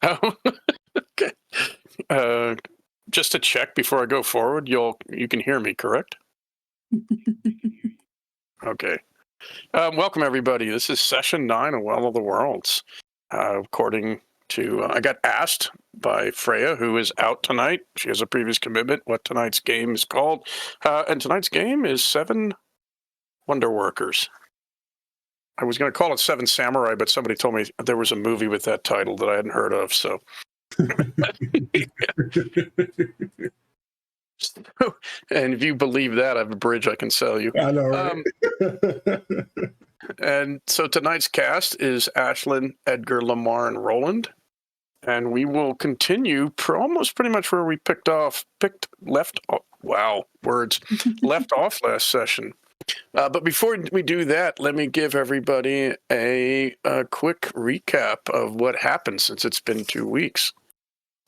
Oh, okay. Uh, just to check before I go forward, you can hear me, correct? Okay. Welcome everybody. This is session 9 of Well of the Worlds. According to, I got asked by Freya, who is out tonight. She has a previous commitment. What tonight's game is called, and tonight's game is 7 Wonder Workers. I was going to call it 7 Samurai, but somebody told me there was a movie with that title that I hadn't heard of. So. And if you believe that, I have a bridge I can sell you. I know, right? And so tonight's cast is Ashlyn, Edgar, Lamarr, and Roland. And we will continue almost pretty much where we left off last session. But before we do that, let me give everybody a quick recap of what happened since it's been 2 weeks.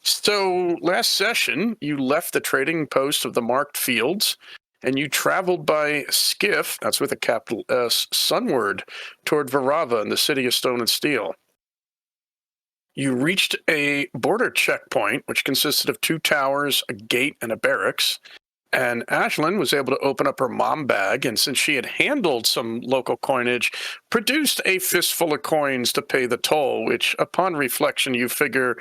So last session, you left the trading post of the marked fields, and you traveled by skiff, that's with a capital S, sunward, toward Viravain, the city of stone and steel. You reached a border checkpoint, which consisted of 2 towers, a gate, and a barracks. And Ashlyn was able to open up her mom bag, and since she had handled some local coinage, produced a fistful of coins to pay the toll, which upon reflection, you figure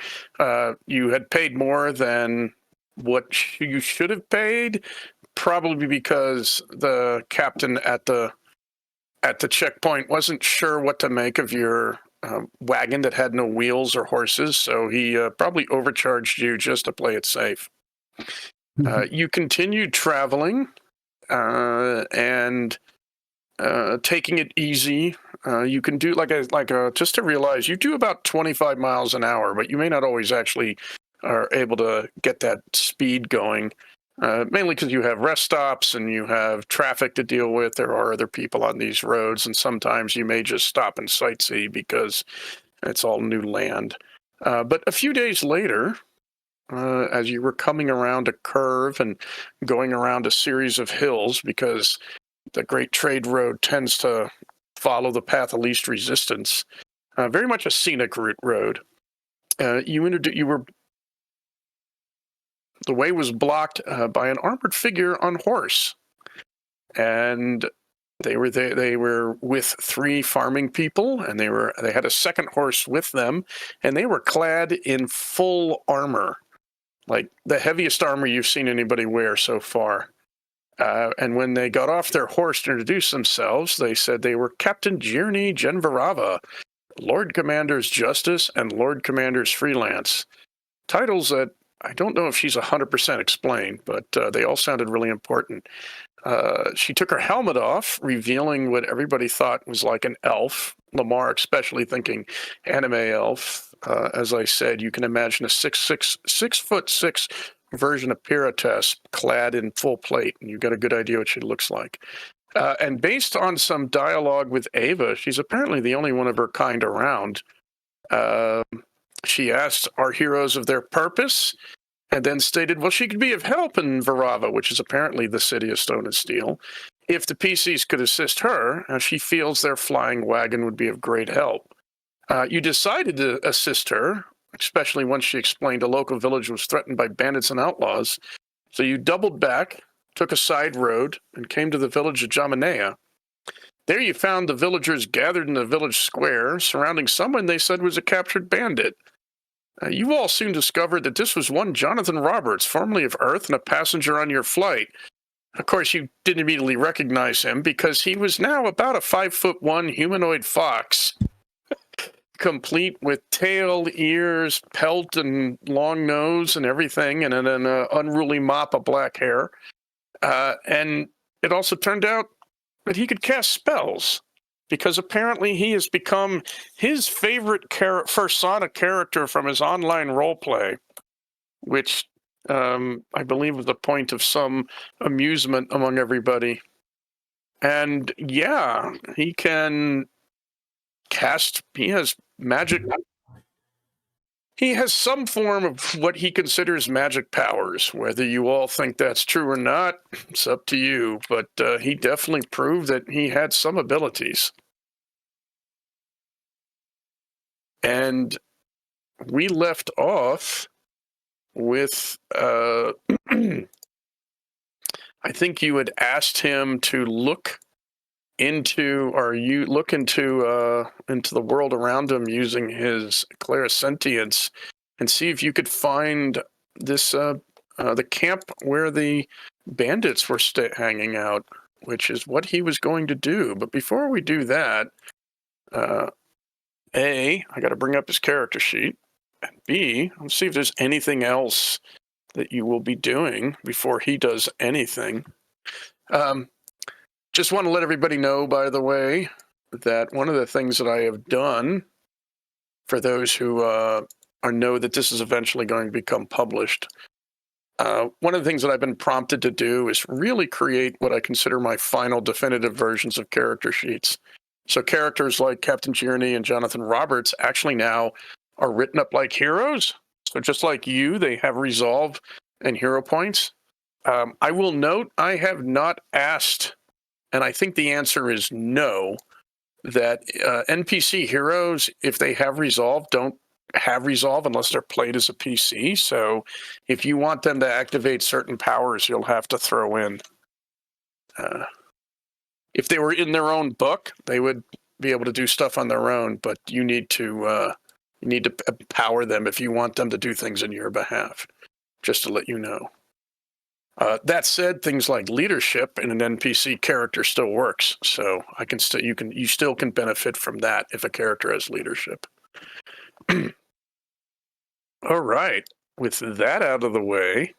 you had paid more than what you should have paid, probably because the captain at the checkpoint wasn't sure what to make of your wagon that had no wheels or horses, so he probably overcharged you just to play it safe. You continued traveling and taking it easy. You can do just to realize you do about 25 miles an hour, but you may not always actually are able to get that speed going, mainly because you have rest stops and you have traffic to deal with. There are other people on these roads, and sometimes you may just stop and sightsee because it's all new land. But a few days later, as you were coming around a curve and going around a series of hills, because the Great Trade Road tends to follow the path of least resistance, very much a scenic road. The way was blocked by an armored figure on horse, and they were with 3 farming people, and they had a second horse with them, and they were clad in full armor. Like the heaviest armor you've seen anybody wear so far. And when they got off their horse to introduce themselves, they said they were Captain J, Viravain, Lord Commander's Justice, and Lord Commander's Freelance. Titles that I don't know if she's 100% explained, but they all sounded really important. She took her helmet off, revealing what everybody thought was like an elf. Lamarr especially thinking anime elf. As I said, you can imagine a 6'6" version of Pirates clad in full plate, and you got a good idea what she looks like. And based on some dialogue with Ava, she's apparently the only one of her kind around. She asked our heroes of their purpose, and then stated, well, she could be of help in Viravain, which is apparently the city of stone and steel. If the PCs could assist her, she feels their flying wagon would be of great help. You decided to assist her, especially once she explained a local village was threatened by bandits and outlaws. So you doubled back, took a side road, and came to the village of Jamanea. There you found the villagers gathered in the village square, surrounding someone they said was a captured bandit. You all soon discovered that this was one Jonathan Roberts, formerly of Earth and a passenger on your flight. Of course, you didn't immediately recognize him because he was now about a 5'1" humanoid fox, complete with tail, ears, pelt, and long nose and everything, and an unruly mop of black hair. And it also turned out that he could cast spells, because apparently he has become his favorite Fursona character from his online roleplay, which I believe was the point of some amusement among everybody. And yeah, he can cast, he has magic. He has some form of what he considers magic powers. Whether you all think that's true or not, it's up to you. But he definitely proved that he had some abilities. And we left off with, I think you had asked him to look into, into the world around him using his clairsentience and see if you could find this, the camp where the bandits were hanging out, which is what he was going to do. But before we do that, A, I got to bring up his character sheet, and B, let's see if there's anything else that you will be doing before he does anything. Just want to let everybody know, by the way, that one of the things that I have done for those who know that this is eventually going to become published, one of the things that I've been prompted to do is really create what I consider my final definitive versions of character sheets. So characters like Captain J and Jonathan Roberts actually now are written up like heroes. So just like you, they have resolve and hero points. I will note I have not asked, and I think the answer is no, that NPC heroes, if they have resolve, don't have resolve unless they're played as a PC. So if you want them to activate certain powers, you'll have to throw in. If they were in their own book, they would be able to do stuff on their own, but you need to empower them if you want them to do things in your behalf, just to let you know. That said, things like leadership in an NPC character still works, so you still can benefit from that if a character has leadership. All right, with that out of the way,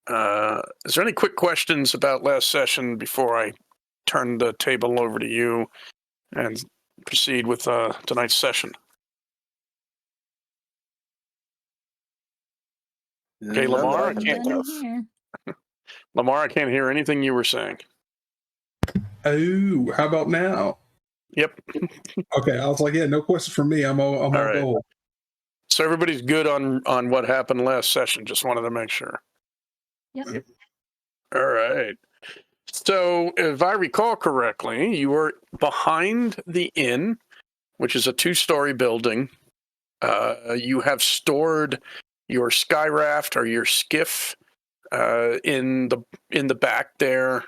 is there any quick questions about last session before I turn the table over to you and proceed with tonight's session? Okay, Lamarr, Lamarr, I can't hear anything you were saying. Oh, how about now? Yep. Okay, I was like, yeah, no questions from me. I'm on right. goal. So everybody's good on what happened last session. Just wanted to make sure. Yep. All right. So if I recall correctly, you were behind the inn, which is a 2-story building. You have stored your sky raft or your skiff in the back there.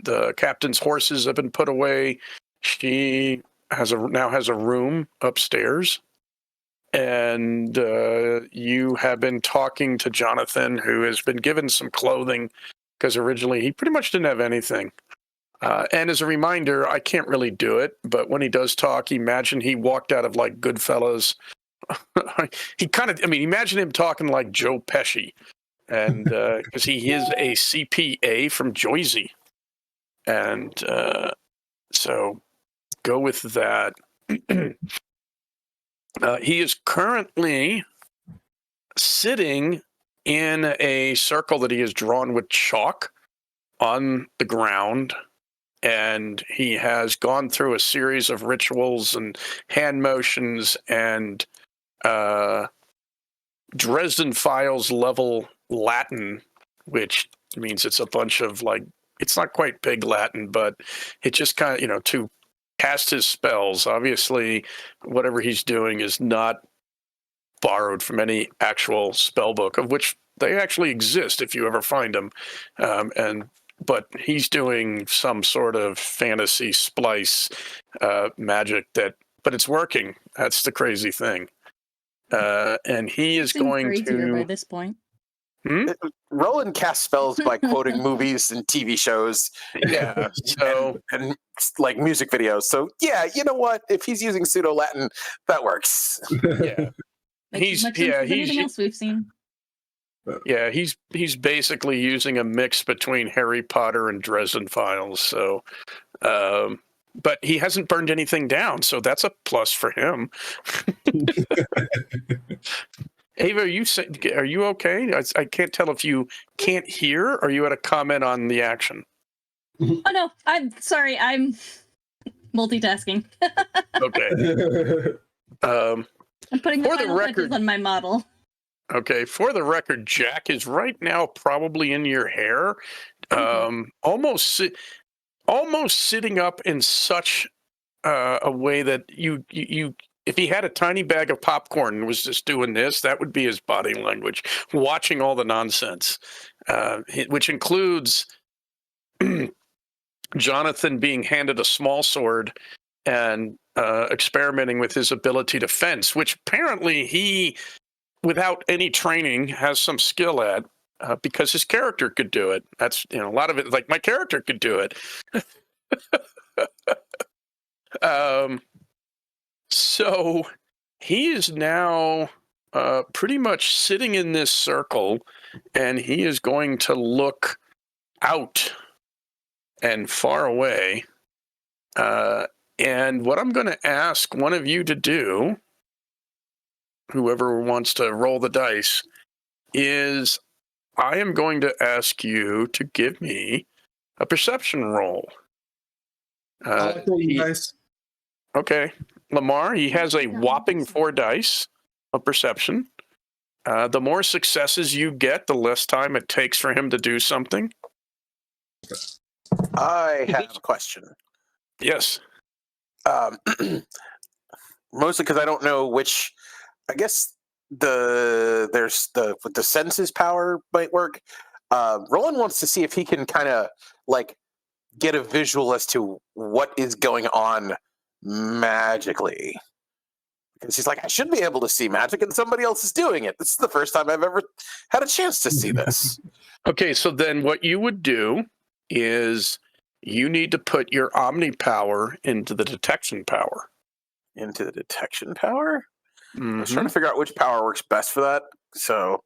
The captain's horses have been put away. She now has a room upstairs. And you have been talking to Jonathan, who has been given some clothing, because originally he pretty much didn't have anything. And as a reminder, I can't really do it, but when he does talk, imagine he walked out of like Goodfellas. Imagine him talking like Joe Pesci, and because he is a CPA from Jersey. And so go with that. He is currently sitting in a circle that he has drawn with chalk on the ground, and he has gone through a series of rituals and hand motions and Dresden Files level Latin, which means it's a bunch of it's not quite pig Latin, but it just kind of, to cast his spells. Obviously, whatever he's doing is not borrowed from any actual spell book, of which they actually exist if you ever find them. But he's doing some sort of fantasy splice magic but it's working. That's the crazy thing. And he is going to by this point. Roland casts spells by quoting movies and TV shows, yeah, and like music videos. So yeah, you know what? If he's using pseudo Latin, that works. Yeah, He's anything else we've seen. Yeah, he's basically using a mix between Harry Potter and Dresden Files. So, but he hasn't burned anything down, so that's a plus for him. Ava, are you okay? I can't tell if you can't hear or you had a comment on the action. Oh no, I'm sorry. I'm multitasking. Okay. I'm putting the final touches on my model. Okay, for the record, Jack is right now probably in your hair, almost sitting up in such a way that if he had a tiny bag of popcorn and was just doing this, that would be his body language, watching all the nonsense, which includes Jonathan being handed a small sword and experimenting with his ability to fence, which apparently he, without any training, has some skill at, because his character could do it. That's, a lot of it, like my character could do it. So he is now pretty much sitting in this circle, and he is going to look out and far away. And what I'm going to ask one of you to do, whoever wants to roll the dice, is I am going to ask you to give me a perception roll. I like rolling dice. Okay. Lamarr, he has a whopping 4 dice of perception. The more successes you get, the less time it takes for him to do something. I have a question. Yes. Mostly because I don't know which. I guess there's with the senses power might work. Roland wants to see if he can kind of like get a visual as to what is going on magically. Because he's like, I should be able to see magic, and somebody else is doing it. This is the first time I've ever had a chance to see this. Okay, so then what you would do is you need to put your omni power into the detection power. Into the detection power? Mm-hmm. I was trying to figure out which power works best for that. So,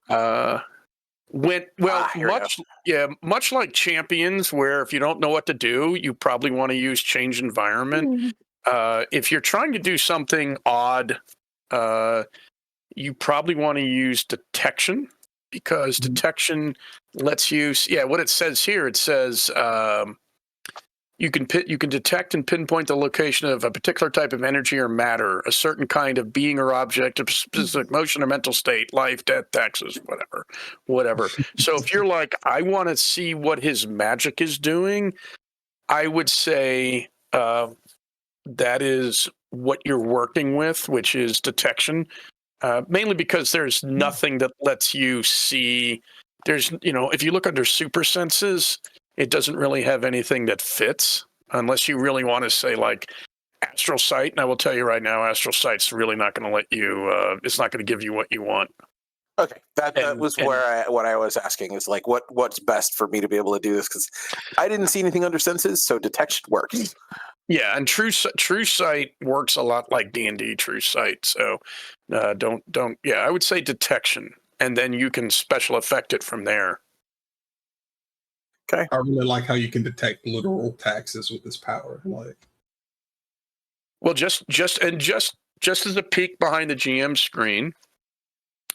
much like Champions, where if you don't know what to do, you probably want to use change environment. If you're trying to do something odd, you probably want to use detection, because detection lets you. Yeah, what it says here, it says you can detect and pinpoint the location of a particular type of energy or matter, a certain kind of being or object, a specific motion or mental state, life, death, taxes, whatever. So if you're like, I want to see what his magic is doing, I would say that is what you're working with, which is detection. Mainly because there's nothing that lets you see. There's, if you look under super senses, it doesn't really have anything that fits, unless you really want to say like astral sight. And I will tell you right now, astral sight's really not going to let you. It's not going to give you what you want. Okay, that was what I was asking is like what's best for me to be able to do this, because I didn't see anything under senses, so detection works. Yeah, and true sight works a lot like D&D true sight. So don't. Yeah, I would say detection, and then you can special effect it from there. Okay. I really like how you can detect literal taxes with this power. Like, well, just as a peek behind the GM screen,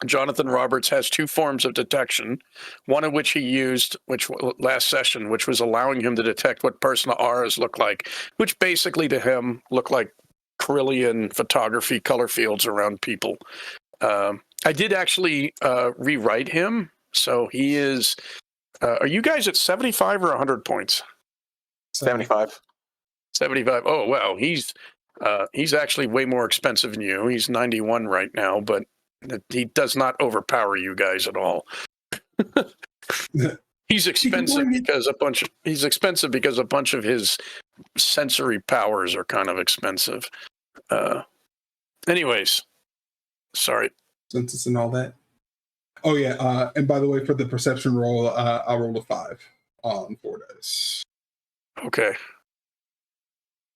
Jonathan Roberts has 2 forms of detection, one of which he used, last session, which was allowing him to detect what personal auras look like, which basically to him look like Carillion photography color fields around people. I did actually rewrite him, so he is. Are you guys at 75 or 100 points? 75. 75. Oh, wow. He's actually way more expensive than you. He's 91 right now, but he does not overpower you guys at all. He's expensive because a bunch of his sensory powers are kind of expensive. Anyways, sorry. Census and all that. Oh yeah, and by the way, for the perception roll, I rolled a 5 on 4 dice. Okay.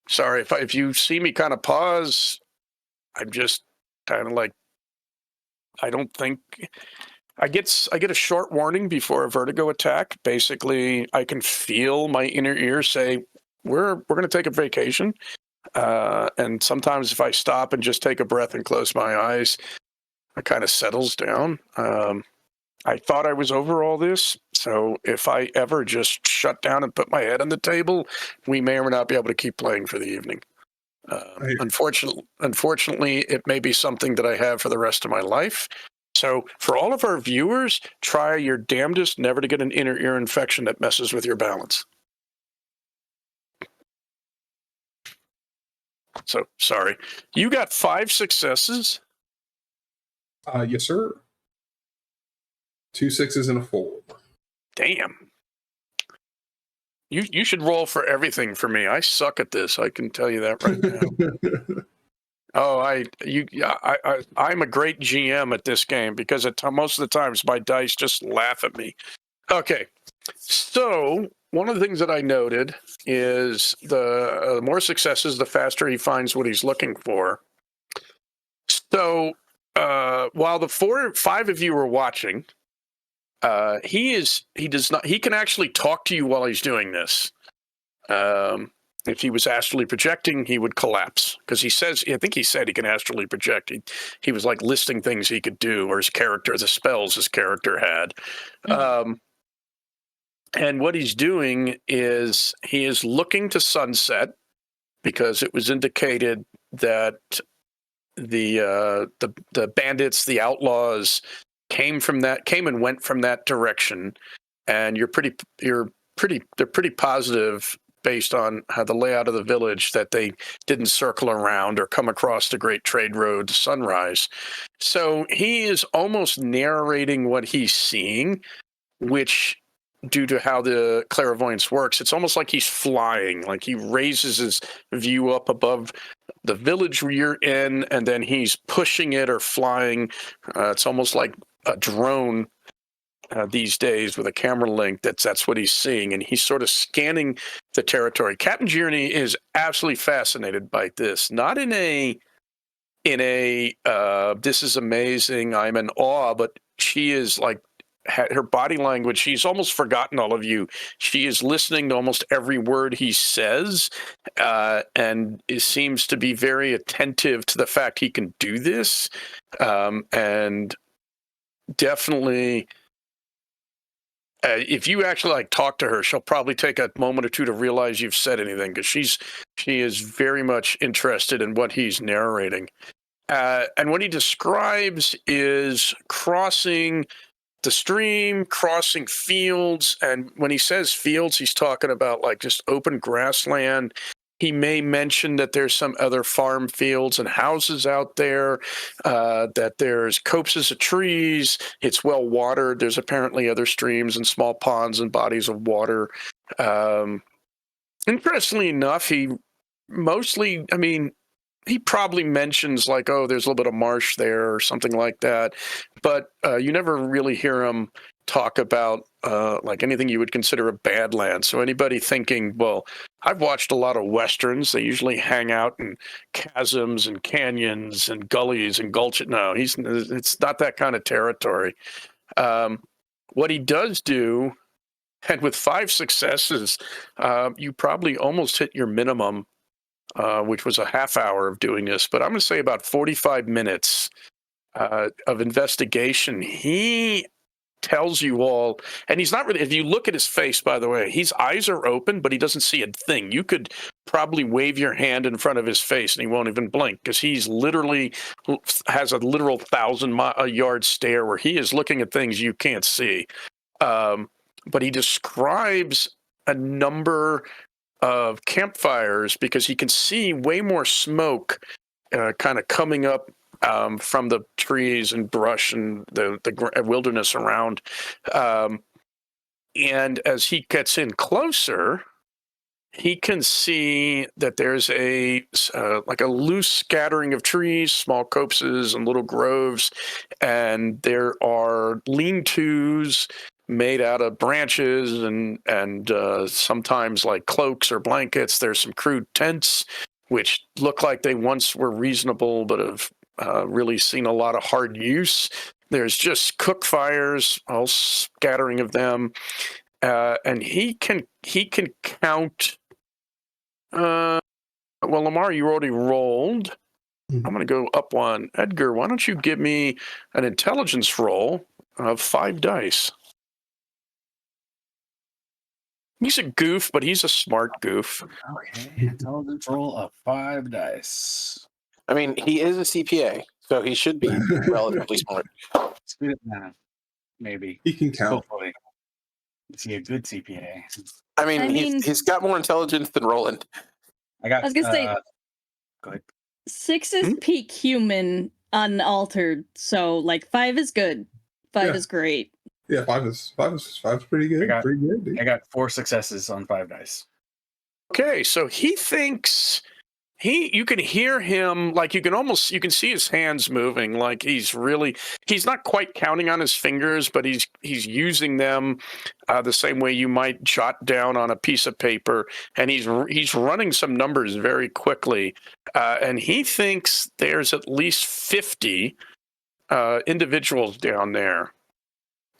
Sorry if you see me kind of pause. I'm just kind of like, I don't think I get a short warning before a vertigo attack. Basically, I can feel my inner ear say, "We're going to take a vacation." And sometimes if I stop and just take a breath and close my eyes, it kind of settles down. I thought I was over all this, so if I ever just shut down and put my head on the table, we may or may not be able to keep playing for the evening. Unfortunately, it may be something that I have for the rest of my life. So for all of our viewers, try your damnedest never to get an inner ear infection that messes with your balance. So sorry. You got 5 successes. Yes, sir. 2 6s and a 4. Damn. You should roll for everything for me. I suck at this. I can tell you that right now. Oh, I'm a great GM at this game because most of the times my dice just laugh at me. Okay, so one of the things that I noted is the more successes, the faster he finds what he's looking for. So while the 5 of you are watching, he can actually talk to you while he's doing this. If he was astrally projecting, he would collapse because I think he said he can astrally project. He was like listing things he could do, or the spells his character had. And what he's doing is he is looking to sunset because it was indicated that the bandits, the outlaws, came and went from that direction, and they're pretty positive based on how the layout of the village that they didn't circle around or come across the great trade road to Sunrise. So he is almost narrating what he's seeing, which, due to how the clairvoyance works, it's almost like he's flying. Like he raises his view up above the village you're in, and then he's pushing it or flying. It's almost like a drone these days with a camera link. That's what he's seeing, and he's sort of scanning the territory. Capt J is absolutely fascinated by this, not in a this is amazing, I'm in awe, but she is like, her body language, she's almost forgotten all of you. She is listening to almost every word he says, and it seems to be very attentive to the fact he can do this, and definitely, if you actually talk to her, she'll probably take a moment or two to realize you've said anything, because she is very much interested in what he's narrating. And what he describes is crossing the stream, crossing fields, and when he says fields, he's talking about just open grassland. He may mention that there's some other farm fields and houses out there, that there's copses of trees. It's well watered. There's apparently other streams and small ponds and bodies of water. Interestingly enough, he probably mentions there's a little bit of marsh there or something like that, but you never really hear him talk about anything you would consider a badland. So anybody thinking, well, I've watched a lot of Westerns. They usually hang out in chasms and canyons and gullies and gulches. No, it's not that kind of territory. What he does do, and with 5 successes, you probably almost hit your minimum, which was a half hour of doing this, but I'm going to say about 45 minutes of investigation. He tells you all, and he's not really, if you look at his face, by the way, his eyes are open, but he doesn't see a thing. You could probably wave your hand in front of his face and he won't even blink, because he's literally has a literal 1,000-yard stare where he is looking at things you can't see. But he describes a number of campfires because he can see way more smoke kind of coming up from the trees and brush and the wilderness around. And as he gets in closer, he can see that there's a loose scattering of trees, small copses and little groves, and there are lean-tos made out of branches and sometimes like cloaks or blankets. There's some crude tents, which look like they once were reasonable, but have really seen a lot of hard use. There's just cook fires, all scattering of them, and he can count. Well, Lamarr, you already rolled. I'm going to go up one. Edgar, why don't you give me an intelligence roll of 5 dice? He's a goof, but he's a smart goof. Okay, intelligence roll of 5 dice. I mean, he is a CPA, so he should be relatively smart. Speed of math, maybe. He can count. Hopefully. Is he a good CPA? I mean, he's got more intelligence than Roland. I was gonna say, Go ahead. 6 is peak human unaltered, so like 5 is good. 5 is great. Yeah, 5 is pretty good. Pretty good. Dude. I got 4 successes on 5 dice. Okay, so he thinks you can hear him, like you can see his hands moving, like he's not quite counting on his fingers, but he's using them the same way you might jot down on a piece of paper, and he's running some numbers very quickly, and he thinks there's at least 50 individuals down there.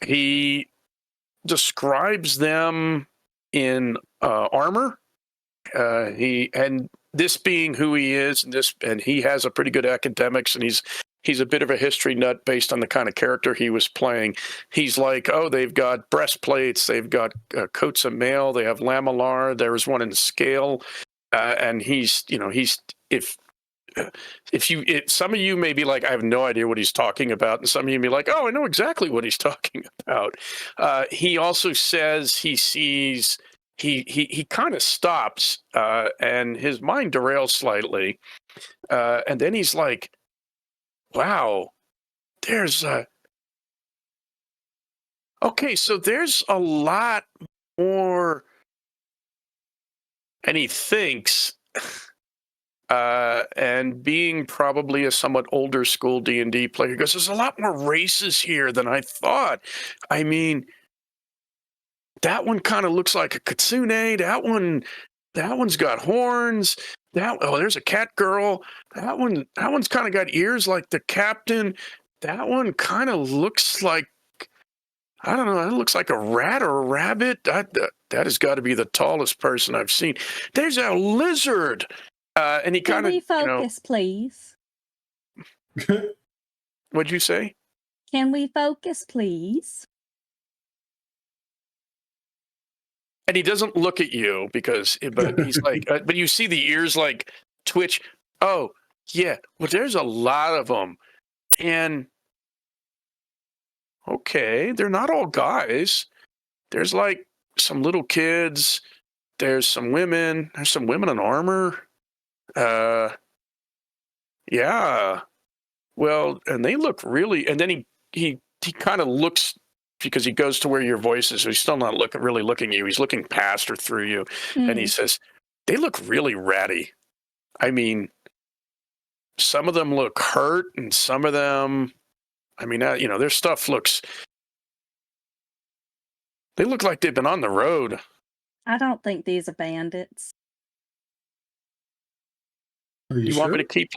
He describes them in armor. This being who he is, and he has a pretty good academics, and he's a bit of a history nut based on the kind of character he was playing. He's like, oh, they've got breastplates, they've got coats of mail, they have Lamarr, there's one in scale, and if some of you may be like, I have no idea what he's talking about, and some of you may be like, oh, I know exactly what he's talking about. He also says he sees. He kind of stops, and his mind derails slightly, and then he's like, "Wow, there's okay, so there's a lot more," and he thinks, and being probably a somewhat older school D&D player, he goes, "There's a lot more races here than I thought. I mean." That one kind of looks like a kitsune. That one's got horns. There's a cat girl. That one's kind of got ears like the captain. That one kind of looks like, I don't know. That looks like a rat or a rabbit. That has got to be the tallest person I've seen. There's a lizard. And he kind of. Can we focus, please? What'd you say? Can we focus, please? And he doesn't look at you but he's like, but you see the ears like twitch. Oh, yeah. Well, there's a lot of them. And okay, they're not all guys. There's like some little kids. There's some women. There's some women in armor. Yeah. Well, and they look really, and then he kind of looks, because he goes to where your voice is, so he's still not really looking at you. He's looking past or through you, and he says, they look really ratty. I mean, some of them look hurt, and some of them, I mean, their stuff they look like they've been on the road. I don't think these are bandits. Are you want me sure? to keep?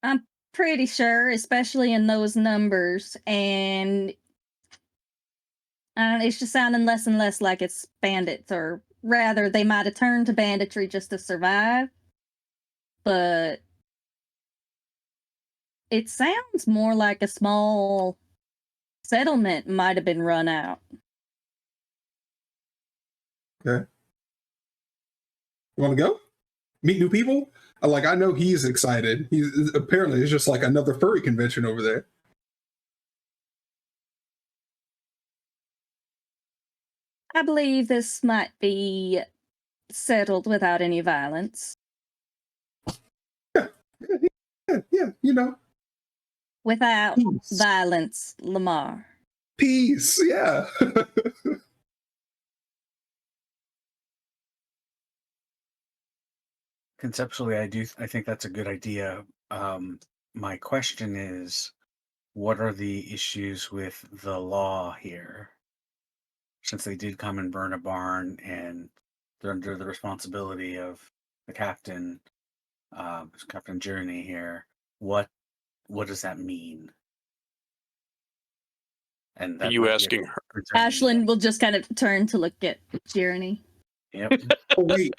I'm pretty sure, especially in those numbers, and it's just sounding less and less like it's bandits, or rather, they might have turned to banditry just to survive. But it sounds more like a small settlement might have been run out. Okay. You want to go? Meet new people? I know he's excited. Apparently, it's just like another furry convention over there. I believe this might be settled without any violence. Yeah, Without Peace. violence, Lamarr. Peace, yeah. Conceptually, I think that's a good idea. My question is, what are the issues with the law here? Since they did come and burn a barn, and they're under the responsibility of the captain, Captain Journey here. What does that mean? And Are you asking her? Ashlyn will just kind of turn to look at Journey. Yep. Oh, wait.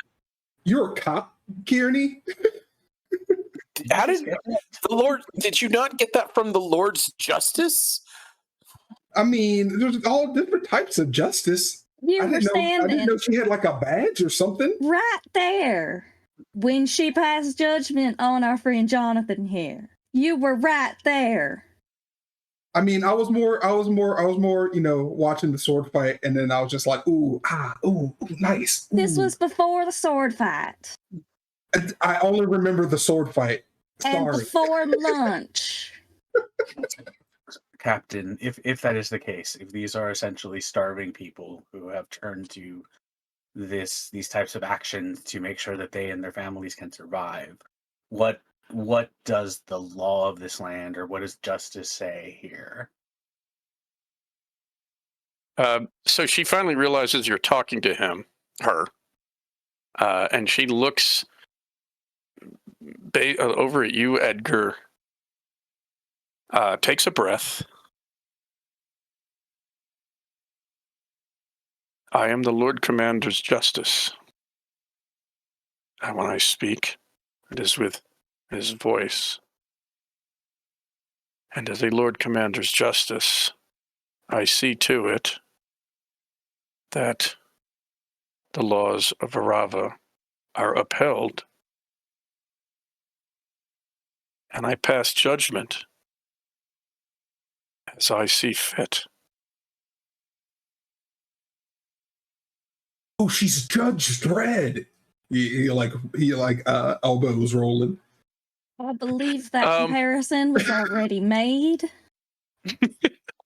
You're a cop, Kearney? How did the Lord? Did you not get that from the Lord's justice? I mean, there's all different types of justice. You were I standing didn't know she had like a badge or something. right there when she passed judgment on our friend Jonathan here. You were right there. I mean, I was more, watching the sword fight, and then I was just like, ooh, nice. Ooh. This was before the sword fight. I only remember the sword fight. And Sorry. before lunch. Captain, if that is the case, if these are essentially starving people who have turned to these types of actions to make sure that they and their families can survive, what does the law of this land, or what does justice say here? So she finally realizes you're talking to her, and she looks over at you, Edgar, takes a breath. I am the Lord Commander's justice. And when I speak, it is with his voice. And as a Lord Commander's justice, I see to it that the laws of Viravain are upheld, and I pass judgment as I see fit. Oh, she's Judge Dredd. He elbows rolling. I believe that comparison was already made.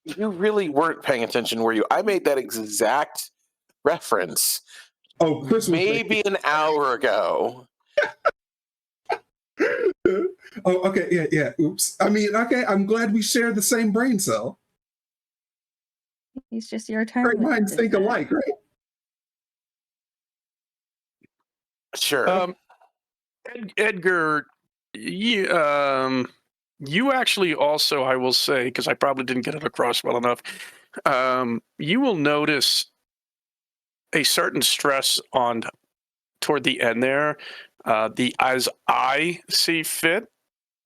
You really weren't paying attention, were you? I made that exact reference. Oh, Chris was maybe an hour ago. Oh, okay, yeah. Oops. I mean, okay. I'm glad we share the same brain cell. It's just your turn. Great minds think alike, right? Sure. Edgar, you actually also, I will say, because I probably didn't get it across well enough, you will notice a certain stress toward the end there. As I see fit,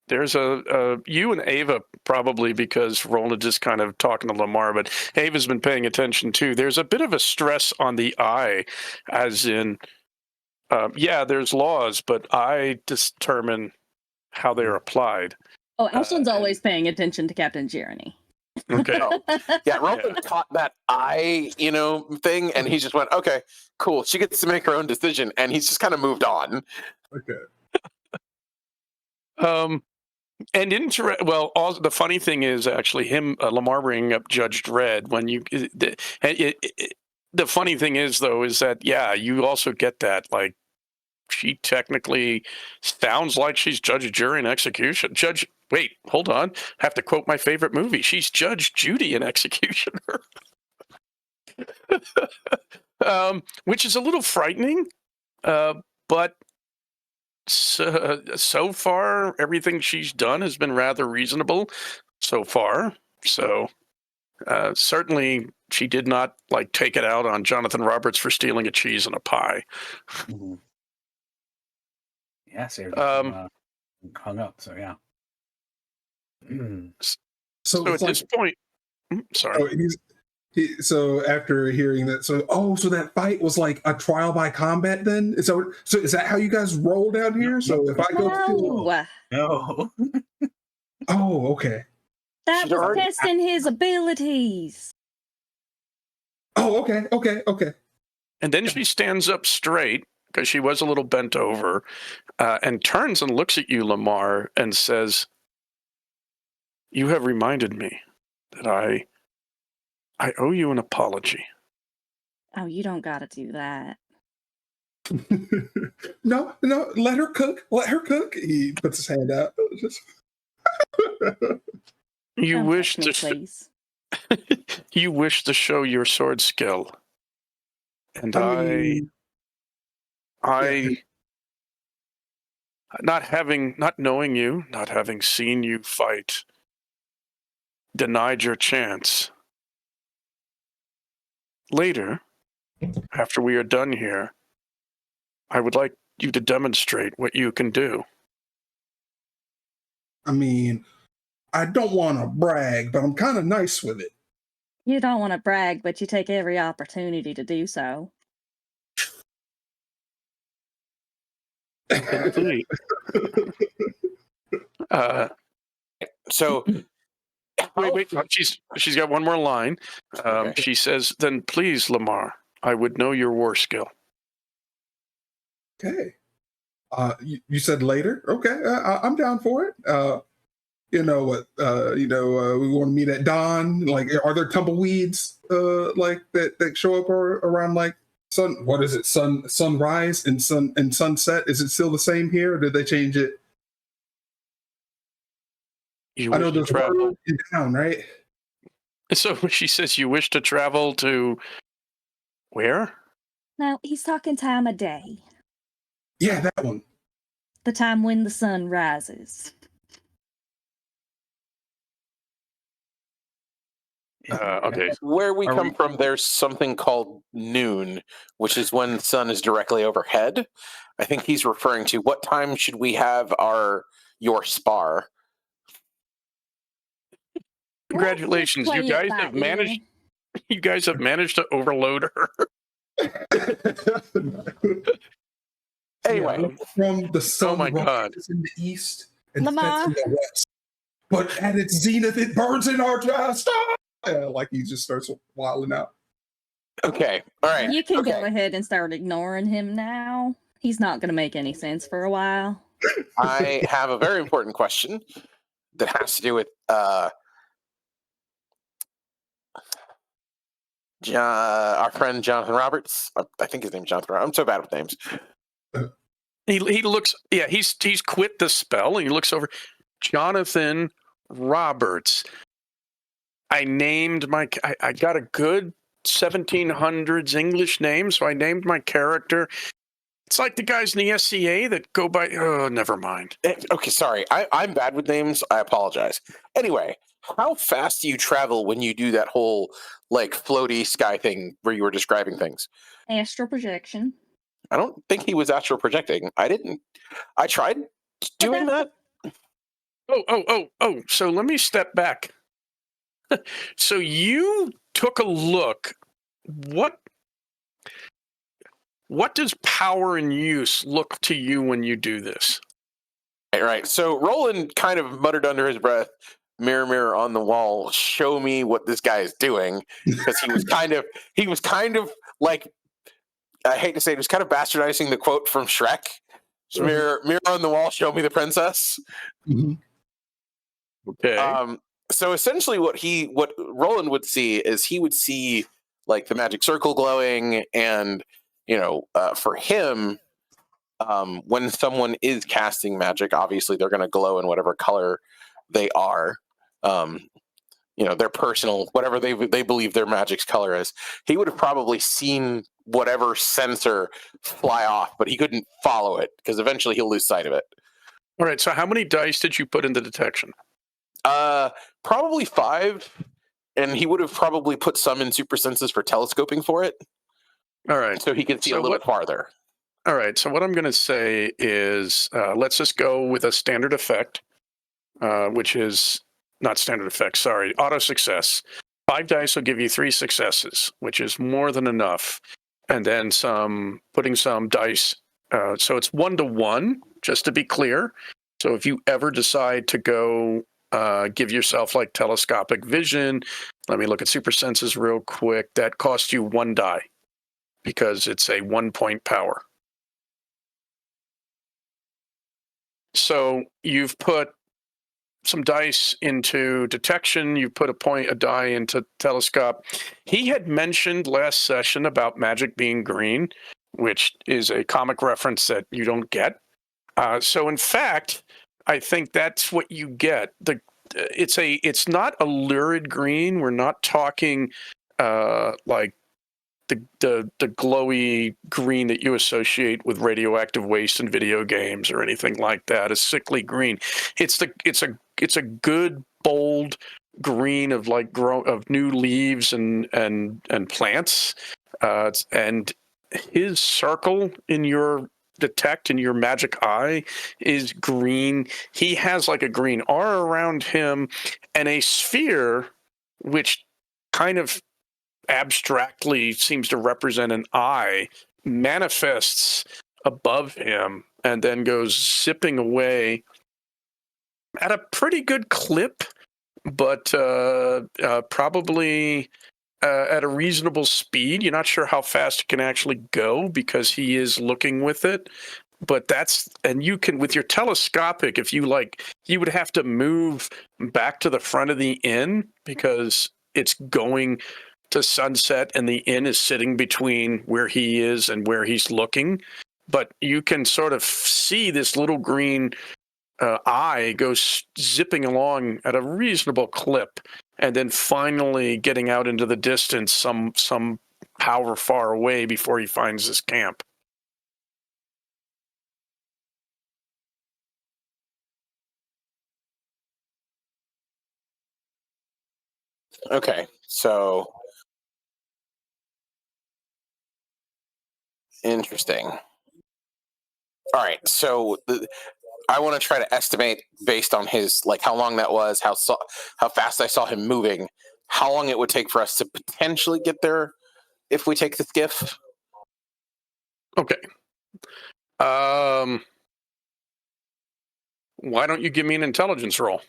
there's you and Ava probably, because Roland is kind of talking to Lamarr, but Ava's been paying attention too. There's a bit of a stress on the I, as in, yeah, there's laws, but I determine how they're applied. Oh, Ashlyn's always paying attention to Captain Jeremy. Okay. Oh, yeah, Roland caught that thing, and he just went, okay, cool. She gets to make her own decision, and he's just kind of moved on. Okay. And the funny thing is actually Lamarr bringing up Judge Dredd when the funny thing is though is that you also get that, like, she technically sounds like she's judge, jury, and execution. Wait, hold on. I have to quote my favorite movie. She's Judge Judy and Executioner. Which is a little frightening, but so far everything she's done has been rather reasonable so far. So certainly she did not take it out on Jonathan Roberts for stealing a cheese and a pie. Mm-hmm. Yeah, so hung up. So yeah. So at this point, sorry. So after hearing that, so that fight was like a trial by combat then? So is that how you guys roll down here? So if I go No. Oh, okay. That was testing his abilities. Oh, okay. And then she stands up straight, because she was a little bent over, and turns and looks at you, Lamarr, and says, "You have reminded me that I owe you an apology." Oh, you don't got to do that. No, let her cook. He puts his hand out. You wish to please. You wish to show your sword skill, and I not knowing you, not having seen you fight, denied your chance. Later, after we are done here, I would like you to demonstrate what you can do. I mean, I don't want to brag, but I'm kind of nice with it. You don't want to brag, but you take every opportunity to do so. So wait. She's got one more line. Okay. She says, "Then please, Lamarr, I would know your war skill." Okay. You said later. Okay, I'm down for it. You know what? We want to meet at dawn. Like, are there tumbleweeds like that show up around like sun? What is it? Sunrise and sunset. Is it still the same here, or did they change it? I know there's travel in town, right? So she says you wish to travel to where? No, he's talking time of day. Yeah, that one. The time when the sun rises. Okay. Where we come from, there's something called noon, which is when the sun is directly overhead. I think he's referring to what time should we have your spar? Congratulations, you guys have managed. You guys have managed to overload her. Anyway, from the sun, oh my God, in the east and Lamarr. sets in the west, but at its zenith, it burns in our chest. Like he just starts wilding out. Okay, all right. You can go ahead and start ignoring him now. He's not going to make any sense for a while. I have a very important question that has to do with our friend Jonathan Roberts. I think his name's Jonathan Roberts. I'm so bad with names. he looks. Yeah, he's quit the spell and he looks over. Jonathan Roberts. I named my. I got a good 1700s English name, so I named my character. It's like the guys in the SCA that go by. Oh, never mind. Okay, sorry. I'm bad with names. I apologize. Anyway, how fast do you travel when you do that whole like floaty sky thing where you were describing things? Astral projection. I don't think he was astral projecting. I didn't. I tried doing that. Oh. So let me step back. So you took a look. What does power and use look to you when you do this? Right. So Roland kind of muttered under his breath, "Mirror, mirror on the wall, show me what this guy is doing," because he was kind of like, I hate to say it, he was kind of bastardizing the quote from Shrek. Mirror, mirror on the wall, show me the princess. Mm-hmm. Okay. So essentially what Roland would see is he would see like the magic circle glowing, and for him, when someone is casting magic, obviously they're going to glow in whatever color they are. Their personal, whatever they believe their magic's color is. He would have probably seen whatever sensor fly off, but he couldn't follow it because eventually he'll lose sight of it. All right. So how many dice did you put into detection? Probably 5, and he would have probably put some in super senses for telescoping for it. All right. So he can see a little bit farther. All right. So what I'm going to say is let's just go with a standard effect, which is not standard effect. Sorry. Auto success. 5 dice will give you 3 successes, which is more than enough. And then putting some dice. So it's 1-to-1, just to be clear. So if you ever decide to go give yourself like telescopic vision, let me look at super senses real quick. That costs you 1 die because it's a 1-point power. So you've put some dice into detection. You put a die into telescope. He had mentioned last session about magic being green, which is a comic reference that you don't get. So in fact, I think that's what you get. It's not a lurid green. We're not talking like the glowy green that you associate with radioactive waste in video games or anything like that. A sickly green. It's a good bold green of like of new leaves and plants. And his circle in your detect in your magic eye is green. He has like a green aura around him and a sphere which kind of abstractly seems to represent an eye manifests above him and then goes zipping away at a pretty good clip, but probably at a reasonable speed. You're not sure how fast it can actually go because he is looking with it, But and you can, with your telescopic, if you like, you would have to move back to the front of the inn because it's going to sunset and the inn is sitting between where he is and where he's looking. But you can sort of see this little green eye go zipping along at a reasonable clip and then finally getting out into the distance some power far away before he finds his camp. Okay, so interesting. All right, so I want to try to estimate based on his how long that was, how fast I saw him moving, how long it would take for us to potentially get there if we take the skiff. Okay. Why don't you give me an intelligence roll?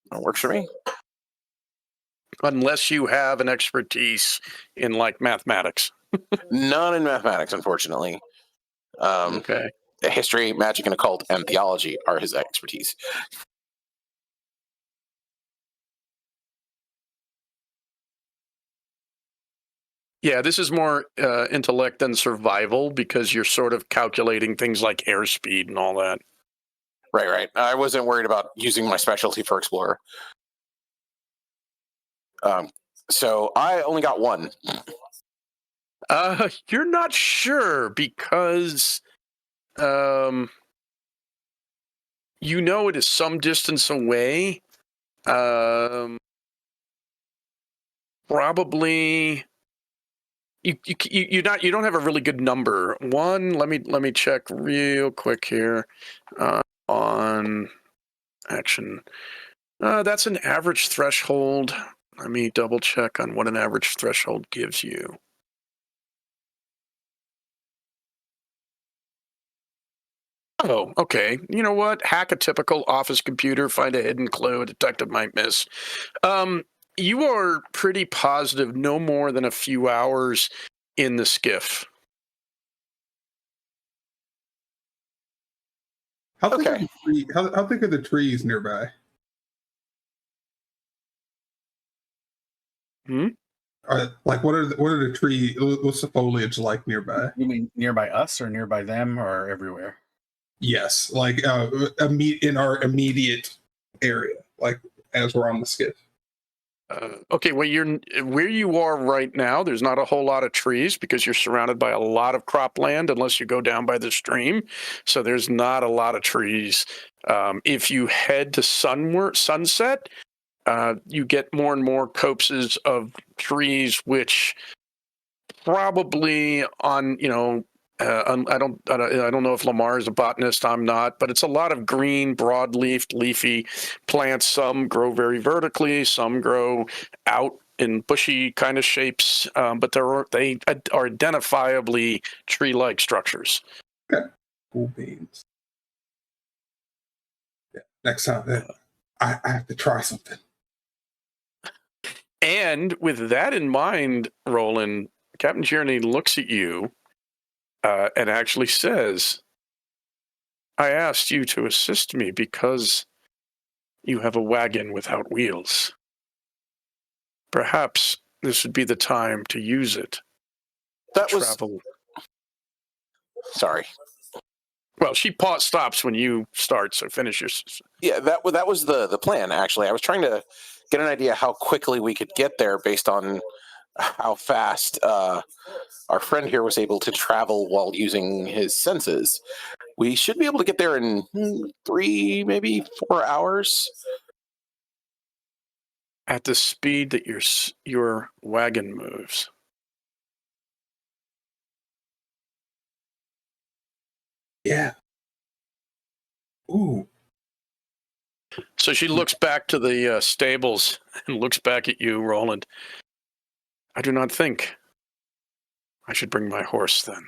That works for me. Unless you have an expertise in mathematics. None in mathematics, unfortunately. Okay. History, magic, and occult, and theology are his expertise. Yeah, this is more intellect than survival because you're sort of calculating things like airspeed and all that. Right. I wasn't worried about using my specialty for explorer. So I only got one. You're not sure because it is some distance away. Probably you don't have a really good number. One, let me check real quick here on action. That's an average threshold. Let me double check on what an average threshold gives you. Oh, okay. You know what? Hack a typical office computer, find a hidden clue a detective might miss. You are pretty positive no more than a few hours in the skiff. How thick are the trees nearby? What are the trees? What's the foliage like nearby? You mean nearby us or nearby them or everywhere? Yes, in our immediate area, as we're on the skiff. Okay, well, where you are right now, there's not a whole lot of trees because you're surrounded by a lot of cropland unless you go down by the stream. So there's not a lot of trees. If you head to sunset, you get more and more copses of trees, which probably on, I don't know if Lamarr is a botanist. I'm not, but it's a lot of green, broad-leafed, leafy plants. Some grow very vertically, some grow out in bushy kind of shapes, but they are identifiably tree-like structures. Okay, cool beans. Yeah, next time, I have to try something. And with that in mind, Roland, Capt J looks at you. And actually says, I asked you to assist me because you have a wagon without wheels. Perhaps this would be the time to use it. Travel. Sorry. Well, she stops when you start, so finish your... Yeah, that was the plan, actually. I was trying to get an idea how quickly we could get there based on how fast our friend here was able to travel while using his senses. We should be able to get there in 3, maybe 4 hours. At the speed that your wagon moves. Yeah. Ooh. So she looks back to the stables and looks back at you, Roland. I do not think I should bring my horse then.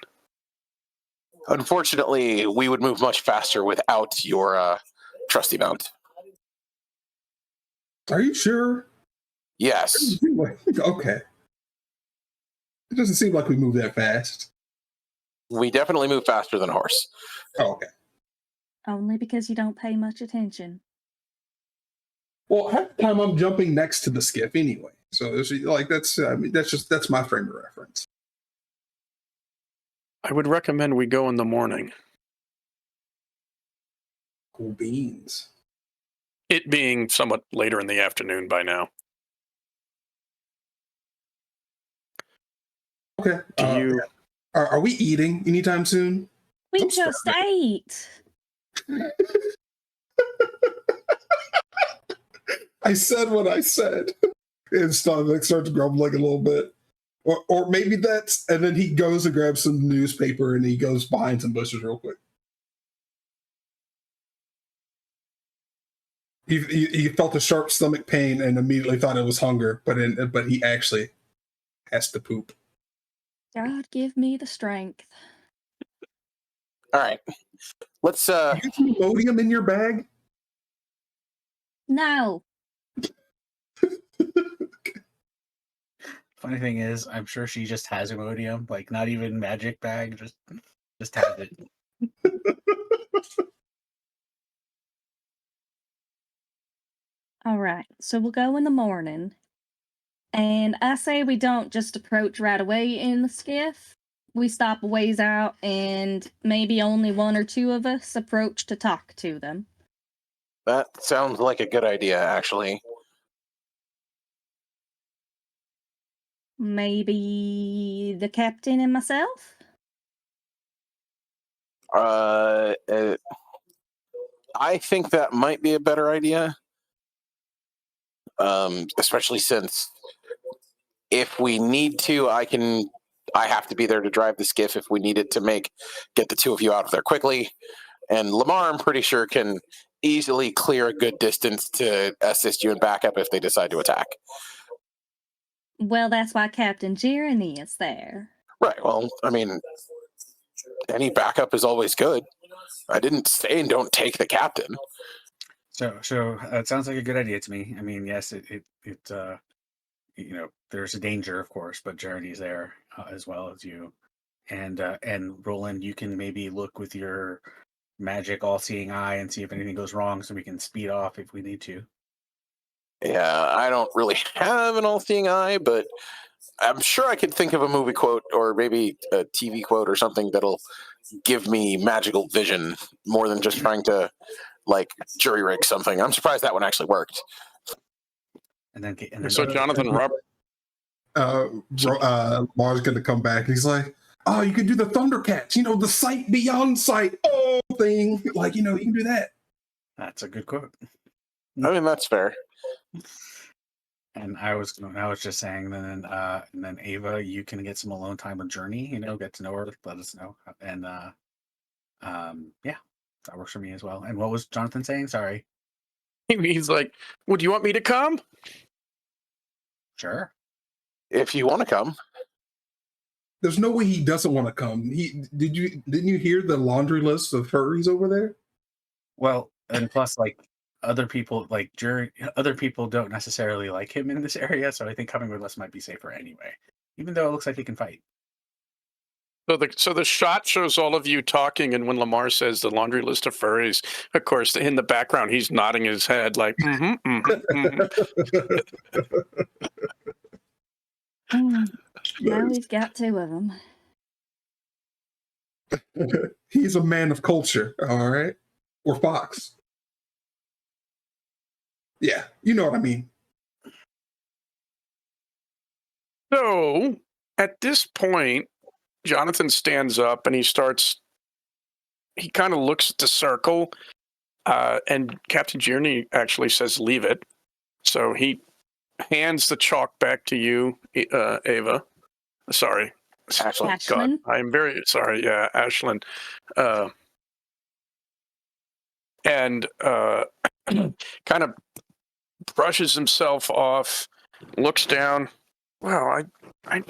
Unfortunately, we would move much faster without your trusty mount. Are you sure? Yes. Okay. It doesn't seem like we move that fast. We definitely move faster than a horse. Oh, okay. Only because you don't pay much attention. Well, half the time I'm jumping next to the skiff anyway. So it's like that's my frame of reference. I would recommend we go in the morning. Cool beans. It being somewhat later in the afternoon by now. Okay. Do you? Are we eating anytime soon? We I'm just starving. ate. I said what I said. And starts grumbling a little bit. Or maybe that's, and then he goes and grabs some newspaper and he goes behind some bushes real quick. He felt a sharp stomach pain and immediately thought it was hunger, but he actually has to poop. God give me the strength. All right. Let's You got some Imodium in your bag? No. Funny thing is, I'm sure she just has Imodium, like not even magic bag, just has it. All right. So we'll go in the morning. And I say we don't just approach right away in the skiff. We stop a ways out and maybe only one or two of us approach to talk to them. That sounds like a good idea, actually. Maybe the captain and myself? I think that might be a better idea. Especially since if we need to, I have to be there to drive the skiff if we need it to get the two of you out of there quickly. And Lamarr, I'm pretty sure, can easily clear a good distance to assist you in backup if they decide to attack. Well, that's why Captain Jeremy is there. Right. Well, I mean, any backup is always good. I didn't say don't take the captain. So it sounds like a good idea to me. I mean, yes, it there's a danger, of course, but Journey's there as well as you, and Roland, you can maybe look with your magic all-seeing eye and see if anything goes wrong, so we can speed off if we need to. Yeah, I don't really have an all-seeing eye, but I'm sure I could think of a movie quote or maybe a TV quote or something that'll give me magical vision more than just trying to jury rig something. I'm surprised that one actually worked. And then So Jonathan, Mars going to come back. And he's like, "Oh, you can do the Thundercats. The sight beyond sight. Oh, thing. You can do that." That's a good quote. I mean, that's fair. And I was just saying, and then Ava, you can get some alone time with Journey. Get to know her, let us know, and yeah, that works for me as well. And what was Jonathan saying? Sorry. he's like, "Would you want me to come?" Sure. If you want to come. There's no way he doesn't want to come. Didn't you hear the laundry list of furries over there? Well, and plus, other people, other people don't necessarily like him in this area, so I think coming with us might be safer anyway. Even though it looks like he can fight. So the shot shows all of you talking, and when Lamarr says the laundry list of furries, of course, in the background, he's nodding his head like, mm-hmm, mm-hmm, mm-hmm. Now we've got two of them. He's a man of culture, all right? Or Fox. Yeah, you know what I mean. So at this point, Jonathan stands up and he kind of looks at the circle, and Captain Journey actually says, "Leave it." So he hands the chalk back to you, Ava. Sorry. Ashlyn. God, I'm very sorry. Yeah, Ashlyn. And kind of brushes himself off, looks down. Wow, I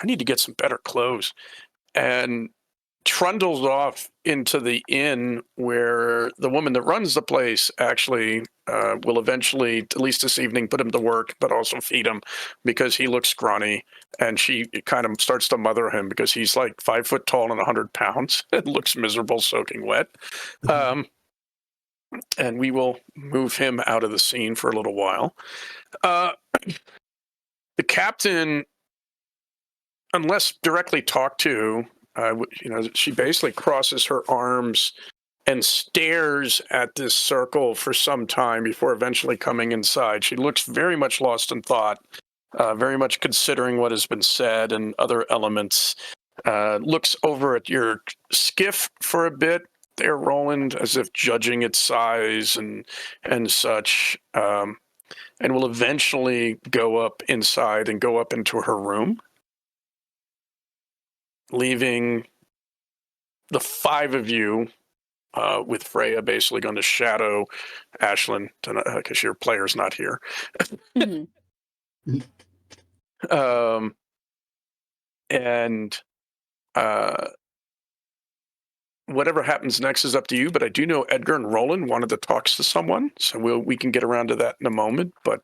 need to get some better clothes. And trundles off into the inn where the woman that runs the place actually will eventually, at least this evening, put him to work, but also feed him because he looks scrawny. And she kind of starts to mother him because he's like 5 foot tall and 100 pounds. It looks miserable, soaking wet. And we will move him out of the scene for a little while. The captain, unless directly talked to, she basically crosses her arms and stares at this circle for some time before eventually coming inside. She looks very much lost in thought, very much considering what has been said and other elements. Looks over at your skiff for a bit there, Roland, as if judging its size and such, and will eventually go up inside and go up into her room, leaving the 5 of you with Freya basically going to shadow Ashlyn because your player's not here. Mm-hmm. And whatever happens next is up to you, but I do know Edgar and Roland wanted to talk to someone, so we can get around to that in a moment. But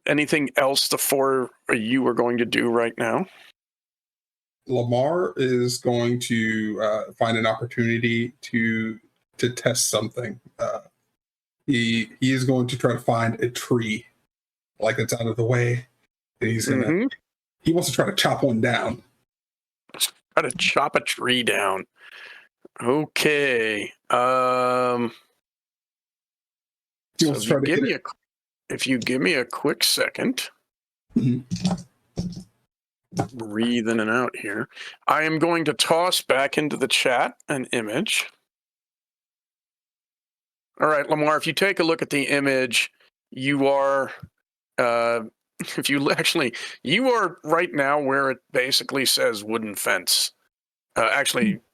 anything else the 4 of you are going to do right now? Lamarr is going to find an opportunity to test something. He is going to try to find a tree, like it's out of the way. And he's gonna. He wants to try to chop one down. Try to chop a tree down. Okay. He wants to try to hit it. If you give me a quick second. Breathe in and out here. I am going to toss back into the chat an image. All right, Lamarr, if you take a look at the image, you are, you are right now where it basically says wooden fence.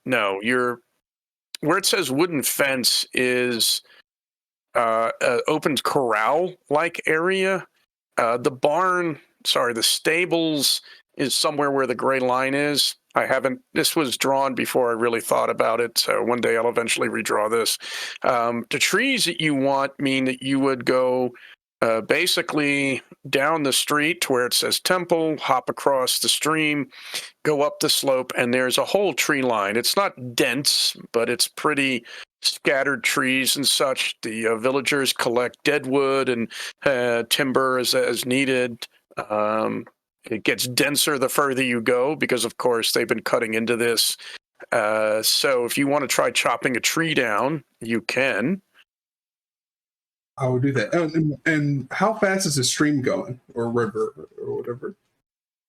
No, where it says wooden fence is open corral-like area. The stables is somewhere where the gray line is. This was drawn before I really thought about it, so one day I'll eventually redraw this. The trees that you want mean that you would go basically down the street to where it says temple, hop across the stream, go up the slope, and there's a whole tree line. It's not dense, but it's pretty scattered trees and such. The villagers collect dead wood and timber as needed. It gets denser the further you go because, of course, they've been cutting into this. So if you want to try chopping a tree down, you can. I will do that. And how fast is the stream going, or river, or whatever?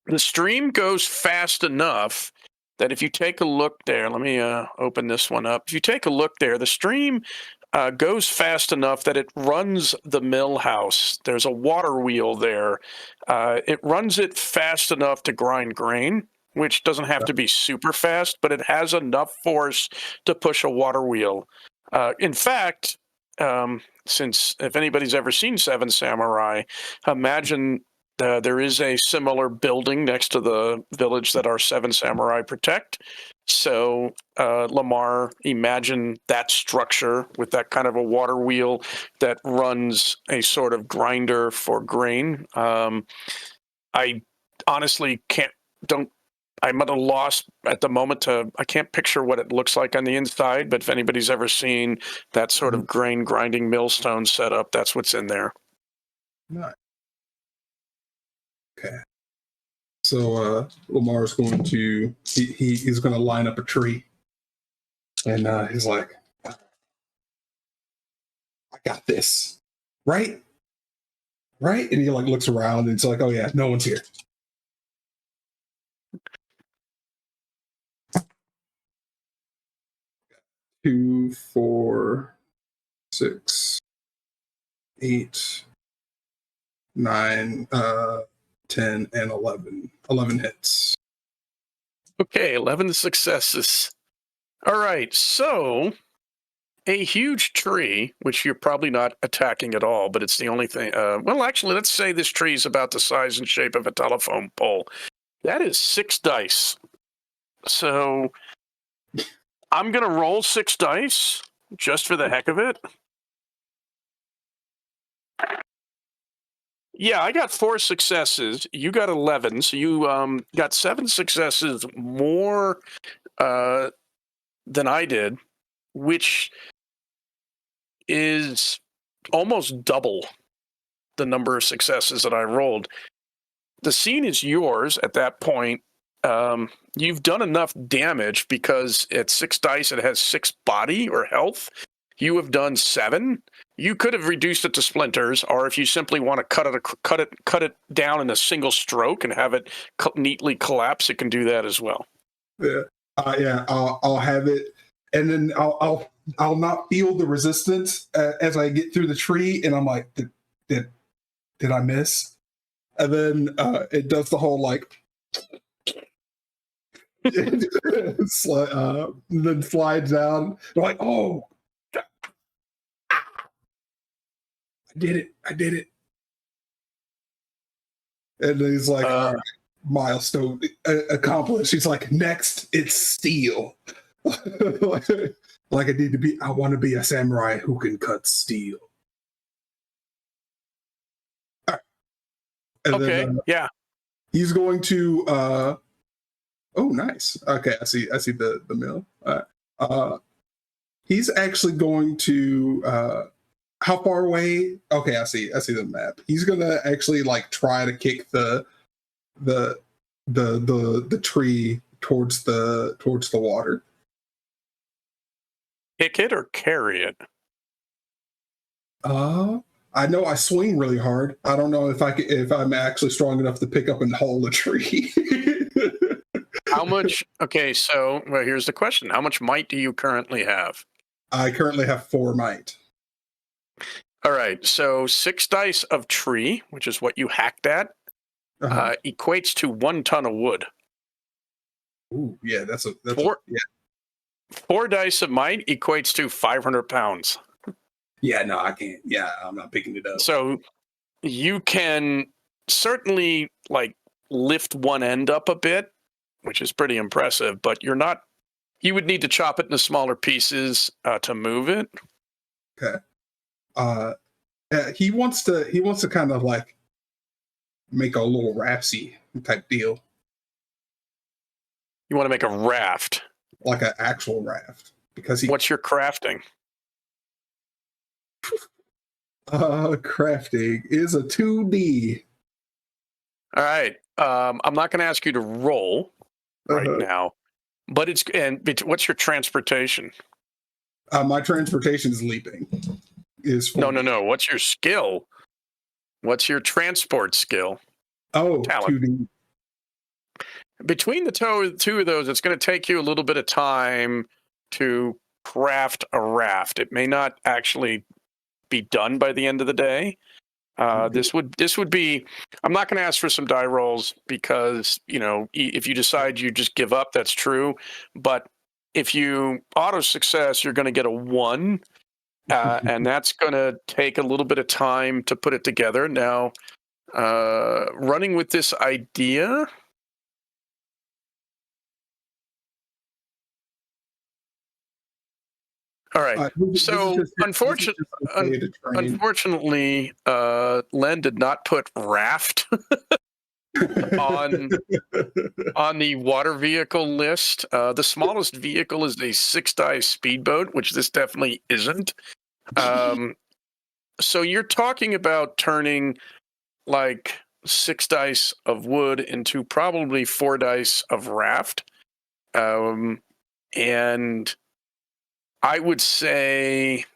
The stream goes fast enough that if you take a look there, let me open this one up. If you take a look there, the stream goes fast enough that it runs the mill house. There's a water wheel there. It runs it fast enough to grind grain, which doesn't have to be super fast, but it has enough force to push a water wheel. In fact, since if anybody's ever seen Seven Samurai, imagine there is a similar building next to the village that our 7 samurai protect. So Lamarr, imagine that structure with that kind of a water wheel that runs a sort of grinder for grain. I honestly I'm at a loss at the moment I can't picture what it looks like on the inside, but if anybody's ever seen that sort of grain grinding millstone setup, that's what's in there. Nice. Okay. So Lamarr is going to he's going to line up a tree, and he's like, "I got this, right?" And he like looks around, and it's like, "Oh yeah, no one's here." Two, 4, 6, 8, 9, 10, and 11. 11 hits. Okay, 11 successes. All right, so a huge tree, which you're probably not attacking at all, but it's the only thing. Well, actually, let's say this tree is about the size and shape of a telephone pole. That is 6 dice. So I'm going to roll 6 dice just for the heck of it. Yeah, I got 4 successes. You got 11, so you got 7 successes more than I did, which is almost double the number of successes that I rolled. The scene is yours at that point. You've done enough damage because at 6 dice it has 6 body or health. You have done 7. You could have reduced it to splinters, or if you simply want to cut it down in a single stroke and have it neatly collapse, it can do that as well. Yeah, I'll have it, and then I'll not feel the resistance as I get through the tree, and I'm like, did I miss? And then it does the whole like, then slides down. I'm like, oh, I did it. And then he's like, all right, milestone accomplished. He's like, next, it's steel. like I want to be a samurai who can cut steel. All right. And okay, then, yeah. He's going to, oh, nice. Okay, I see the mill. He's actually going to, how far away? Okay, I see the map. He's gonna actually like try to kick the tree towards the water. Kick it or carry it? I know I swing really hard. I don't know if I'm actually strong enough to pick up and haul a tree. How much? Okay, so here's the question: how much might do you currently have? I currently have 4 might. All right, so 6 dice of tree, which is what you hacked at, equates to 1 ton of wood. Ooh, yeah, that's 4 dice of might equates to 500 pounds. Yeah, no, I can't. Yeah, I'm not picking it up. So you can certainly like lift one end up a bit, which is pretty impressive, but you would need to chop it into smaller pieces to move it. Okay. He wants to kind of like make a little raftsy type deal. You want to make a raft? Like an actual raft. Because What's your crafting? Crafting is a 2D. All right. I'm not going to ask you to roll right now, but what's your transportation? My transportation is leaping. No. What's your skill? What's your transport skill? Oh, talent. 2D. Between the two of those, it's going to take you a little bit of time to craft a raft. It may not actually be done by the end of the day. This would be. I'm not going to ask for some die rolls because if you decide you just give up, that's true. But if you auto success, you're going to get a 1, and that's going to take a little bit of time to put it together. Now, running with this idea. All right. So, unfortunately, Len did not put raft on the water vehicle list. The smallest vehicle is a 6-dice speedboat, which this definitely isn't. So you're talking about turning like 6 dice of wood into probably 4 dice of raft, and I would say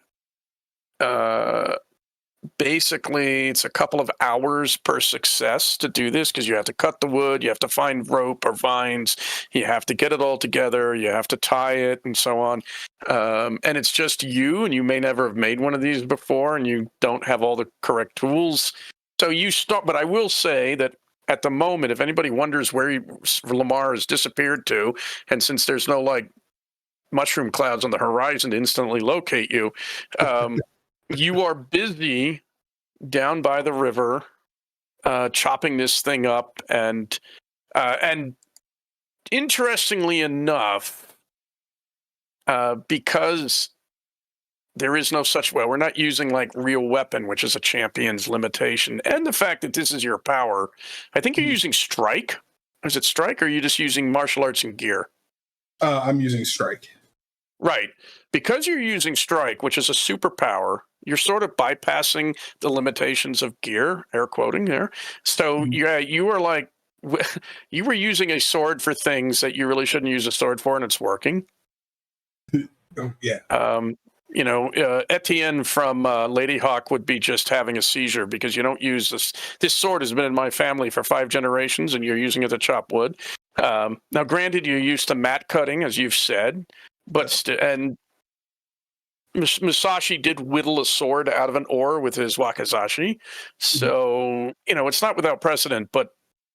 basically it's a couple of hours per success to do this because you have to cut the wood, you have to find rope or vines, you have to get it all together, you have to tie it and so on. And it's just you, and you may never have made one of these before, and you don't have all the correct tools. So you start, but I will say that at the moment, if anybody wonders where Lamarr has disappeared to, and since there's no like mushroom clouds on the horizon to instantly locate you, you are busy down by the river chopping this thing up, and interestingly enough, because there is no such, well, we're not using like real weapon, which is a champion's limitation, and the fact that this is your power, I think you're using strike. Is it strike, or are you just using martial arts and gear? I'm using strike. Right. Because you're using strike, which is a superpower, you're sort of bypassing the limitations of gear, air quoting there. So yeah, you were like, you were using a sword for things that you really shouldn't use a sword for, and it's working. Oh, yeah. You know, Etienne from Lady Hawk would be just having a seizure because you don't use this. This sword has been in my family for 5 generations, and you're using it to chop wood. Now, granted, you're used to mat cutting, as you've said, but and Musashi did whittle a sword out of an ore with his wakizashi. So, you know, it's not without precedent, but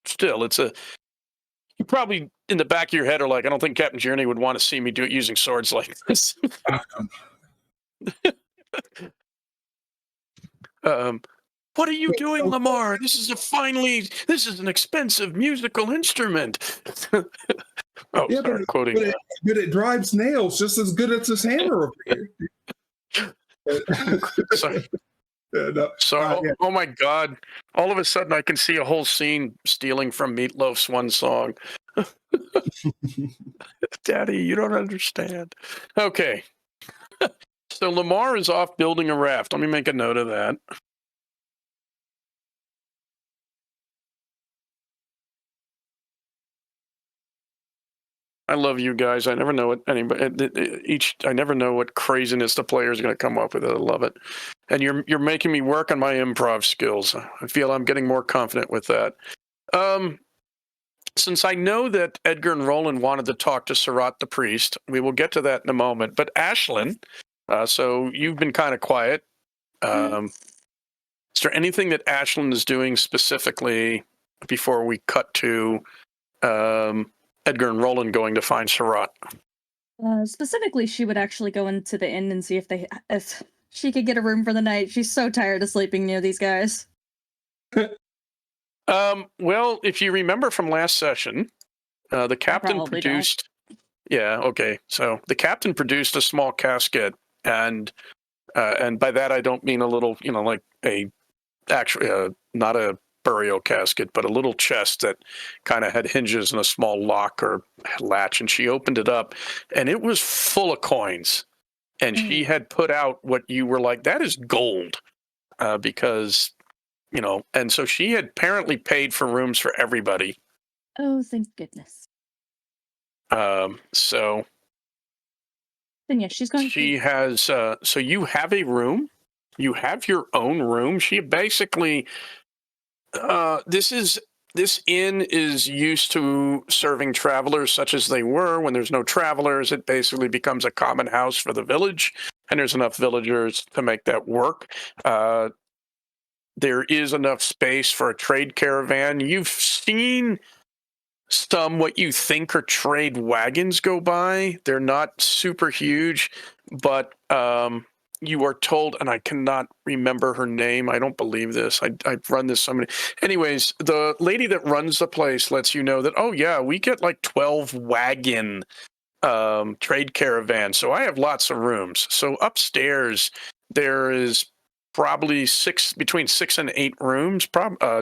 still, it's a. You probably in the back of your head are like, I don't think Captain Journey would want to see me do it using swords like this. What are you doing, Lamarr? This is an expensive musical instrument. Oh, yeah, sorry, quoting. But it drives nails just as good as this hammer over here. Sorry. No. Oh my God. All of a sudden I can see a whole scene stealing from Meatloaf's one song. Daddy, you don't understand. Okay. So Lamarr is off building a raft. Let me make a note of that. I love you guys. I never know what anybody I never know what craziness the player is going to come up with. I love it. And you're making me work on my improv skills. I feel I'm getting more confident with that. Since I know that Edgar and Roland wanted to talk to Surat the priest, we will get to that in a moment. But Ashlyn, so you've been kind of quiet. Is there anything that Ashlyn is doing specifically before we cut to Edgar and Roland going to find Surat? Specifically, she would actually go into the inn and see if she could get a room for the night. She's so tired of sleeping near these guys. Well, if you remember from last session, the captain produced. Yeah, okay. So the captain produced a small casket, and by that I don't mean a little, you know, like actually not a burial casket, but a little chest that kind of had hinges and a small lock or latch. And she opened it up, and it was full of coins. And she had put out what you were like, that is gold, because, you know, and so she had apparently paid for rooms for everybody. Oh, thank goodness. So then yes, she's going. She has. So you have a room. You have your own room. She basically. This inn is used to serving travelers such as they were. When there's no travelers, it basically becomes a common house for the village, and there's enough villagers to make that work. There is enough space for a trade caravan. You've seen some what you think are trade wagons go by. They're not super huge, but you are told, and I cannot remember her name. I don't believe this. I've run this so many. Anyways, the lady that runs the place lets you know that, oh yeah, we get like 12 wagon trade caravans. So I have lots of rooms. So upstairs, there is probably between 6 and 8 rooms,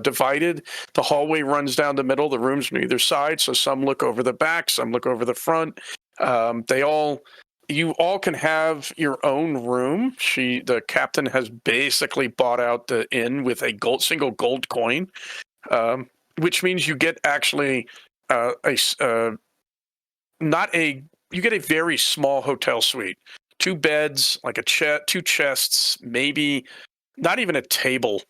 divided. The hallway runs down the middle. The rooms on either side. So some look over the back, some look over the front. You all can have your own room. The captain has basically bought out the inn with a single gold coin, which means you get actually you get a very small hotel suite. 2 beds, like two chests, maybe not even a table,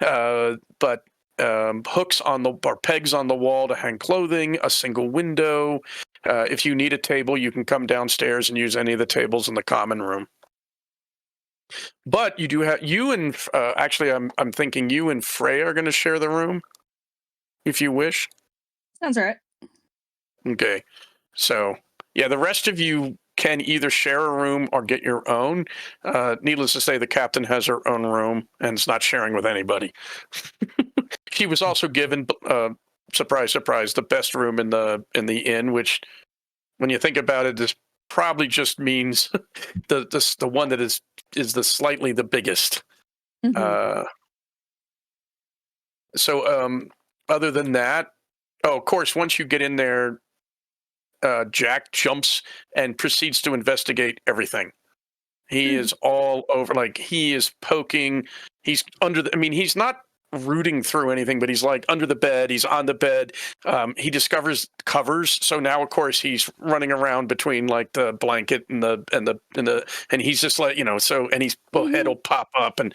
but hooks or pegs on the wall to hang clothing, a single window. If you need a table, you can come downstairs and use any of the tables in the common room. But you do have actually, I'm thinking you and Frey are going to share the room, if you wish. Sounds right. Okay, so yeah, the rest of you can either share a room or get your own. Needless to say, the captain has her own room and is not sharing with anybody. She was also given surprise, surprise, the best room in the inn, which, when you think about it, this probably just means the one that is the slightly the biggest. Mhm. Other than that, of course, once you get in there, Jack jumps and proceeds to investigate everything. He is all over, like, he is poking. He's under the, I mean, he's not rooting through anything, but he's like under the bed. He's on the bed. He discovers covers. So now, of course, he's running around between like the blanket and and he's just like, and he's head will pop up. And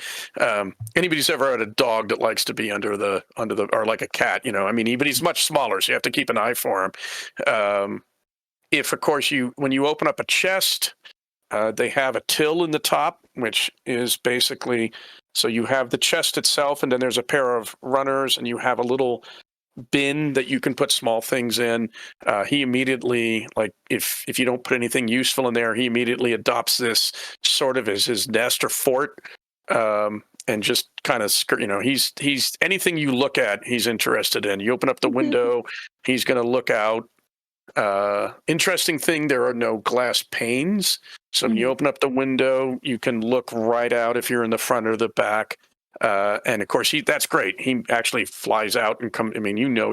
anybody's ever had a dog that likes to be under the, or like a cat, but he's much smaller, so you have to keep an eye for him. If, of course, when you open up a chest, they have a till in the top, which is basically, so you have the chest itself, and then there's a pair of runners, and you have a little bin that you can put small things in. He immediately, like, if you don't put anything useful in there, he immediately adopts this sort of as his nest or fort, and just kind of, he's anything you look at, he's interested in. You open up the window, he's going to look out. Interesting thing, there are no glass panes. So when you open up the window, you can look right out if you're in the front or the back. And of course, that's great. He actually flies out and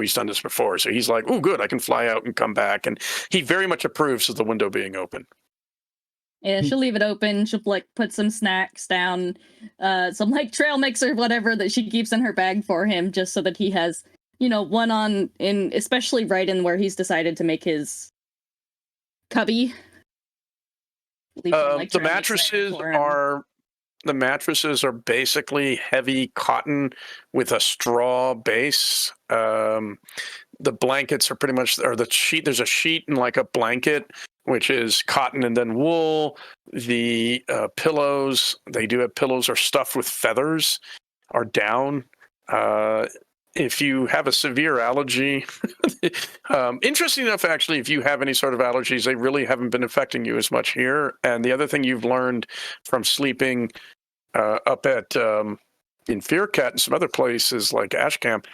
he's done this before. So he's like, oh, good, I can fly out and come back. And he very much approves of the window being open. Yeah, she'll leave it open. She'll like put some snacks down, some like trail mix or whatever that she keeps in her bag for him, just so that he has, one on in, especially right in where he's decided to make his cubby. The mattresses are basically heavy cotton with a straw base. The blankets are pretty much, or the sheet. There's a sheet and like a blanket, which is cotton and then wool. The pillows, they do have pillows, are stuffed with feathers, are down. If you have a severe allergy, interesting enough, actually, if you have any sort of allergies, they really haven't been affecting you as much here. And the other thing you've learned from sleeping up at in Fearcat and some other places like Ash Camp,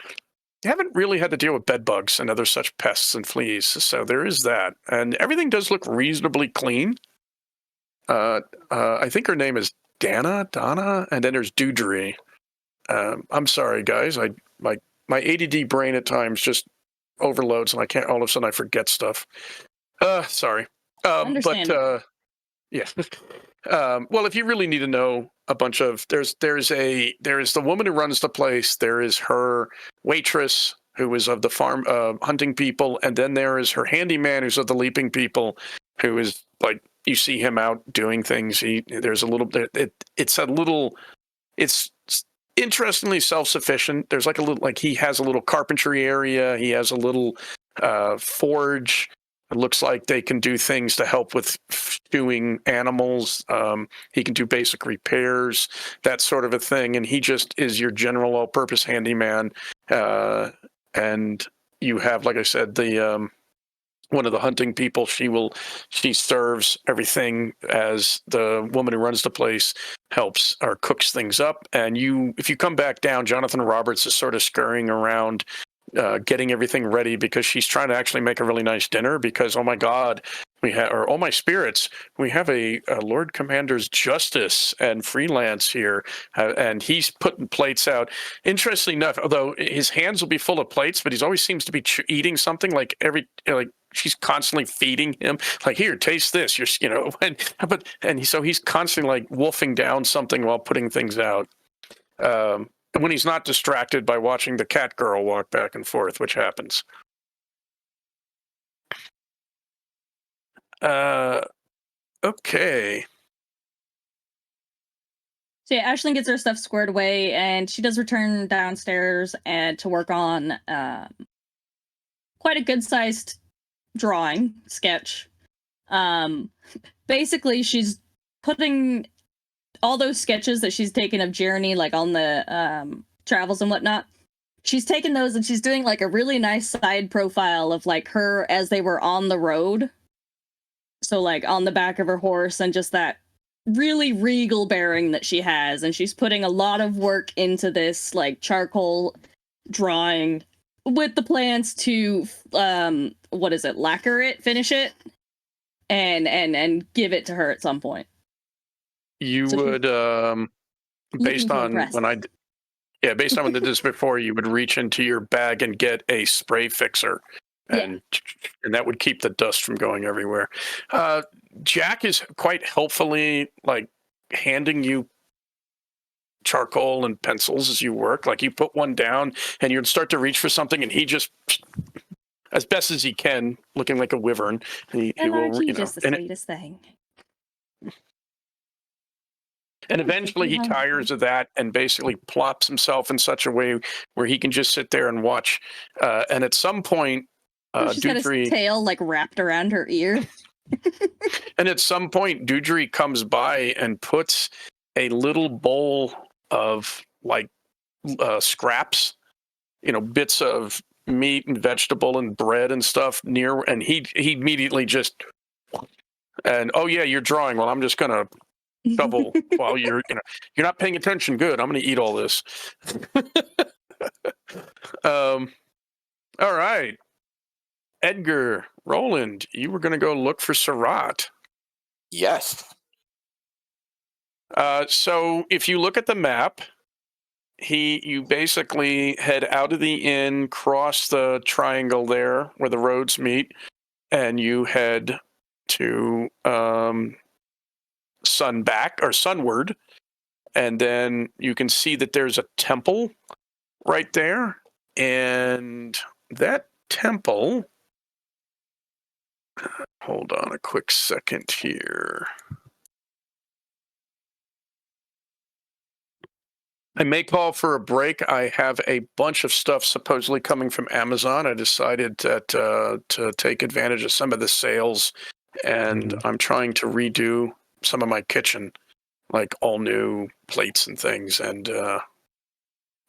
you haven't really had to deal with bed bugs and other such pests and fleas. So there is that. And everything does look reasonably clean. I think her name is Donna, and then there's Dewdrey. I'm sorry, guys. My ADD brain at times just overloads, and I can't. All of a sudden, I forget stuff. Sorry. But yeah. Well, if you really need to know a bunch of, there's the woman who runs the place. There is her waitress who is of the farm hunting people, and then there is her handyman who's of the leaping people, who is like, you see him out doing things. It's interestingly self-sufficient. There's like a little, like, he has a little carpentry area. He has a little forge. It looks like they can do things to help with stewing animals. He can do basic repairs, that sort of a thing. And he just is your general all-purpose handyman. And you have, like I said, the one of the hunting people. She serves everything as the woman who runs the place helps or cooks things up. And if you come back down, Jonathan Roberts is sort of scurrying around, getting everything ready, because she's trying to actually make a really nice dinner, because, oh my God, oh my spirits, we have a Lord Commander's Justice and freelance here, and he's putting plates out. Interestingly enough, although his hands will be full of plates, but he always seems to be eating something, like she's constantly feeding him, like, here, taste this, so he's constantly like wolfing down something while putting things out. When he's not distracted by watching the cat girl walk back and forth, which happens. Okay. So yeah, Ashlyn gets her stuff squared away, and she does return downstairs and to work on quite a good-sized sketch. Basically, she's putting all those sketches that she's taken of Journey, like on the travels and whatnot. She's taken those and she's doing like a really nice side profile of like her as they were on the road. So like on the back of her horse, and just that really regal bearing that she has. And she's putting a lot of work into this like charcoal drawing with the plans to what is it, lacquer it, finish it, and give it to her at some point. You So would, based to on impress. when I, yeah, based on when I did this before, you would reach into your bag and get a spray fixer, and that would keep the dust from going everywhere. Jack is quite helpfully like handing you charcoal and pencils as you work. Like you put one down and you'd start to reach for something, and he just, as best as he can, looking like a wyvern, he will, Archie, you know, just the sweetest thing. and eventually he tires of that and basically plops himself in such a way where he can just sit there and watch. And at some point, She's got his tail like wrapped around her ear. and at some point, Dudry comes by and puts a little bowl of like scraps, you know, bits of meat and vegetable and bread and stuff near, and he immediately just, and oh yeah, you're drawing. Well, I'm just gonna double while you're not paying attention. Good, I'm gonna eat all this. All right, Edgar, Roland, you were gonna go look for Surratt. Yes. So if you look at the map, you basically head out of the inn, cross the triangle there where the roads meet, and you head to sunward, and then you can see that there's a temple right there, and that temple, hold on a quick second here. I may call for a break. I have a bunch of stuff supposedly coming from Amazon. I decided that to take advantage of some of the sales, and I'm trying to redo some of my kitchen, like all new plates and things. And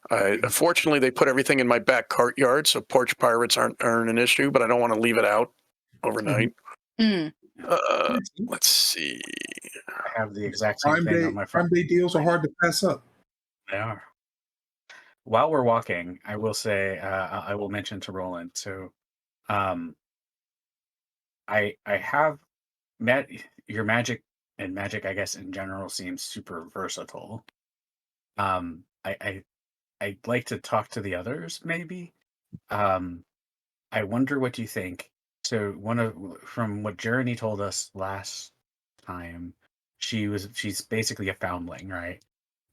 unfortunately, they put everything in my back courtyard, so porch pirates aren't an issue. But I don't want to leave it out overnight. Let's see. I have the exact same thing on my phone. Prime Day deals are hard to pass up. They are. While we're walking, I will say, I will mention to Roland. So, I have met your magic, and magic, I guess, in general seems super versatile. I'd like to talk to the others, maybe. I wonder what you think. So, from what Jeremy told us last time, she's basically a foundling, right?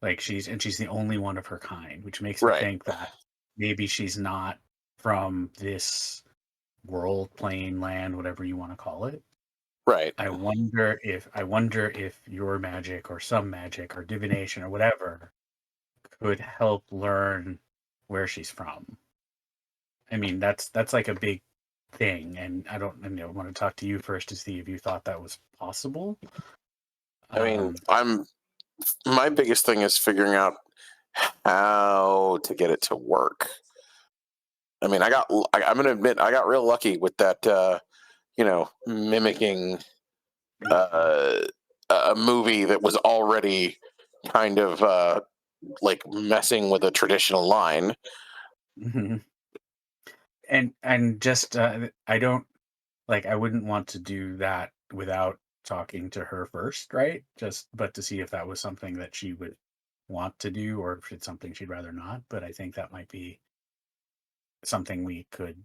Like she's the only one of her kind, which makes me think that maybe she's not from this world, plane, land, whatever you want to call it. Right. I wonder if your magic or some magic or divination or whatever could help learn where she's from. I mean, that's like a big thing, and I want to talk to you first to see if you thought that was possible. I mean, my biggest thing is figuring out how to get it to work. I mean, I'm going to admit, I got real lucky with that, mimicking a movie that was already kind of like messing with a traditional line. Mm-hmm. And just, I wouldn't want to do that without talking to her first, right? But to see if that was something that she would want to do, or if it's something she'd rather not. But I think that might be something we could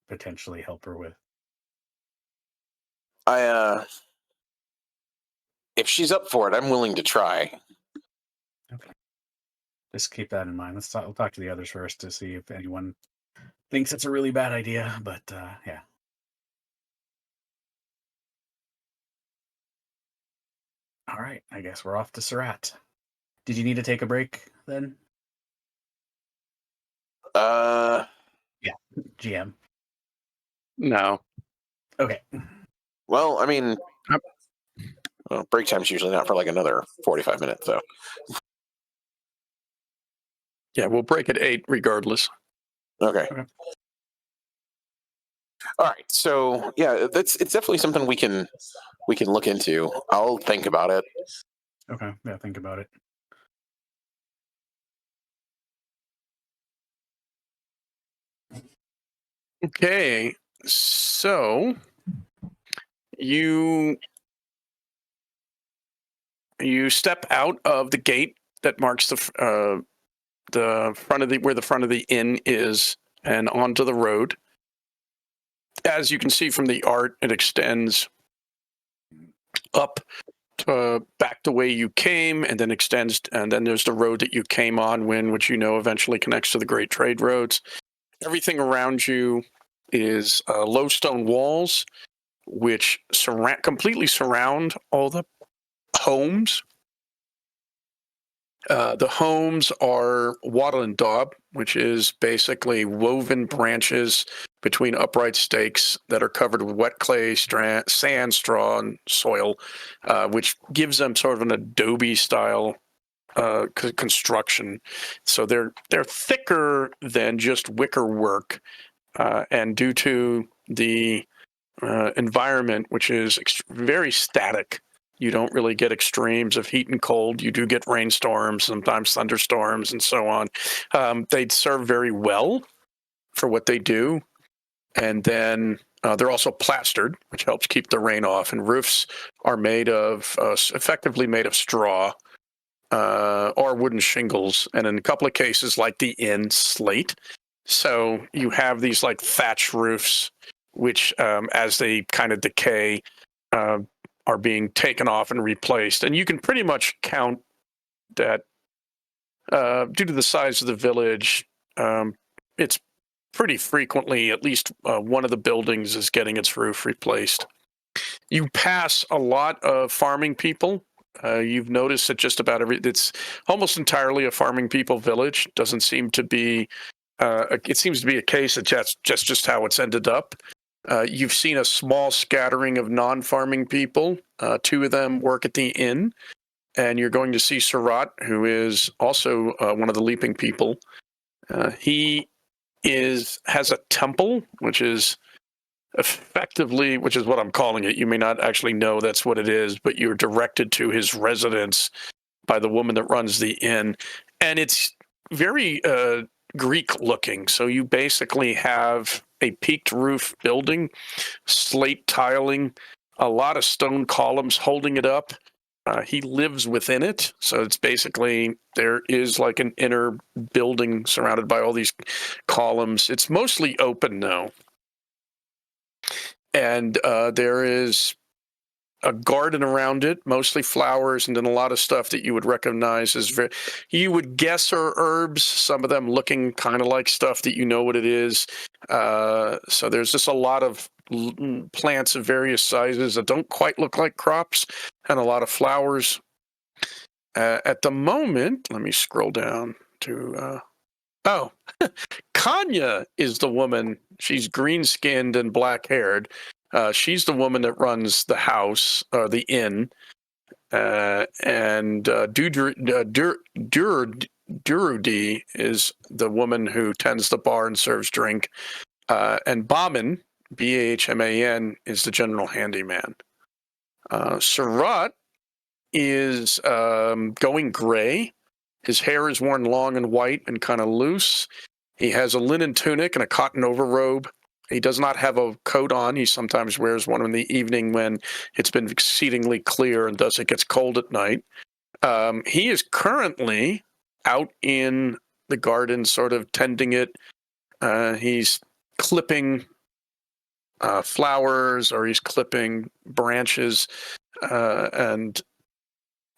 potentially help her with. If she's up for it, I'm willing to try. Okay. Just keep that in mind. We'll talk to the others first to see if anyone thinks it's a really bad idea, but yeah. All right, I guess we're off to Surratt. Did you need to take a break then? Yeah. GM. No. Okay. Well, I mean, break time's usually not for like another 45 minutes, so. Yeah, we'll break at 8 regardless. Okay. All right. So yeah, it's definitely something we can look into. I'll think about it. Okay. Yeah, think about it. Okay, so you step out of the gate that marks the front of where the front of the inn is, and onto the road. As you can see from the art, it extends up to back the way you came, and then extends, and then there's the road that you came on, which eventually connects to the Great Trade Roads. Everything around you is low stone walls, which completely surround all the homes. The homes are wattle and daub, which is basically woven branches between upright stakes that are covered with wet clay, sand, straw, and soil, which gives them sort of an adobe style construction. So they're thicker than just wicker work, and due to the environment, which is very static, you don't really get extremes of heat and cold. You do get rainstorms, sometimes thunderstorms, and so on. They serve very well for what they do. And then they're also plastered, which helps keep the rain off. And roofs are effectively made of straw or wooden shingles. And in a couple of cases, like the inn, slate. So you have these like thatch roofs, which as they kind of decay, are being taken off and replaced. And you can pretty much count that due to the size of the village, it's pretty frequently at least one of the buildings is getting its roof replaced. You pass a lot of farming people. You've noticed that just about it's almost entirely a farming people village. Doesn't seem to be, it seems to be a case that just how it's ended up. You've seen a small scattering of non-farming people. Two of them work at the inn, and you're going to see Surat, who is also one of the leaping people. He has a temple, which is what I'm calling it. You may not actually know that's what it is, but you're directed to his residence by the woman that runs the inn, and it's very Greek looking. So you basically have a peaked roof building, slate tiling, a lot of stone columns holding it up. He lives within it. So it's basically, there is like an inner building surrounded by all these columns. It's mostly open now. And there is a garden around it, mostly flowers, and then a lot of stuff that you would recognize as you would guess are herbs, some of them looking kind of like stuff that you know what it is. So there's just a lot of plants of various sizes that don't quite look like crops, and a lot of flowers. At the moment, let me scroll down to, Kanya is the woman. She's green-skinned and black-haired. She's the woman that runs the house, the inn, and Durudi is the woman who tends the bar and serves drink, and Bahman, Bahman, is the general handyman. Surat is going gray. His hair is worn long and white and kind of loose. He has a linen tunic and a cotton overrobe. He does not have a coat on. He sometimes wears one in the evening when it's been exceedingly clear and thus it gets cold at night. He is currently out in the garden, sort of tending it. He's clipping flowers, or he's clipping branches, and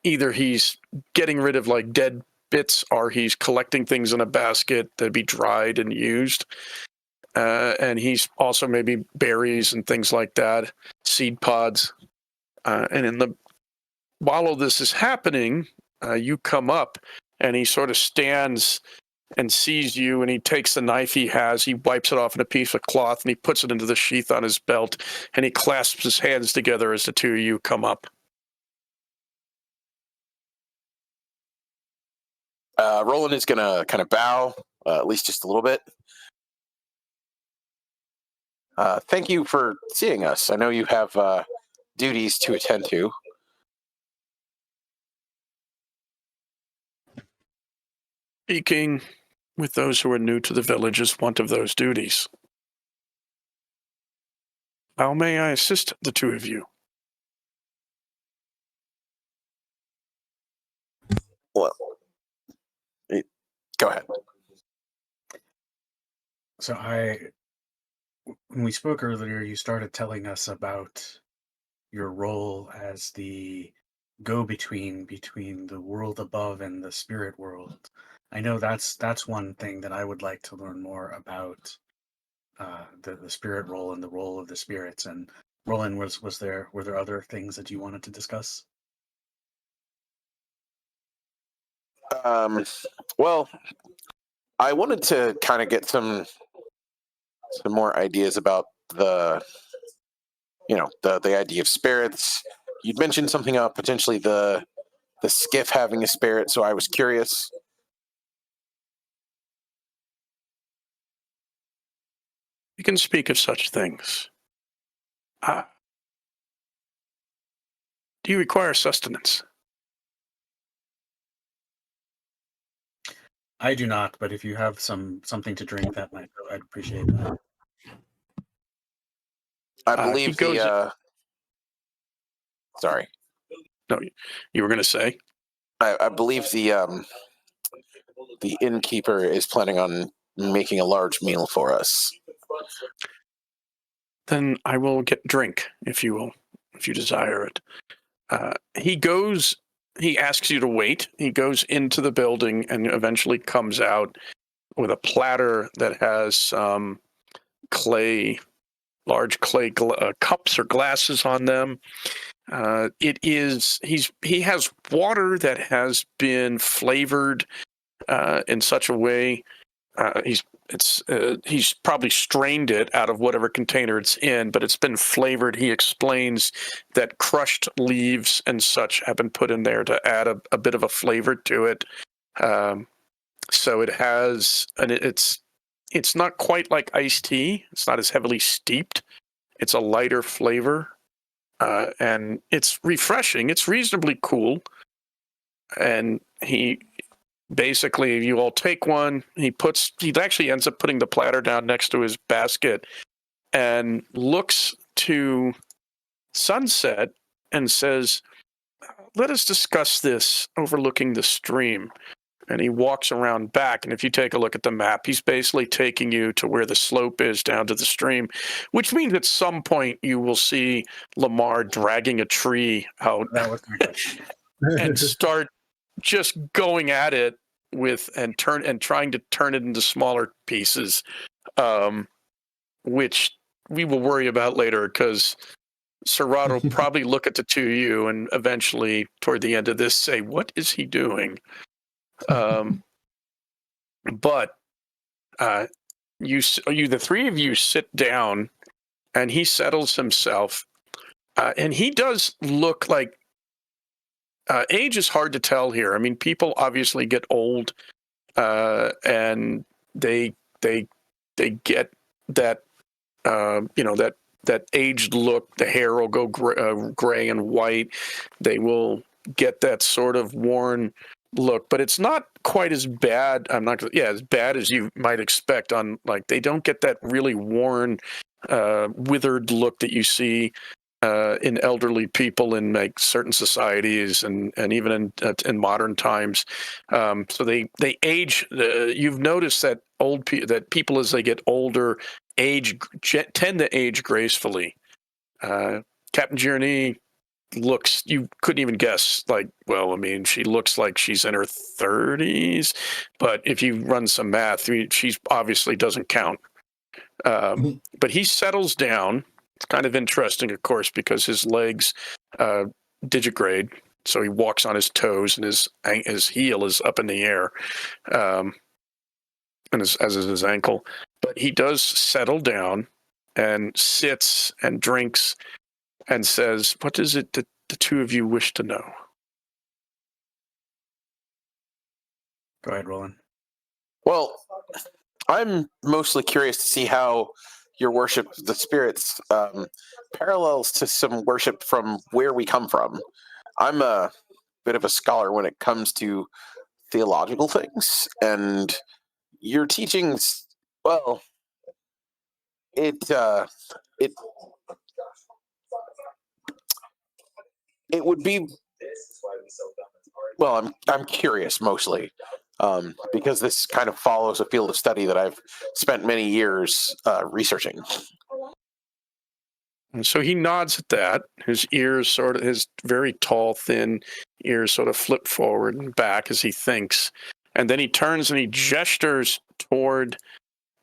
either he's getting rid of like dead bits, or he's collecting things in a basket that be dried and used. And he's also maybe berries and things like that, seed pods. And while all this is happening, you come up, and he sort of stands and sees you, and he takes the knife he has, he wipes it off in a piece of cloth, and he puts it into the sheath on his belt, and he clasps his hands together as the two of you come up. Roland is going to kind of bow, at least just a little bit. Thank you for seeing us. I know you have duties to attend to. Speaking with those who are new to the village is one of those duties. How may I assist the two of you? Well, go ahead. So when we spoke earlier, you started telling us about your role as the go-between between the world above and the spirit world. I know that's one thing that I would like to learn more about, the spirit role and the role of the spirits. And Roland, were there other things that you wanted to discuss? Well, I wanted to kind of get some more ideas about the idea of spirits. You'd mentioned something about potentially the skiff having a spirit, so I was curious. You can speak of such things. Do you require sustenance? I do not, but if you have something to drink, I'd appreciate that. I believe sorry. No, you were going to say? I believe the innkeeper is planning on making a large meal for us. Then I will get drink, if you desire it. He asks you to wait. He goes into the building and eventually comes out with a platter that has large clay cups or glasses on them. He has water that has been flavored in such a way. He's probably strained it out of whatever container it's in, but it's been flavored. He explains that crushed leaves and such have been put in there to add a bit of a flavor to it. So it has, and it's not quite like iced tea. It's not as heavily steeped. It's a lighter flavor, and it's refreshing. It's reasonably cool, and basically, you all take one. He actually ends up putting the platter down next to his basket and looks to sunset and says, "Let us discuss this overlooking the stream." And he walks around back. And if you take a look at the map, he's basically taking you to where the slope is down to the stream, which means at some point you will see Lamarr dragging a tree out and start just going at it and trying to turn it into smaller pieces, which we will worry about later because Sirrod will probably look at the two of you and eventually toward the end of this say, "What is he doing?" But the three of you sit down and he settles himself, and he does look like age is hard to tell here. I mean, people obviously get old, and they get that that aged look. The hair will go gray and white. They will get that sort of worn look, but it's not quite as bad. As bad as you might expect. They don't get that really worn, withered look that you see in elderly people in like certain societies and even in modern times. So they age. You've noticed that that people as they get older tend to age gracefully. Capt J looks, you couldn't even guess, she looks like she's in her 30s, but if you run some math, she obviously doesn't count. But he settles down. It's kind of interesting, of course, because his legs digigrade, so he walks on his toes and his heel is up in the air, and as is his ankle. But he does settle down and sits and drinks and says, "What is it that the two of you wish to know?" Go ahead, Roland. Well, I'm mostly curious to see how your worship of the spirits parallels to some worship from where we come from. I'm a bit of a scholar when it comes to theological things, and your teachings, well, it it would be. Well, I'm curious mostly, because this kind of follows a field of study that I've spent many years researching. And so he nods at that. His ears his very tall, thin ears sort of flip forward and back as he thinks. And then he turns and he gestures toward,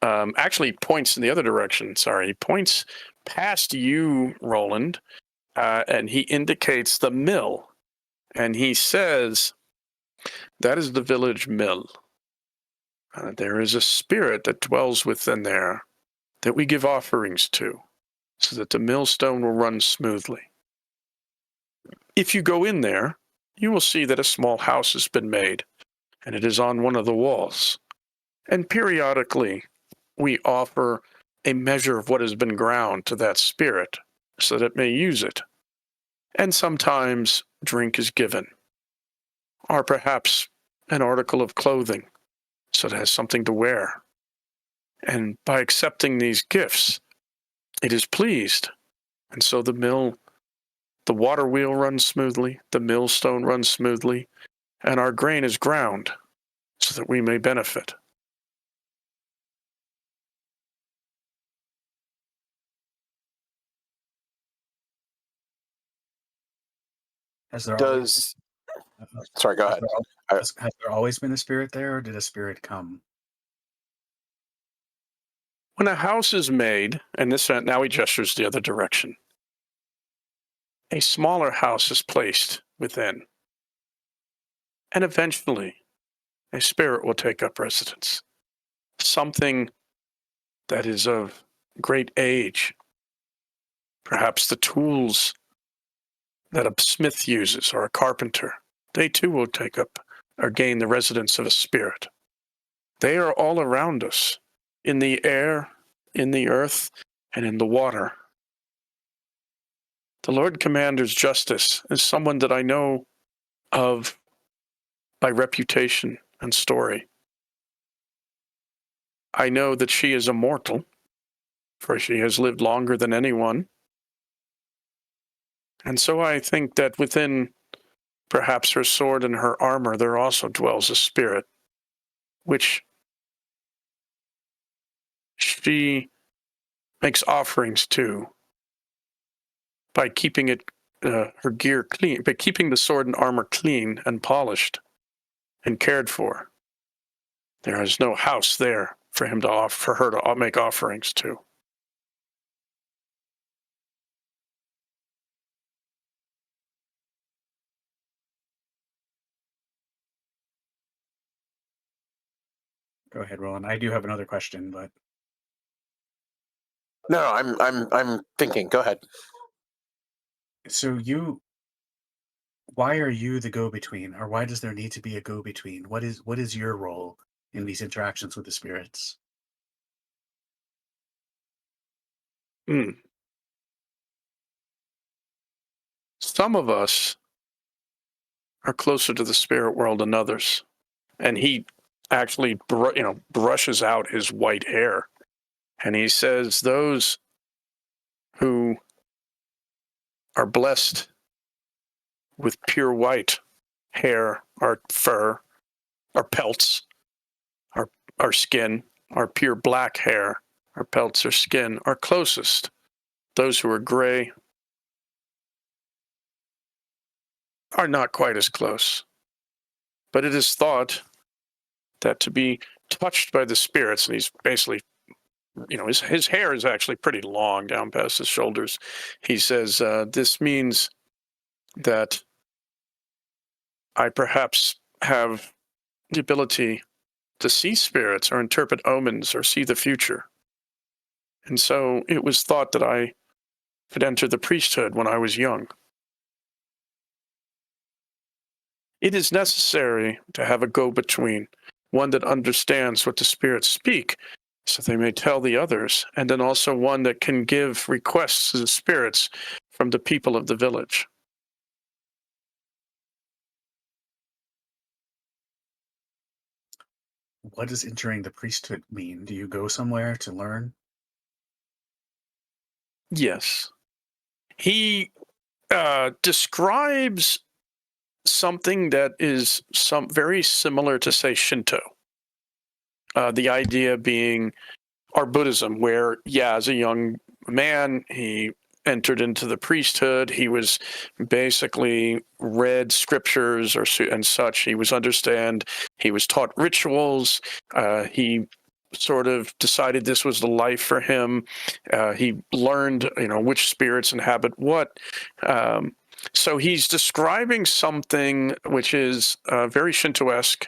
actually points in the other direction. Sorry, he points past you, Roland, and he indicates the mill. And he says, that is the village mill. There is a spirit that dwells within there that we give offerings to, so that the millstone will run smoothly. If you go in there, you will see that a small house has been made, and it is on one of the walls. And periodically, we offer a measure of what has been ground to that spirit, so that it may use it. And sometimes drink is given, or perhaps an article of clothing, so it has something to wear. And by accepting these gifts, it is pleased. And so the water wheel runs smoothly, the millstone runs smoothly, and our grain is ground so that we may benefit. Sorry, go ahead. Has there always been a spirit there, or did a spirit come? When a house is made, and now he gestures the other direction, a smaller house is placed within. And eventually, a spirit will take up residence. Something that is of great age. Perhaps the tools that a smith uses or a carpenter, they too will take up or gain the residence of a spirit. They are all around us, in the air, in the earth, and in the water. The Lord Commander's justice is someone that I know of by reputation and story. I know that she is immortal, for she has lived longer than anyone. And so I think that within perhaps her sword and her armor, there also dwells a spirit, which she makes offerings to by keeping her gear clean, by keeping the sword and armor clean and polished and cared for. There is no house there for her to make offerings to. Go ahead, Roland. I do have another question, but No, I'm thinking. Go ahead. so why are you the go-between, or why does there need to be a go-between? What is your role in these interactions with the spirits? Some of us are closer to the spirit world than others. And he actually brushes out his white hair. And he says those who are blessed with pure white hair, our fur, our pelts, our skin, our pure black hair, our pelts, our skin, are closest. Those who are gray are not quite as close. But it is thought that to be touched by the spirits, and he's basically, his hair is actually pretty long down past his shoulders. He says, this means that I perhaps have the ability to see spirits or interpret omens or see the future. And so it was thought that I could enter the priesthood when I was young. It is necessary to have a go-between, one that understands what the spirits speak, so they may tell the others, and then also one that can give requests to the spirits from the people of the village. What does entering the priesthood mean? Do you go somewhere to learn? Yes. He describes something that is very similar to, say, Shinto. The idea being, or Buddhism, where, as a young man, he entered into the priesthood. He was basically read scriptures and such. He was He was taught rituals. He sort of decided this was the life for him. He learned, which spirits inhabit what. So he's describing something which is very Shintoesque,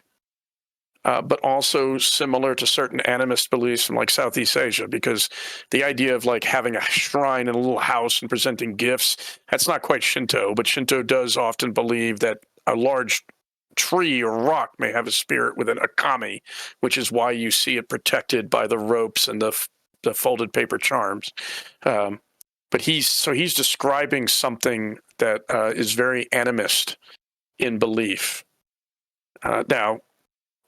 but also similar to certain animist beliefs from like Southeast Asia, because the idea of like having a shrine in a little house and presenting gifts, that's not quite Shinto, but Shinto does often believe that a large tree or rock may have a spirit within a kami, which is why you see it protected by the ropes and the folded paper charms. But he's describing something that is very animist in belief. Now,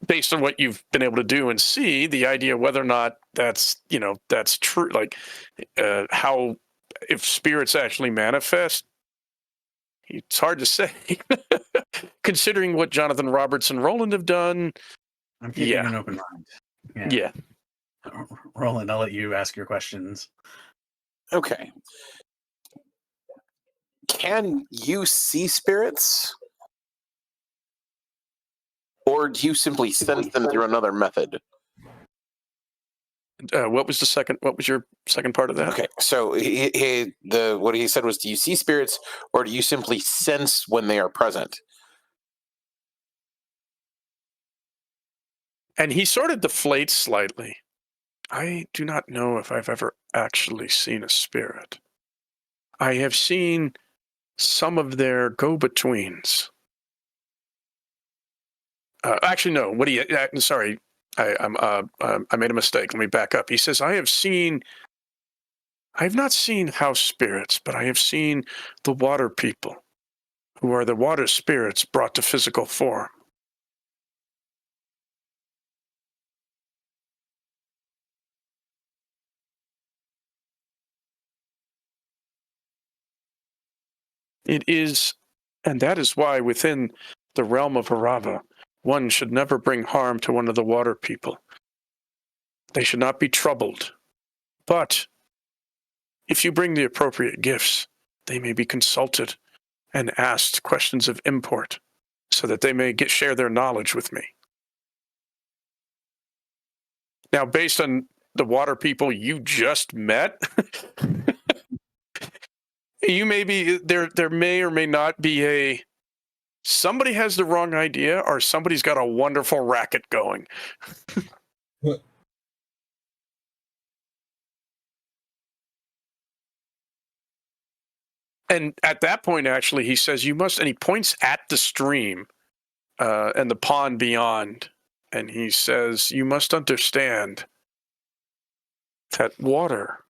based on what you've been able to do and see, the idea whether or not that's true, like how, if spirits actually manifest, it's hard to say. Considering what Jonathan Roberts and Roland have done. I'm keeping an open mind. Yeah. Roland, I'll let you ask your questions. Okay. Can you see spirits? Or do you simply sense them through another method? What was your second part of that? Okay, so what he said was, do you see spirits, or do you simply sense when they are present? And he sort of deflates slightly. I do not know if I've ever actually seen a spirit. I have seen some of their go-betweens. Actually, no. Sorry, I made a mistake. Let me back up. He says, I have not seen house spirits, but I have seen the water people, who are the water spirits brought to physical form. It is, and that is why within the realm of Viravain, one should never bring harm to one of the water people. They should not be troubled. But if you bring the appropriate gifts, they may be consulted and asked questions of import, so that they may share their knowledge with me. Now, based on the water people you just met, you may be there may or may not be somebody has the wrong idea, or somebody's got a wonderful racket going. What? And at that point, actually, he says, you must, and he points at the stream and the pond beyond, and he says, you must understand that water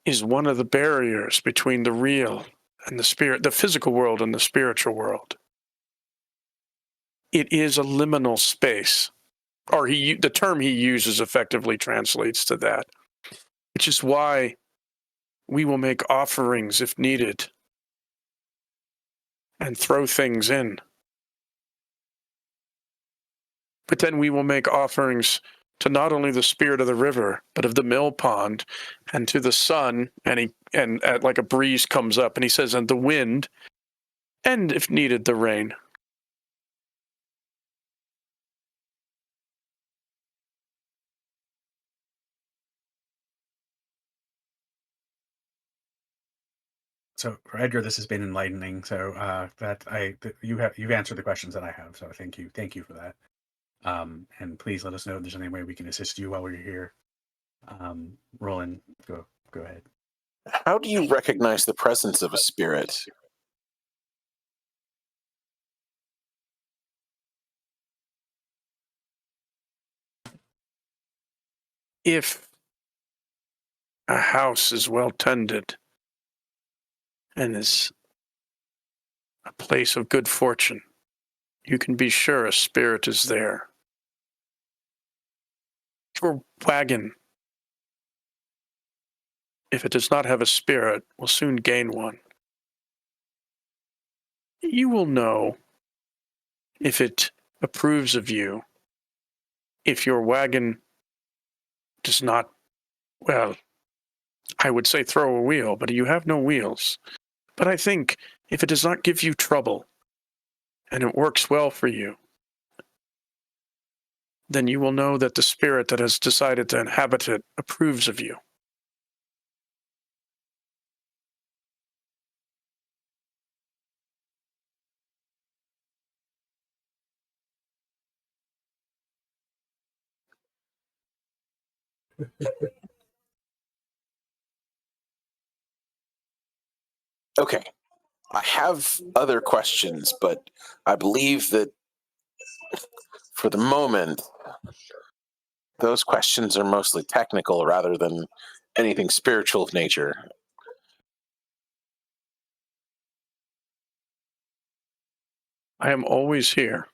is one of the barriers between the real and the spirit, the physical world and the spiritual world. It is a liminal space, or the term he uses effectively translates to that, which is why we will make offerings if needed and throw things in. But then we will make offerings to not only the spirit of the river, but of the mill pond, and to the sun, and like a breeze comes up, and he says, and the wind, and if needed, the rain. So, Edgar, this has been enlightening. So you've answered the questions that I have. So thank you for that. And please let us know if there's any way we can assist you while we're here. Roland, go ahead. How do you recognize the presence of a spirit? If a house is well tended and is a place of good fortune, you can be sure a spirit is there. Your wagon if it does not have a spirit, will soon gain one. You will know if it approves of you, if your wagon does not, well, I would say throw a wheel, but you have no wheels. But I think if it does not give you trouble, and it works well for you, then you will know that the spirit that has decided to inhabit it approves of you. Okay. I have other questions, but I believe that for the moment, those questions are mostly technical rather than anything spiritual of nature. I am always here.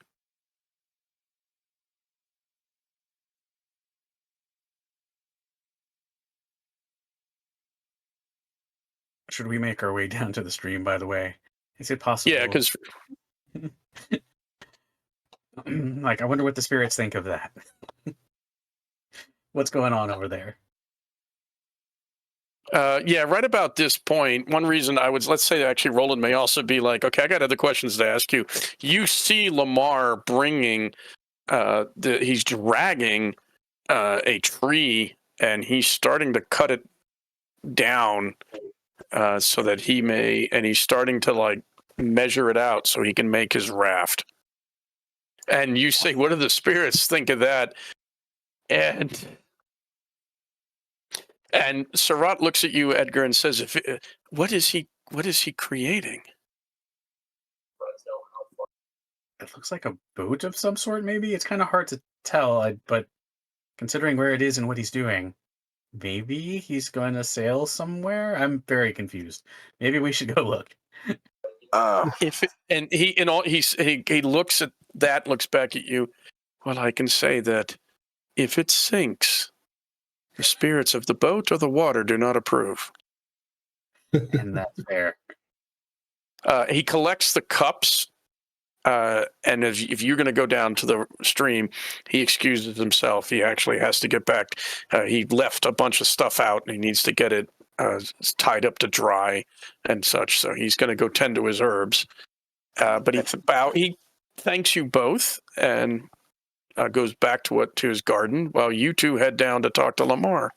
Should we make our way down to the stream, by the way? Is it possible? Yeah, because like, I wonder what the spirits think of that. What's going on over there? yeah, right about this point, one reason I would, let's say actually Roland may also be like, okay, I got other questions to ask you. You see Lamarr bringing, he's dragging a tree, and he's starting to cut it down so that he may, and he's starting to like measure it out so he can make his raft. And you say, what do the spirits think of that? And Surratt looks at you, Edgar, and says, what is he creating? It looks like a boat of some sort, maybe? It's kind of hard to tell, but considering where it is and what he's doing, maybe he's going to sail somewhere? I'm very confused. Maybe we should go look. He looks at that, looks back at you. Well, I can say that if it sinks, the spirits of the boat or the water do not approve. And that's fair. He collects the cups, and if you're going to go down to the stream, he excuses himself. He actually has to get back. He left a bunch of stuff out, and he needs to get it tied up to dry and such. So he's going to go tend to his herbs. But he thanks you both and goes back to his garden while you two head down to talk to Lamarr.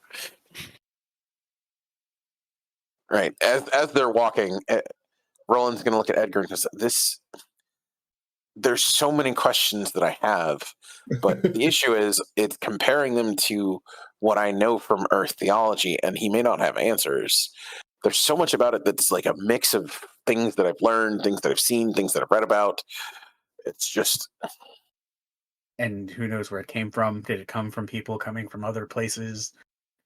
Right. As they're walking, Roland's going to look at Edgar and say, there's so many questions that I have, but the issue is it's comparing them to what I know from Earth theology, and he may not have answers. There's so much about it that's like a mix of things that I've learned, things that I've seen, things that I've read about. It's just... And who knows where it came from? Did it come from people coming from other places?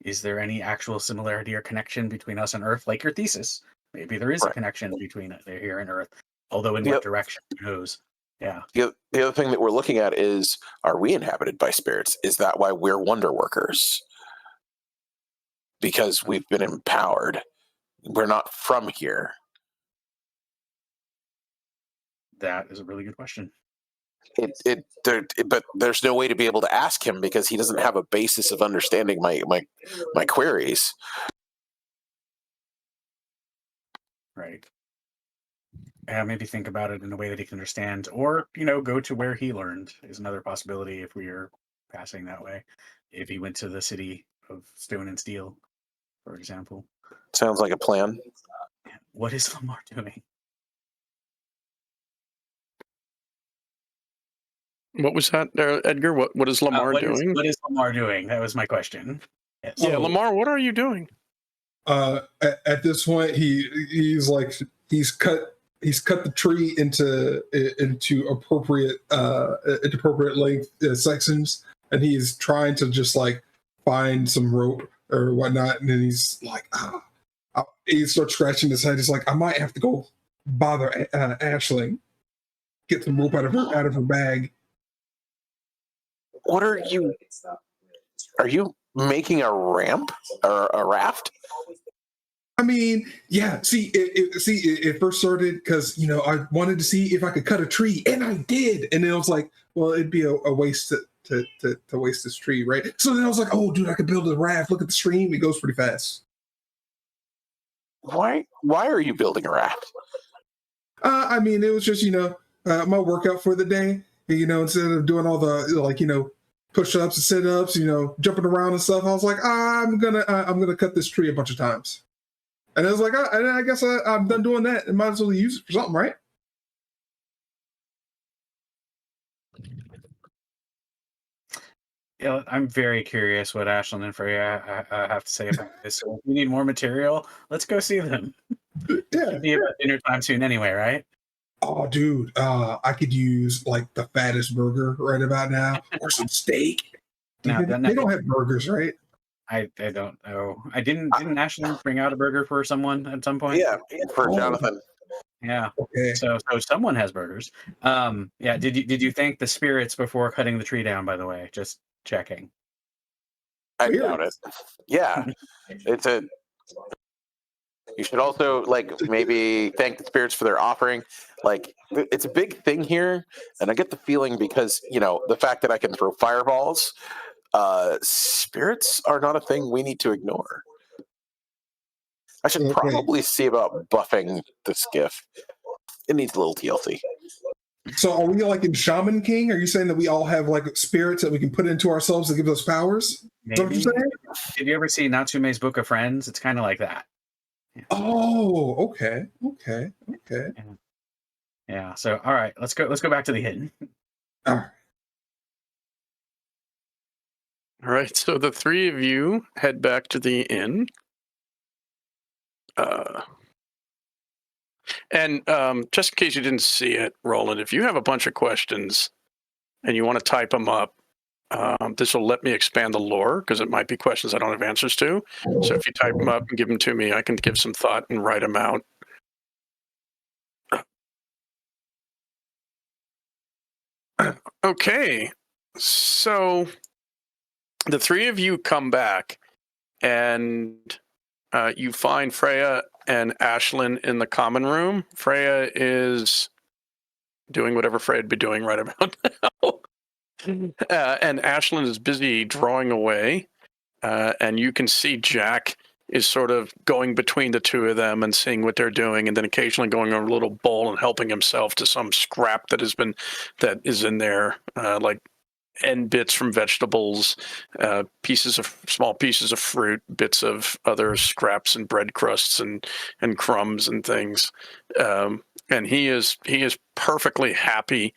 Is there any actual similarity or connection between us and Earth, like your thesis? Maybe there is a connection between here and Earth, although in what direction, who knows? Yeah. The other thing that we're looking at is, are we inhabited by spirits? Is that why we're wonder workers? Because we've been empowered. We're not from here. That is a really good question. But there's no way to be able to ask him because he doesn't have a basis of understanding my queries. Right. Yeah, maybe think about it in a way that he can understand, or go to where he learned is another possibility if we are passing that way. If he went to the city of Stone and Steel, for example. Sounds like a plan. What is Lamarr doing? What was that, Edgar? What is Lamarr doing? What is Lamarr doing? That was my question. Yes. Yeah, Lamarr, what are you doing? At this point, he's cut the tree into appropriate length sections, and he's trying to just like find some rope or whatnot, and then he's like, he starts scratching his head. He's like, I might have to go bother Aisling, get some rope out of her bag. What are you? Are you making a ramp or a raft? I mean, yeah. See, it first started because I wanted to see if I could cut a tree, and I did. And then I was like, well, it'd be a waste to waste this tree, right? So then I was like, oh, dude, I could build a raft. Look at the stream; it goes pretty fast. Why are you building a raft? I mean, it was just my workout for the day. Instead of doing all the push-ups and sit-ups, jumping around and stuff, I was like, I'm gonna cut this tree a bunch of times. And I was like, I guess I'm done doing that. I might as well use it for something, right? Yeah, I'm very curious what Ashlyn and Freya have to say about this. So if we need more material, let's go see them. Yeah. Should be about dinner time soon anyway, right? Oh, dude, I could use like the fattest burger right about now, or some steak. No, They don't have burgers, right? I don't know. Didn't Ashlyn bring out a burger for someone at some point? Yeah, for Oh. Jonathan. Yeah. Okay. So someone has burgers. Yeah. Did you thank the spirits before cutting the tree down? By the way, just checking. I Weird. doubt it. Yeah, you should also maybe thank the spirits for their offering. It's a big thing here, and I get the feeling because the fact that I can throw fireballs, spirits are not a thing we need to ignore. I should Okay. probably see about buffing the skiff. It needs a little TLC. So are we like in Shaman King? Are you saying that we all have like spirits that we can put into ourselves that give us powers? Is that what you're saying? Did you ever see Natsume's Book of Friends? It's kind of like that. Oh, okay. Yeah. So all right, let's go back to the hidden. All right. All right, so the three of you head back to the inn. And just in case you didn't see it, Roland, if you have a bunch of questions and you want to type them up, this will let me expand the lore because it might be questions I don't have answers to. So if you type them up and give them to me, I can give some thought and write them out. Okay, so the three of you come back and you find Freya and Ashlyn in the common room. Freya is doing whatever Freya would be doing right about now. And Ashlyn is busy drawing away. And you can see Jack is sort of going between the two of them and seeing what they're doing, and then occasionally going over a little bowl and helping himself to some scrap that is in there, like end bits from vegetables, small pieces of fruit, bits of other scraps and bread crusts and crumbs and things. And he is perfectly happy.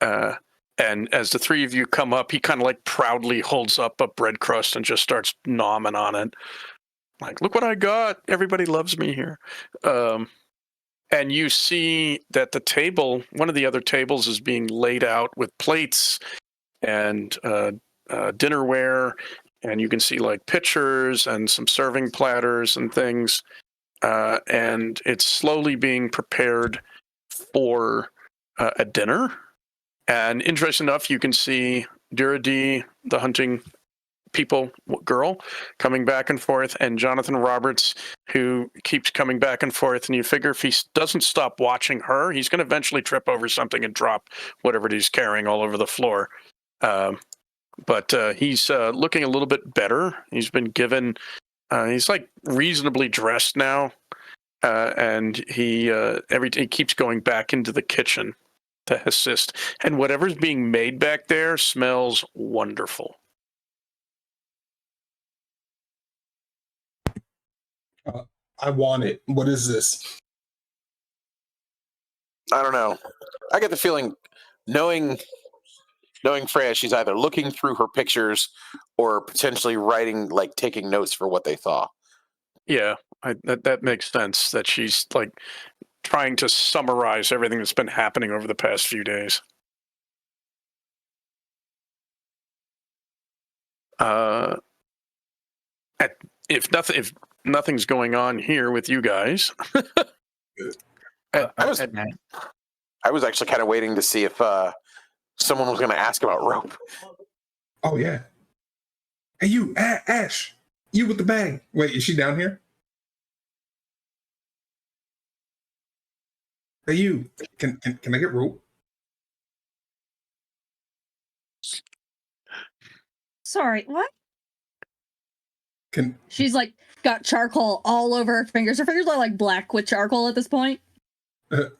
And as the three of you come up, he kind of like proudly holds up a bread crust and just starts nomming on it. Like, look what I got. Everybody loves me here. And you see that the table, one of the other tables, is being laid out with plates and dinnerware, and you can see like pitchers and some serving platters and things, and it's slowly being prepared for a dinner. And interesting enough, you can see Duradi, the hunting girl, coming back and forth, and Jonathan Roberts, who keeps coming back and forth. And you figure if he doesn't stop watching her, he's going to eventually trip over something and drop whatever he's carrying all over the floor. But he's looking a little bit better. He's been given, he's like reasonably dressed now. And he keeps going back into the kitchen to assist. And whatever's being made back there smells wonderful. I want it. What is this? I don't know. I get the feeling, knowing Freya, she's either looking through her pictures or potentially writing, like taking notes for what they thought. Yeah, that makes sense. That she's like trying to summarize everything that's been happening over the past few days. If nothing's going on here with you guys, I was actually kind of waiting to see if someone was going to ask about rope. Oh yeah. Hey, you, Ash. You with the bag. Wait, is she down here? Hey, you. Can I get rope? Sorry, what? Can She's like got charcoal all over her fingers. Her fingers are like black with charcoal at this point. oh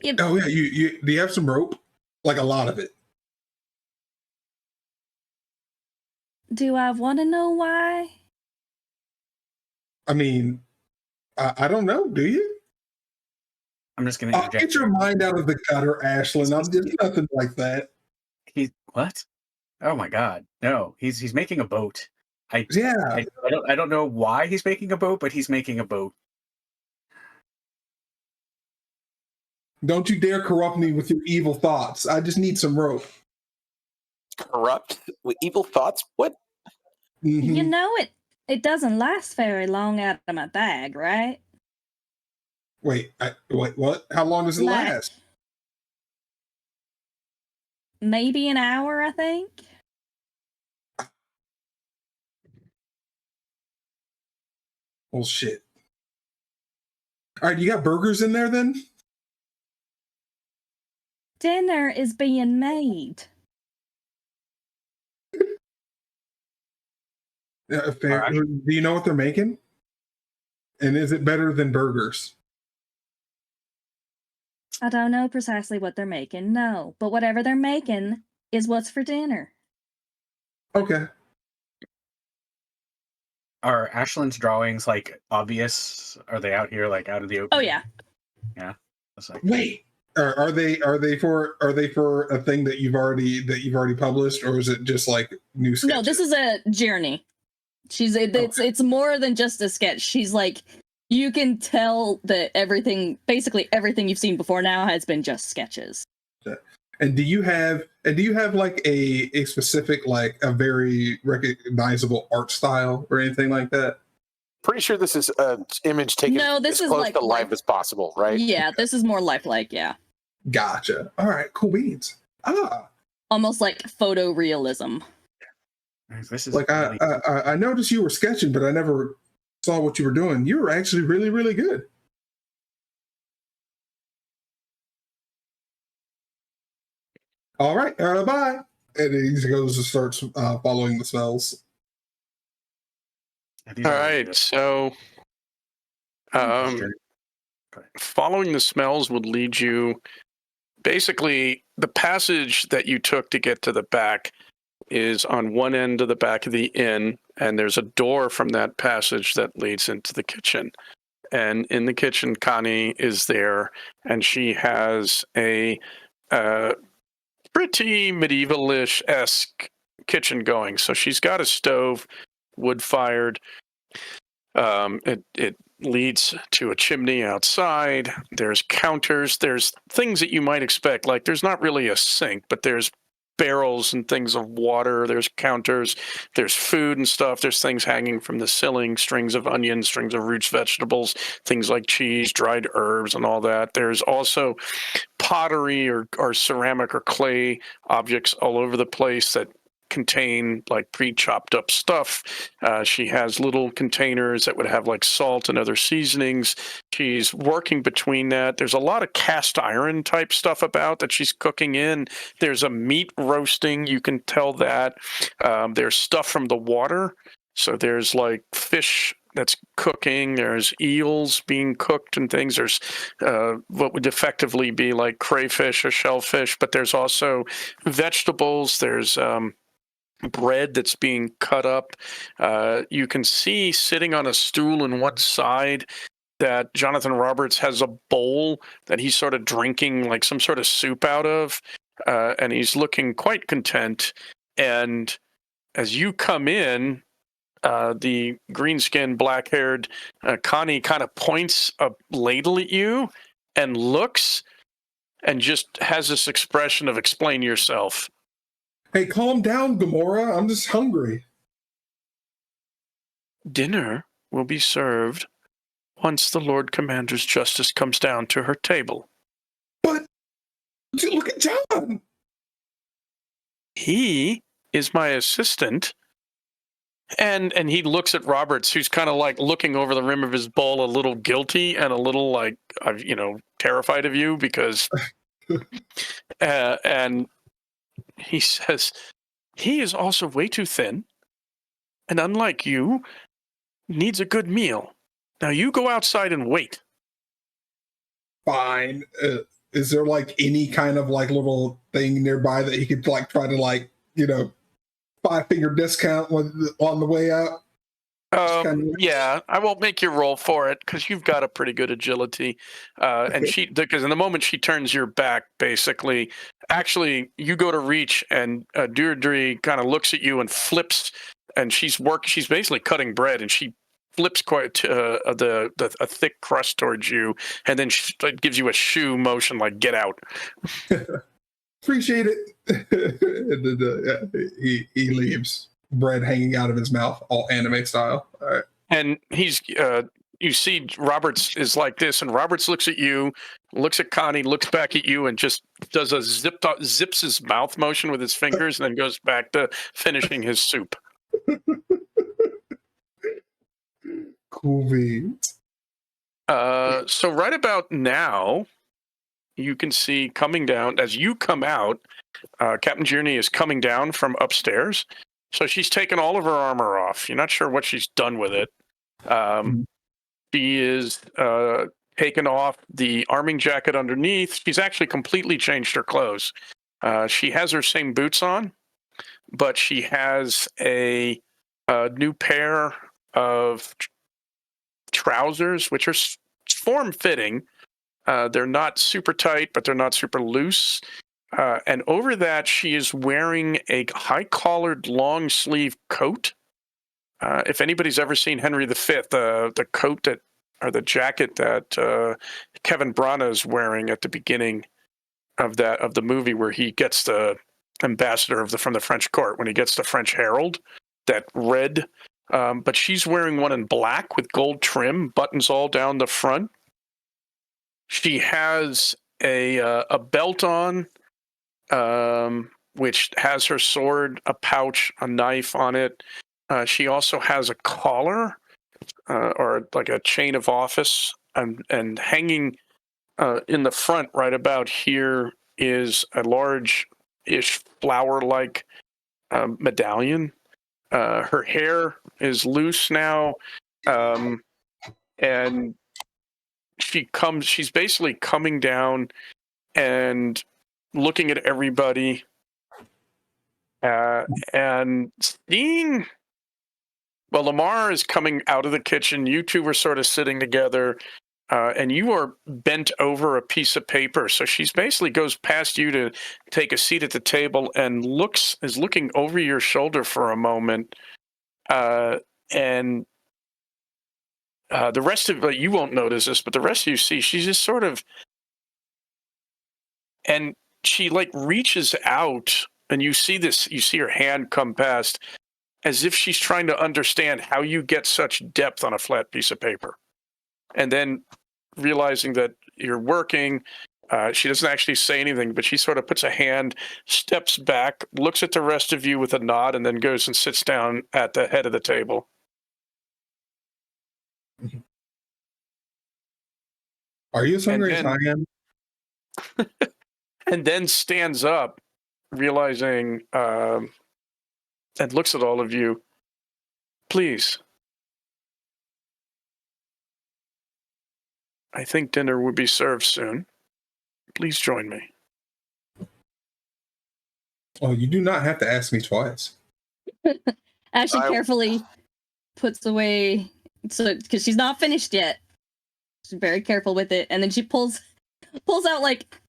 yeah, you do you have some rope? Like a lot of it. Do I want to know why? I mean, I don't know. Do you? I'm just gonna interject. Get your mind out of the gutter, Ashlyn. I'm just nothing like that. He what? Oh my god. No, he's making a boat. Yeah. I don't know why he's making a boat, but he's making a boat. Don't you dare corrupt me with your evil thoughts. I just need some rope. Corrupt with evil thoughts? What? Mm-hmm. You know it doesn't last very long out of my bag, right? Wait, what? How long does it Like, last? Maybe an hour, I think. Well, shit. All right, you got burgers in there then? Dinner is being made. Fair. All right. Do you know what they're making? And is it better than burgers? I don't know precisely what they're making, no. But whatever they're making is what's for dinner. Okay. Are Ashlyn's drawings like obvious? Are they out here like out of the open? Oh yeah. Yeah. That's like, Wait. Are they for a thing that you've already published, or is it just like new sketches? No, this is a journey. It's more than just a sketch. She's like, you can tell that basically everything you've seen before now has been just sketches. And do you have like a specific, like a very recognizable art style or anything like that? Pretty sure this is an image taken this as is close like to life as possible, right? Yeah, this is more lifelike, yeah. Gotcha. All right, cool beans. Almost like photorealism. this is Like really, I noticed you were sketching, but I never saw what you were doing. You were actually really, really good. All right, bye. And he goes and starts following the smells. these All are right, good. so following the smells would lead you. Basically, the passage that you took to get to the back is on one end of the back of the inn, and there's a door from that passage that leads into the kitchen. And in the kitchen, Connie is there, and she has a pretty medieval-ish-esque kitchen going. So she's got a stove, wood-fired. It leads to a chimney outside. There's counters. There's things that you might expect. Like there's not really a sink, but there's barrels and things of water. There's counters. There's food and stuff. There's things hanging from the ceiling, strings of onions, strings of roots, vegetables, things like cheese, dried herbs, and all that. There's also pottery or ceramic or clay objects all over the place that contain like pre-chopped up stuff. She has little containers that would have like salt and other seasonings. She's working between that. There's a lot of cast iron type stuff about that she's cooking in. There's a meat roasting. You can tell that. There's stuff from the water. So there's like fish that's cooking. There's eels being cooked and things. There's what would effectively be like crayfish or shellfish, but there's also vegetables. There's bread that's being cut up. You can see sitting on a stool on one side that Jonathan Roberts has a bowl that he's sort of drinking like some sort of soup out of, and he's looking quite content. And as you come in, the green-skinned, black-haired Connie kind of points a ladle at you and looks and just has this expression of explain yourself. Hey, calm down, Gamora. I'm just hungry. Dinner will be served once the Lord Commander's justice comes down to her table. But look at John. He is my assistant, And he looks at Roberts, who's kind of like looking over the rim of his bowl, a little guilty and a little like, terrified of you because, and he says, he is also way too thin, and unlike you, needs a good meal. Now you go outside and wait. Fine. Is there like any kind of like little thing nearby that he could like try to like, 5-finger discount on the way out? Yeah, I won't make you roll for it because you've got a pretty good agility. And because in the moment she turns your back, basically, actually, you go to reach, and Deirdre kind of looks at you and flips, and she's basically cutting bread, and she flips quite a thick crust towards you, and then she gives you a shoo motion, like get out. Appreciate it. And then, he leaves, bread hanging out of his mouth, all anime style. All right. And he's you see Roberts is like this, and Roberts looks at you, looks at Connie, looks back at you, and just does a zips his mouth motion with his fingers, and then goes back to finishing his soup. Cool beans. So right about now, you can see coming down, as you come out, Captain Journey is coming down from upstairs. So she's taken all of her armor off. You're not sure what she's done with it. She is taken off the arming jacket underneath. She's actually completely changed her clothes. She has her same boots on, but she has a new pair of trousers, which are form-fitting. They're not super tight, but they're not super loose. And over that, she is wearing a high-collared, long-sleeve coat. If anybody's ever seen Henry V, the coat or the jacket that Kevin Branagh is wearing at the beginning of the movie, where he gets the ambassador from the French court, when he gets the French herald, that red. But she's wearing one in black with gold trim, buttons all down the front. She has a belt on, which has her sword, a pouch, a knife on it. She also has a collar, or like a chain of office, and hanging in the front right about here is a large-ish flower-like medallion. Her hair is loose now, and she's basically coming down and looking at everybody, and seeing, well, Lamarr is coming out of the kitchen. You two were sort of sitting together, and you are bent over a piece of paper. So she's basically goes past you to take a seat at the table and is looking over your shoulder for a moment, and the rest of you won't notice this, but the rest of you see she's just sort of, and she like reaches out, and you see her hand come past, as if she's trying to understand how you get such depth on a flat piece of paper. And then realizing that you're working, she doesn't actually say anything, but she sort of puts a hand, steps back, looks at the rest of you with a nod, and then goes and sits down at the head of the table. Are you as hungry as I am? And then stands up, realizing, and looks at all of you. Please. I think dinner will be served soon. Please join me. Oh, you do not have to ask me twice. Ashley carefully puts away, because she's not finished yet. She's very careful with it, and then she pulls out like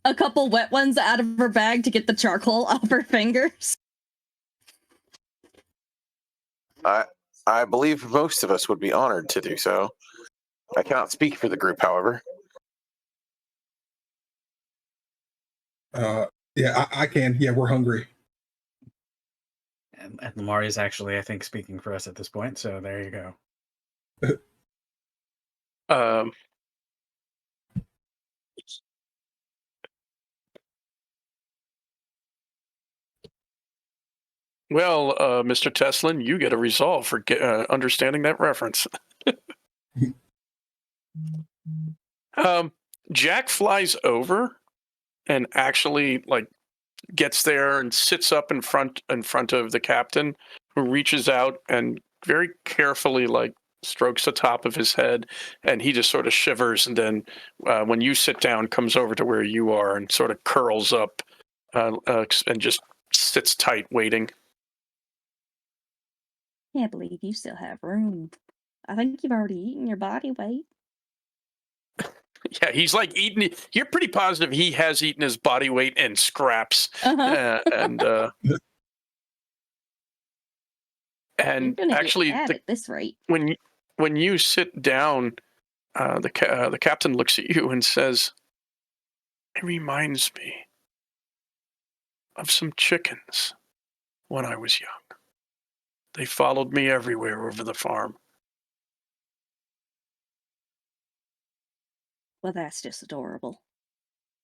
a couple wet ones out of her bag to get the charcoal off her fingers. I believe most of us would be honored to do so. I cannot speak for the group, however. Yeah, I can. Yeah, we're hungry. And Lamarr is actually, I think, speaking for us at this point, so there you go. Well, Mr. Teslin, you get a resolve for understanding that reference. Jack flies over and actually gets there and sits up in front of the captain, who reaches out and very carefully strokes the top of his head, and he just sort of shivers, and then when you sit down, comes over to where you are and sort of curls up and just sits tight, waiting. Can't believe you still have room. I think you've already eaten your body weight. Yeah, he's eating. You're pretty positive he has eaten his body weight and scraps. Uh-huh. And actually, at this rate. when you sit down, the captain looks at you and says, "It reminds me of some chickens when I was young. They followed me everywhere over the farm." Well, that's just adorable.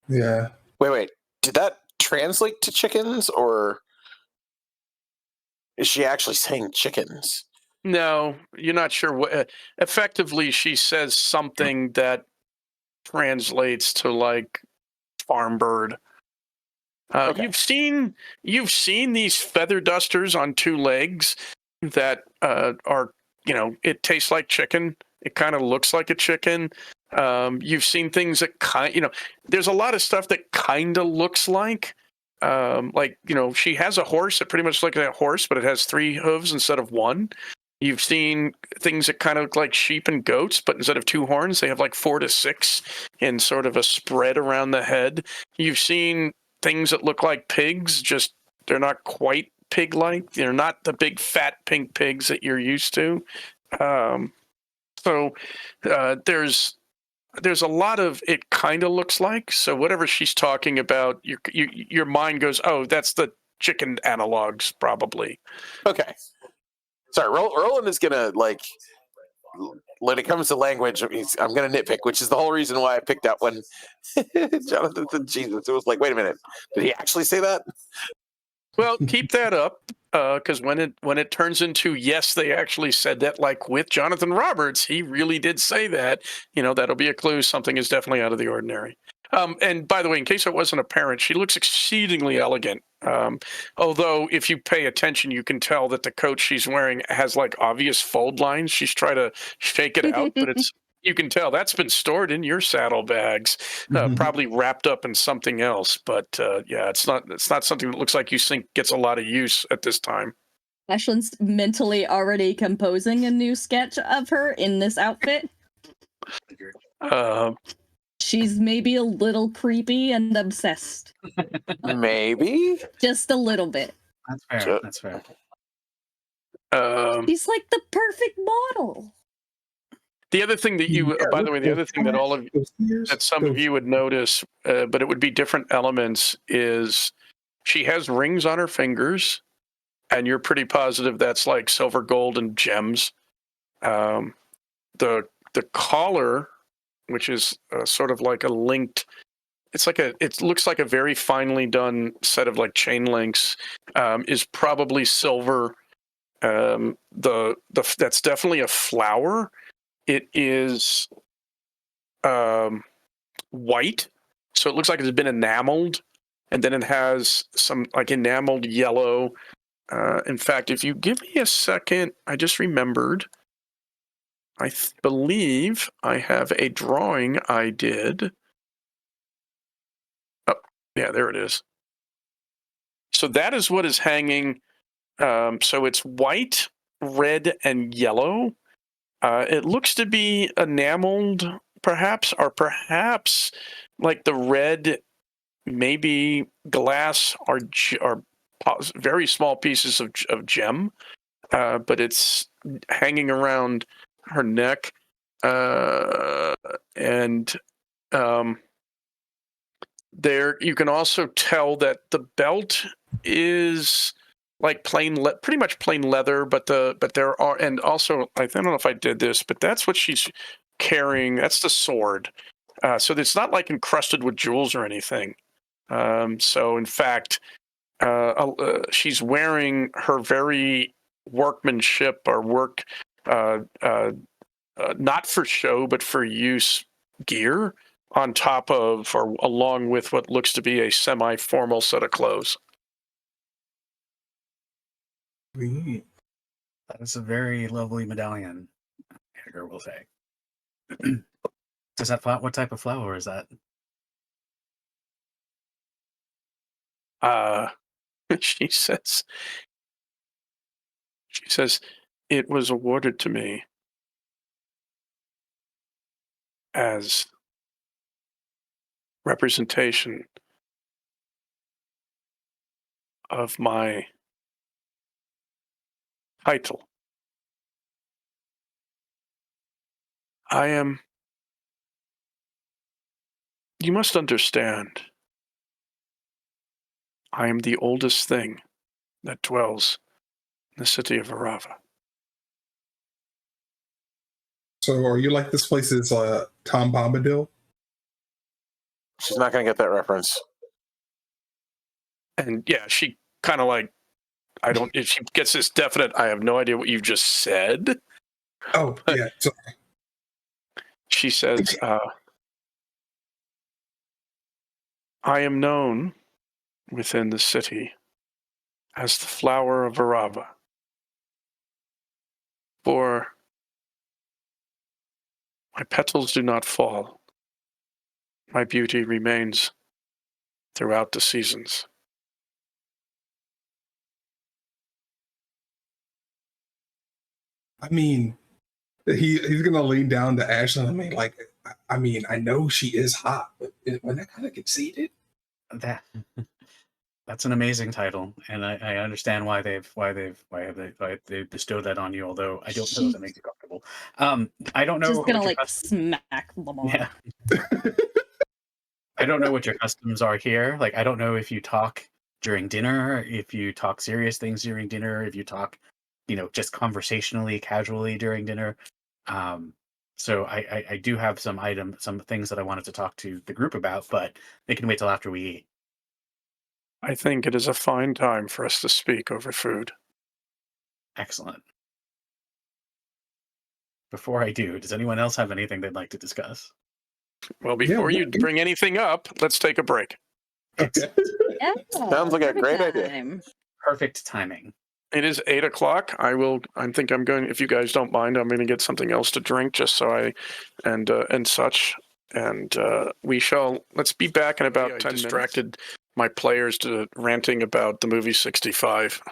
Yeah. Wait. Did that translate to chickens, or is she actually saying chickens? No, you're not sure what. Effectively, she says something that translates to farm bird. Okay. You've seen these feather dusters on two legs that are, it tastes like chicken. It kind of looks like a chicken. You've seen things that there's a lot of stuff that kind of looks like she has a horse that pretty much looks like a horse, but it has 3 hooves instead of 1. You've seen things that kind of look like sheep and goats, but instead of 2 horns, they have 4 to 6 in sort of a spread around the head. You've seen things that look like pigs, just they're not quite pig-like. They're not the big fat pink pigs that you're used to. So there's a lot of it kind of looks like. So whatever she's talking about, your mind goes, oh, that's the chicken analogs, probably. Okay. Sorry, Roland is gonna when it comes to language, I'm gonna nitpick, which is the whole reason why I picked out when Jonathan said Jesus. It was wait a minute, did he actually say that? Well, keep that up, because when it turns into yes, they actually said that, with Jonathan Roberts, he really did say that. That'll be a clue. Something is definitely out of the ordinary. And by the way, in case it wasn't apparent, she looks exceedingly elegant. Although, if you pay attention, you can tell that the coat she's wearing has obvious fold lines. She's trying to shake it out, but you can tell that's been stored in your saddlebags, probably wrapped up in something else. But yeah, it's not something that looks like you think gets a lot of use at this time. Ashland's mentally already composing a new sketch of her in this outfit. She's maybe a little creepy and obsessed. Maybe? Just a little bit. That's fair. That's fair. She's like the perfect model. The other thing that by the way, the other thing that that some of you would notice, but it would be different elements, is she has rings on her fingers, and you're pretty positive that's silver, gold, and gems. The collar, which is sort of a linked, it looks like a very finely done set of chain links, is probably silver. That's definitely a flower. It is white, so it looks like it's been enameled, and then it has some enameled yellow. In fact, if you give me a second, I just remembered. I believe I have a drawing I did. Oh, yeah, there it is. So that is what is hanging. So it's white, red, and yellow. It looks to be enameled, perhaps, or perhaps the red, maybe glass or very small pieces of gem, but it's hanging around her neck, and there you can also tell that the belt is pretty much plain leather, but there are, and also I don't know if I did this, but that's what she's carrying. That's the sword. So it's not encrusted with jewels or anything. So in fact, she's wearing her very workmanship or work, not for show but for use gear on top of or along with what looks to be a semi-formal set of clothes. Sweet. That is a very lovely medallion, Edgar will say. Does that what type of flower is that? She says, it was awarded to me as representation of my title. You must understand, I am the oldest thing that dwells in the city of Viravain. So are you like this place's Tom Bombadil? She's not going to get that reference. And yeah, she kind of like, if she gets this definite, I have no idea what you just said. Oh, yeah. Sorry. She says, I am known within the city as the flower of Viravain. For my petals do not fall. My beauty remains throughout the seasons. I mean, he's gonna lean down to Ashley. I mean, I know she is hot, but when that kind of conceited. That's an amazing title, and I understand why they've bestowed that on you. Although I don't know if that makes you comfortable. I don't know. Just gonna like smack Lamarr. Yeah. I don't know what your customs are here. Like, I don't know if you talk during dinner, if you talk serious things during dinner, if you talk, just conversationally, casually during dinner. So I do have some things that I wanted to talk to the group about, but they can wait till after we eat. I think it is a fine time for us to speak over food. Excellent. Before I do, does anyone else have anything they'd like to discuss? Well, before you bring anything up, let's take a break. Okay. Yeah, Sounds like a great idea. Perfect timing. It is 8:00. If you guys don't mind, I'm going to get something else to drink just so and such. And let's be back in about 10 minutes. Distracted my players to ranting about the movie 65.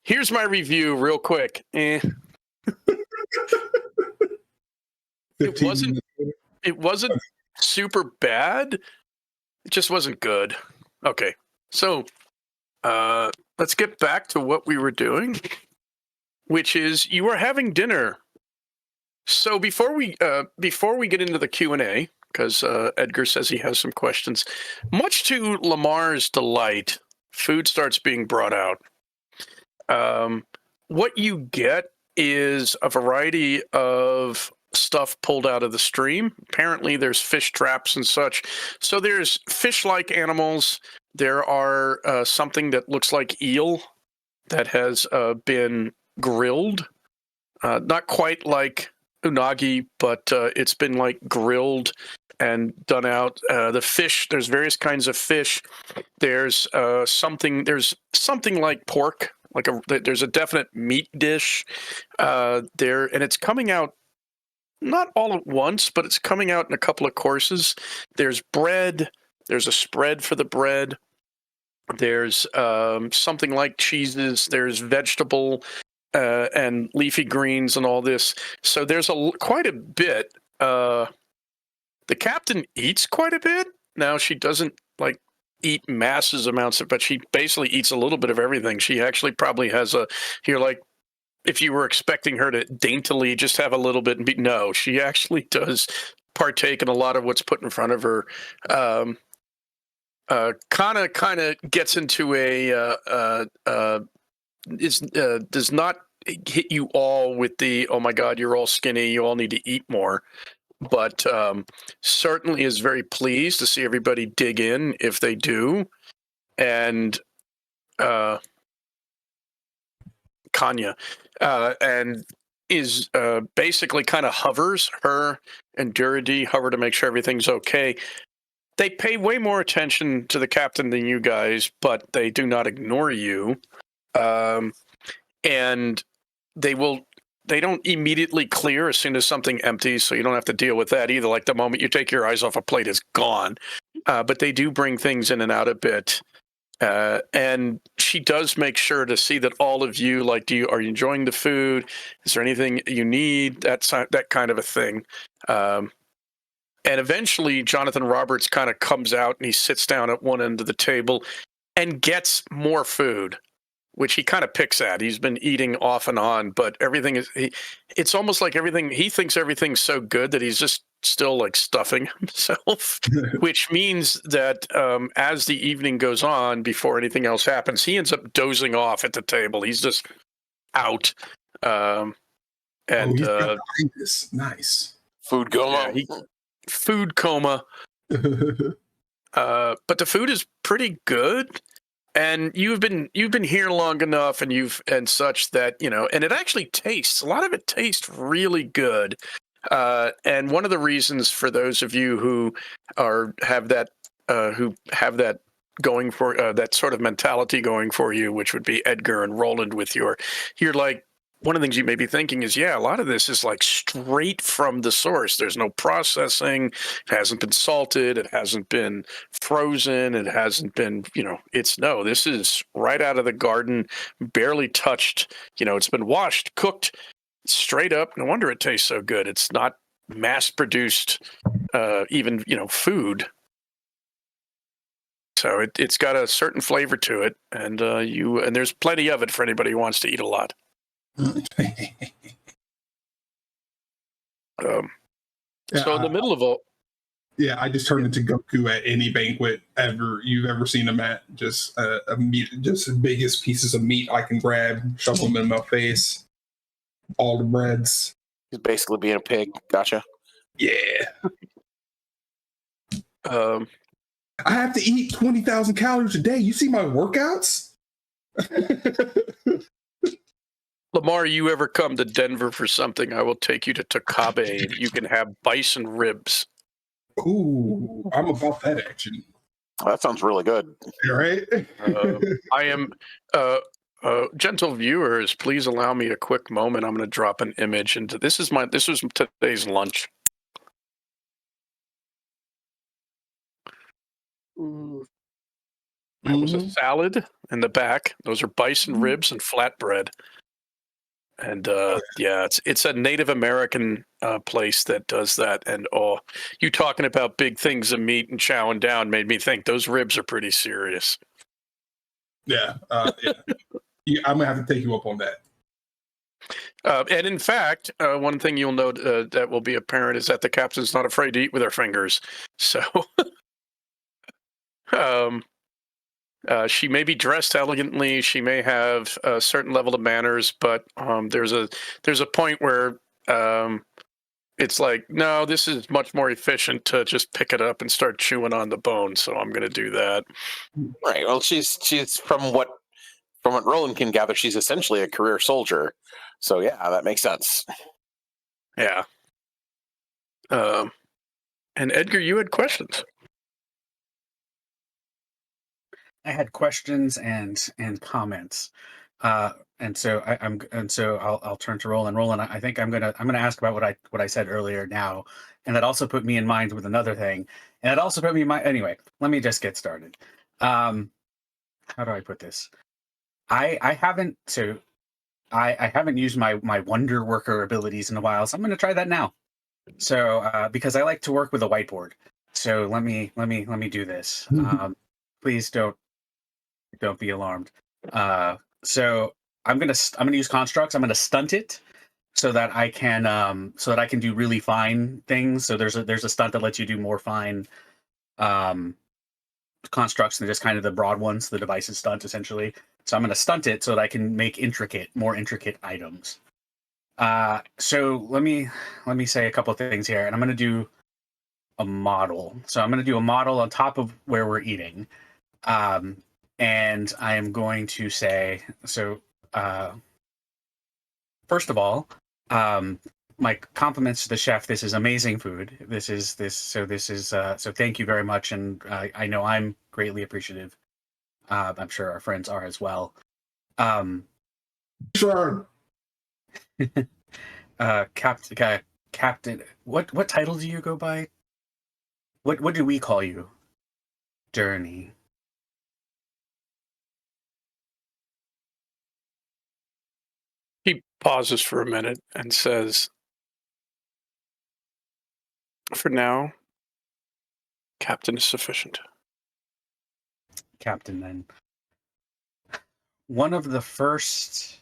Here's my review real quick. It wasn't super bad. It just wasn't good. Okay. So, let's get back to what we were doing, which is you were having dinner. So before we get into the Q&A, because Edgar says he has some questions, much to Lamarr's delight, food starts being brought out. What you get is a variety of stuff pulled out of the stream. Apparently there's fish traps and such. So there's fish-like animals. There are something that looks like eel that has been grilled. Not quite like unagi, but it's been like grilled and done out. The fish, there's various kinds of fish. There's something like pork. There's a definite meat dish there, and it's coming out not all at once, but it's coming out in a couple of courses. There's bread. There's a spread for the bread. There's something like cheeses. There's vegetable and leafy greens and all this. So there's quite a bit. The captain eats quite a bit. Now she doesn't eat massive amounts but she basically eats a little bit of everything. She actually probably has if you were expecting her to daintily just have a little bit and no, she actually does partake in a lot of what's put in front of her. Kind of gets into does not hit you all with the, oh my God, you're all skinny, you all need to eat more. but certainly is very pleased to see everybody dig in if they do. And Kanya, and is basically kind of hovers. Her and Durity hover to make sure everything's okay. They pay way more attention to the captain than you guys, but they do not ignore you. And they don't immediately clear as soon as something empties, so you don't have to deal with that either. Like the moment you take your eyes off a plate, it's gone. But they do bring things in and out a bit. And she does make sure to see that all of you, like, are you enjoying the food? Is there anything you need? That kind of a thing. And eventually, Jonathan Roberts kind of comes out and he sits down at one end of the table and gets more food, which he kind of picks at. He's been eating off and on, but it's almost like he thinks everything's so good that he's just still like stuffing himself, which means that as the evening goes on, before anything else happens, he ends up dozing off at the table. He's just out. He's got nice. Food coma. Food coma. But the food is pretty good. And you've been here long enough, and such that, and it actually tastes. A lot of it tastes really good. And one of the reasons for those of you who have that going for that sort of mentality going for you, which would be Edgar and Roland with you're like, one of the things you may be thinking is, yeah, a lot of this is like straight from the source. There's no processing. It hasn't been salted. It hasn't been frozen. It hasn't been, this is right out of the garden, barely touched. It's been washed, cooked straight up. No wonder it tastes so good. It's not mass produced, even, food. So it's got a certain flavor to it. And there's plenty of it for anybody who wants to eat a lot. So in the middle of all, I just turned into Goku at any banquet you've ever seen him at. Just a meat, just the biggest pieces of meat I can grab, shove them in my face. All the breads. He's basically being a pig. Gotcha. Yeah. I have to eat 20,000 calories a day. You see my workouts? Lamarr, you ever come to Denver for something, I will take you to Capain. You can have bison ribs. Ooh, I'm about that action. Oh, that sounds really good. Right? I am, gentle viewers, please allow me a quick moment. I'm going to drop an image into this was today's lunch. That was a salad in the back. Those are bison ribs and flatbread. And it's a Native American place that does that. And you talking about big things of meat and chowing down made me think those ribs are pretty serious. Yeah, I'm gonna have to take you up on that. And in fact, one thing you'll note that will be apparent is that the captain's not afraid to eat with her fingers. So, she may be dressed elegantly. She may have a certain level of manners, but there's a point where it's like, no, this is much more efficient to just pick it up and start chewing on the bone. So I'm going to do that. Right. Well, she's from what Roland can gather, she's essentially a career soldier. So yeah, that makes sense. Yeah. And Edgar, you had questions. I had questions and comments, and so I'll turn to Roland. Roland, I think I'm gonna ask about what I said earlier now, and that also put me in mind with another thing, and it also put me in mind. Anyway, let me just get started. How do I put this? I haven't used my Wonder Worker abilities in a while, so I'm gonna try that now. So because I like to work with a whiteboard, so let me do this. Please don't be alarmed. So I'm gonna use constructs. I'm gonna stunt it so that I can do really fine things. So there's a stunt that lets you do more fine constructs than just kind of the broad ones. The device's stunt essentially. So I'm gonna stunt it so that I can make more intricate items. So let me say a couple of things here, and I'm going to do a model. So I'm going to do a model on top of where we're eating, and I am going to say so. First of all, my compliments to the chef. This is amazing food. So thank you very much, and I know I'm greatly appreciative. I'm sure our friends are as well. Sure. Captain, what title do you go by? What do we call you? Journey. He pauses for a minute and says, "For now, Captain is sufficient." Captain, then. One of the first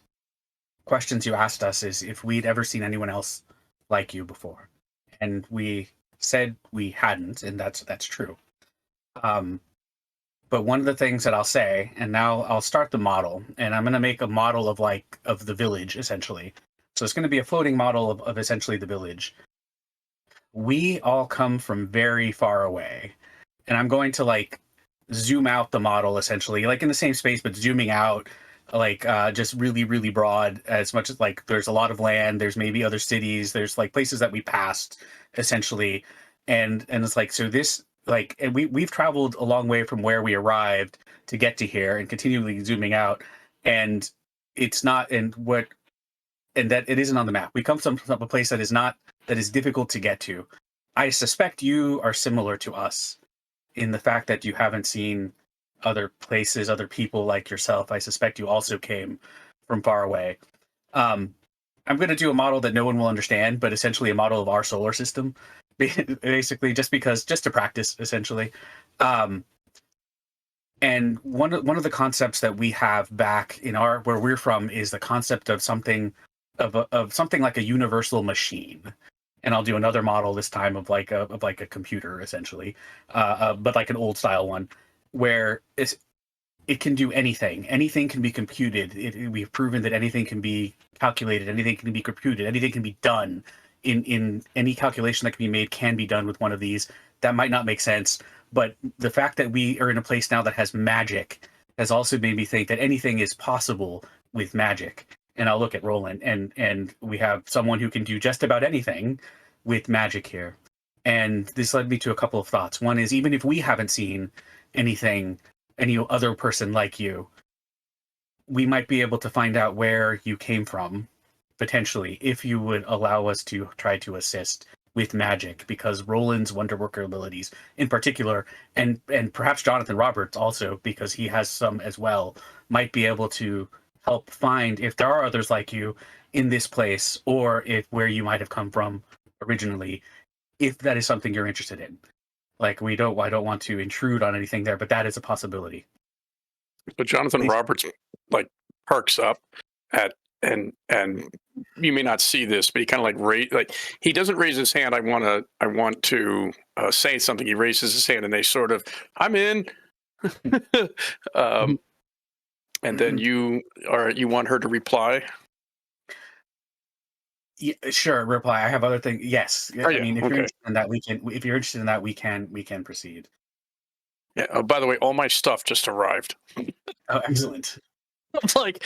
questions you asked us is if we'd ever seen anyone else like you before, and we said we hadn't, and that's true. But one of the things that I'll say, and now I'll start the model, and I'm going to make a model of the village, essentially. So it's going to be a floating model of essentially the village. We all come from very far away, and I'm going to zoom out the model, essentially, like in the same space, but zooming out, just really, really broad, as much as there's a lot of land, there's maybe other cities, there's places that we passed, essentially, and it's so this. And we've traveled a long way from where we arrived to get to here, and continually zooming out, and it's not and that it isn't on the map. We come from a place that is difficult to get to. I suspect you are similar to us in the fact that you haven't seen other places, other people like yourself. I suspect you also came from far away. I'm going to do a model that no one will understand, but essentially a model of our solar system. Basically, just to practice, essentially. And one of the concepts that we have back in where we're from is the concept of something like a universal machine. And I'll do another model this time of a computer, essentially, but like an old style one, where it can do anything. Anything can be computed. We've proven that anything can be calculated. Anything can be computed. Anything can be done. In any calculation that can be made can be done with one of these. That might not make sense, but the fact that we are in a place now that has magic has also made me think that anything is possible with magic. And I'll look at Roland, and we have someone who can do just about anything with magic here. And this led me to a couple of thoughts. One is, even if we haven't seen any other person like you, we might be able to find out where you came from, potentially, if you would allow us to try to assist with magic, because Roland's wonderworker abilities in particular, and perhaps Jonathan Roberts also, because he has some as well, might be able to help find if there are others like you in this place, or where you might have come from originally, if that is something you're interested in. I don't want to intrude on anything there, but that is a possibility. But Jonathan Roberts perks up and you may not see this, but he kind of he doesn't raise his hand. I want to say something. He raises his hand, and they sort of, I'm in. And then you want her to reply. Yeah, sure, reply. I have other things. Yes, Oh, yeah. I mean, if Okay. you're interested in that, we can. If you're interested in that, we can proceed. Yeah. Oh, by the way, all my stuff just arrived. Oh, excellent. I'm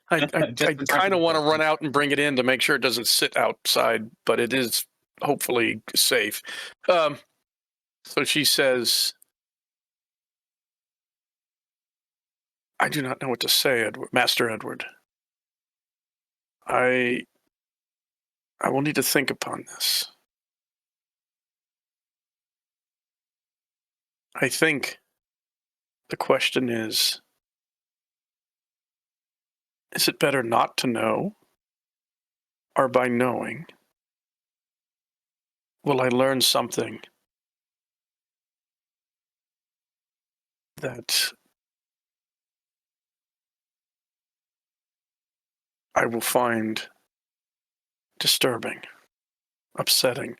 I kind of want to run out and bring it in to make sure it doesn't sit outside, but it is hopefully safe. So she says, I do not know what to say, Master Edward. I will need to think upon this. I think the question is it better not to know? Or by knowing, will I learn something that I will find disturbing, upsetting?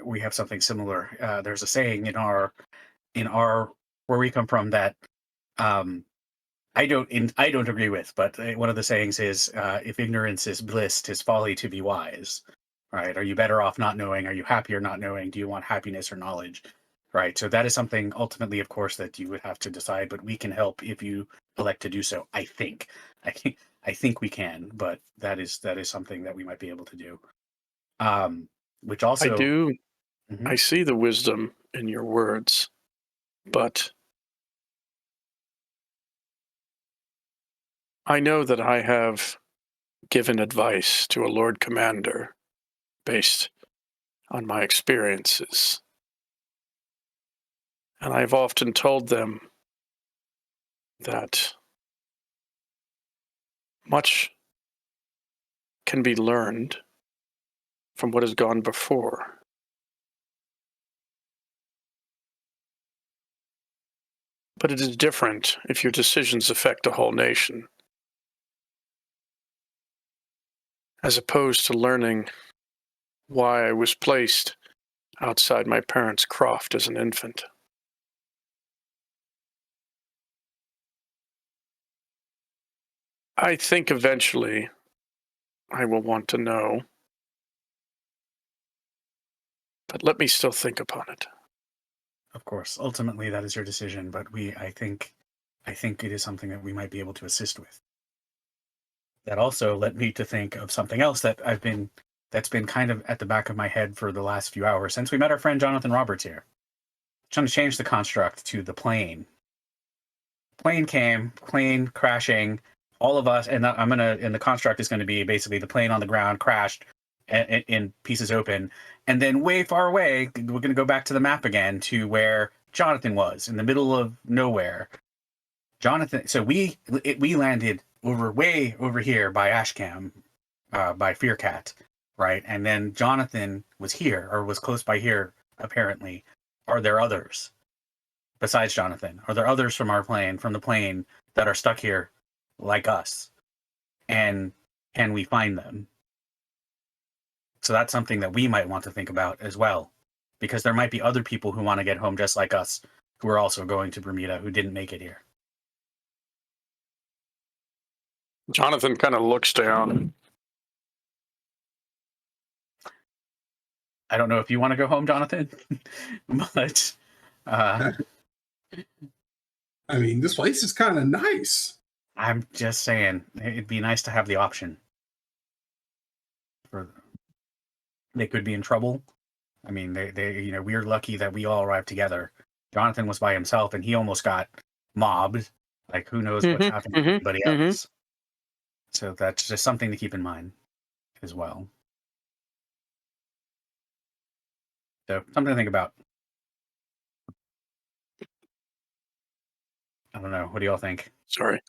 We have something similar. There's a saying in our where we come from that I don't agree with, but one of the sayings is, if ignorance is bliss, 'tis folly to be wise. Right? Are you better off not knowing? Are you happier not knowing? Do you want happiness or knowledge? Right. So that is something ultimately, of course, that you would have to decide, but we can help if you elect to do so. I think we can, but that is something that we might be able to do. Which also I do. Mhm. I see the wisdom in your words, but I know that I have given advice to a Lord Commander based on my experiences. And I've often told them that much can be learned from what has gone before. But it is different if your decisions affect a whole nation, as opposed to learning why I was placed outside my parents' croft as an infant. I think eventually I will want to know, but let me still think upon it. Of course, ultimately that is your decision, but I think it is something that we might be able to assist with. That also led me to think of something else that's been kind of at the back of my head for the last few hours since we met our friend Jonathan Roberts here. Trying to change the construct to the plane. Plane crashing, all of us, and the construct is going to be basically the plane on the ground crashed in pieces open, and then way far away, we're going to go back to the map again to where Jonathan was in the middle of nowhere. Jonathan, so we landed way over here by Ashcam, by Fearcat, right? And then Jonathan was here, or was close by here, apparently. Are there others besides Jonathan? Are there others from the plane, that are stuck here like us? And can we find them? So that's something that we might want to think about as well, because there might be other people who want to get home just like us, who are also going to Bermuda, who didn't make it here. Jonathan kind of looks down. I don't know if you want to go home, Jonathan, but I mean, this place is kind of nice. I'm just saying it'd be nice to have the option. They could be in trouble. I mean, they we're lucky that we all arrived together. Jonathan was by himself, and he almost got mobbed. Like, who knows what's happened to anybody else? So that's just something to keep in mind as well. So something to think about. I don't know. What do y'all think? Sorry.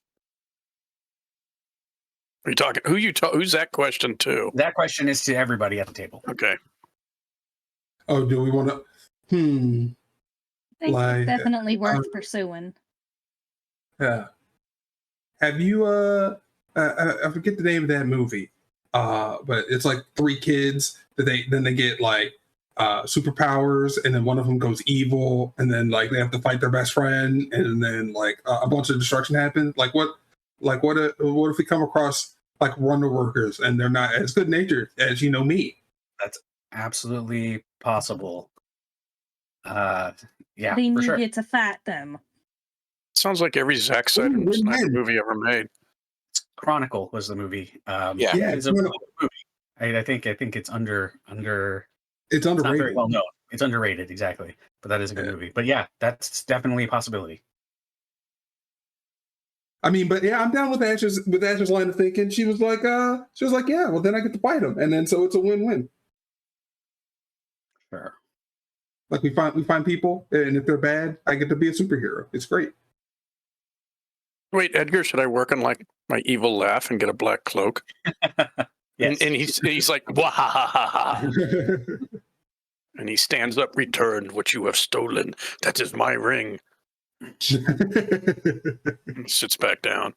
Are you talking? Who's that question to? That question is to everybody at the table. Okay. Oh, do we want to? I think Like, it's definitely worth pursuing. Yeah. Have you? I forget the name of that movie. But it's like three kids that they get like superpowers, and then one of them goes evil, and then like they have to fight their best friend, and then like a bunch of destruction happens. What if we come across like wonder workers and they're not as good natured as me? That's absolutely possible. Yeah, Then for you sure. get to fight them. Sounds like every Zack Snyder movie ever made. Chronicle was the movie. Yeah, it's a movie. I think it's under. It's Not very underrated. well known. It's underrated, exactly. But that is a good movie. But yeah, that's definitely a possibility. I mean, but yeah, I'm down with Ash's line of thinking. She was like, yeah, well then I get to fight him, and then so it's a win-win. Sure. Like we find people, and if they're bad, I get to be a superhero. It's great. Wait, Edgar, should I work on like my evil laugh and get a black cloak? Yes. And he's like, wahahaha. And he stands up, returned what you have stolen. That is my ring. And sits back down.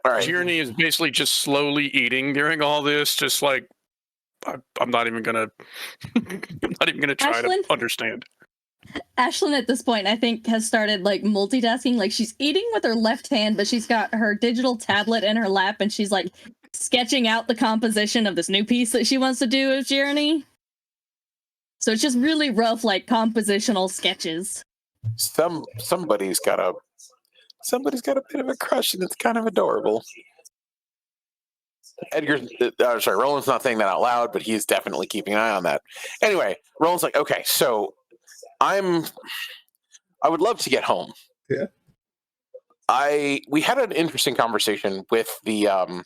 All right. Tierney is basically just slowly eating during all this, just like I'm not even gonna try Ashlyn? to understand. Ashlyn at this point, I think, has started like multitasking. Like she's eating with her left hand, but she's got her digital tablet in her lap, and she's like sketching out the composition of this new piece that she wants to do of Journey. So it's just really rough, like compositional sketches. Somebody's got a bit of a crush, and it's kind of adorable. Roland's not saying that out loud, but he's definitely keeping an eye on that. Anyway, Roland's like, okay, so I would love to get home. Yeah. We had an interesting conversation with the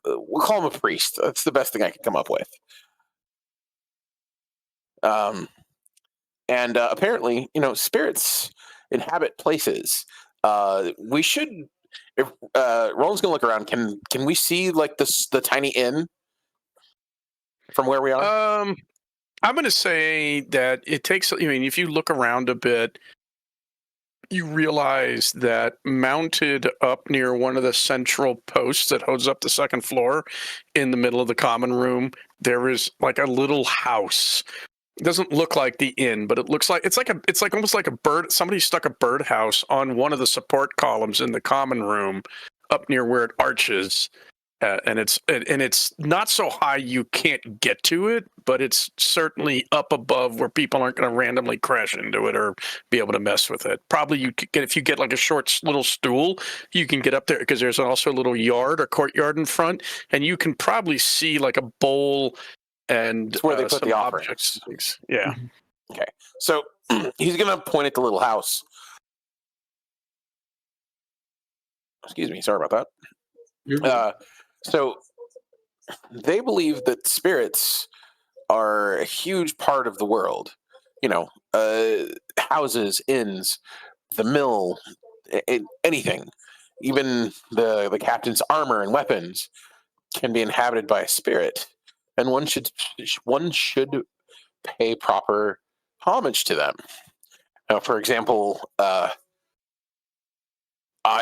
we'll call him a priest. That's the best thing I could come up with. And apparently, spirits inhabit places. We should. If Roland's gonna look around, can we see like the tiny inn from where we are? I'm going to say that it takes. I mean, if you look around a bit, you realize that mounted up near one of the central posts that holds up the second floor, in the middle of the common room, there is like a little house. It doesn't look like the inn, but it looks like it's like almost like a bird. Somebody stuck a birdhouse on one of the support columns in the common room, up near where it arches, and it's not so high you can't get to it, but it's certainly up above where people aren't going to randomly crash into it or be able to mess with it. Probably you could get, if you get like a short little stool, you can get up there because there's also a little yard or courtyard in front, and you can probably see like a bowl. And it's where they put the offerings. Yeah. Okay. So he's going to point at the little house. Excuse me. Sorry about that. So they believe that spirits are a huge part of the world. Houses, inns, the mill, anything. Even the captain's armor and weapons can be inhabited by a spirit. And one should pay proper homage to them. Now, for example, I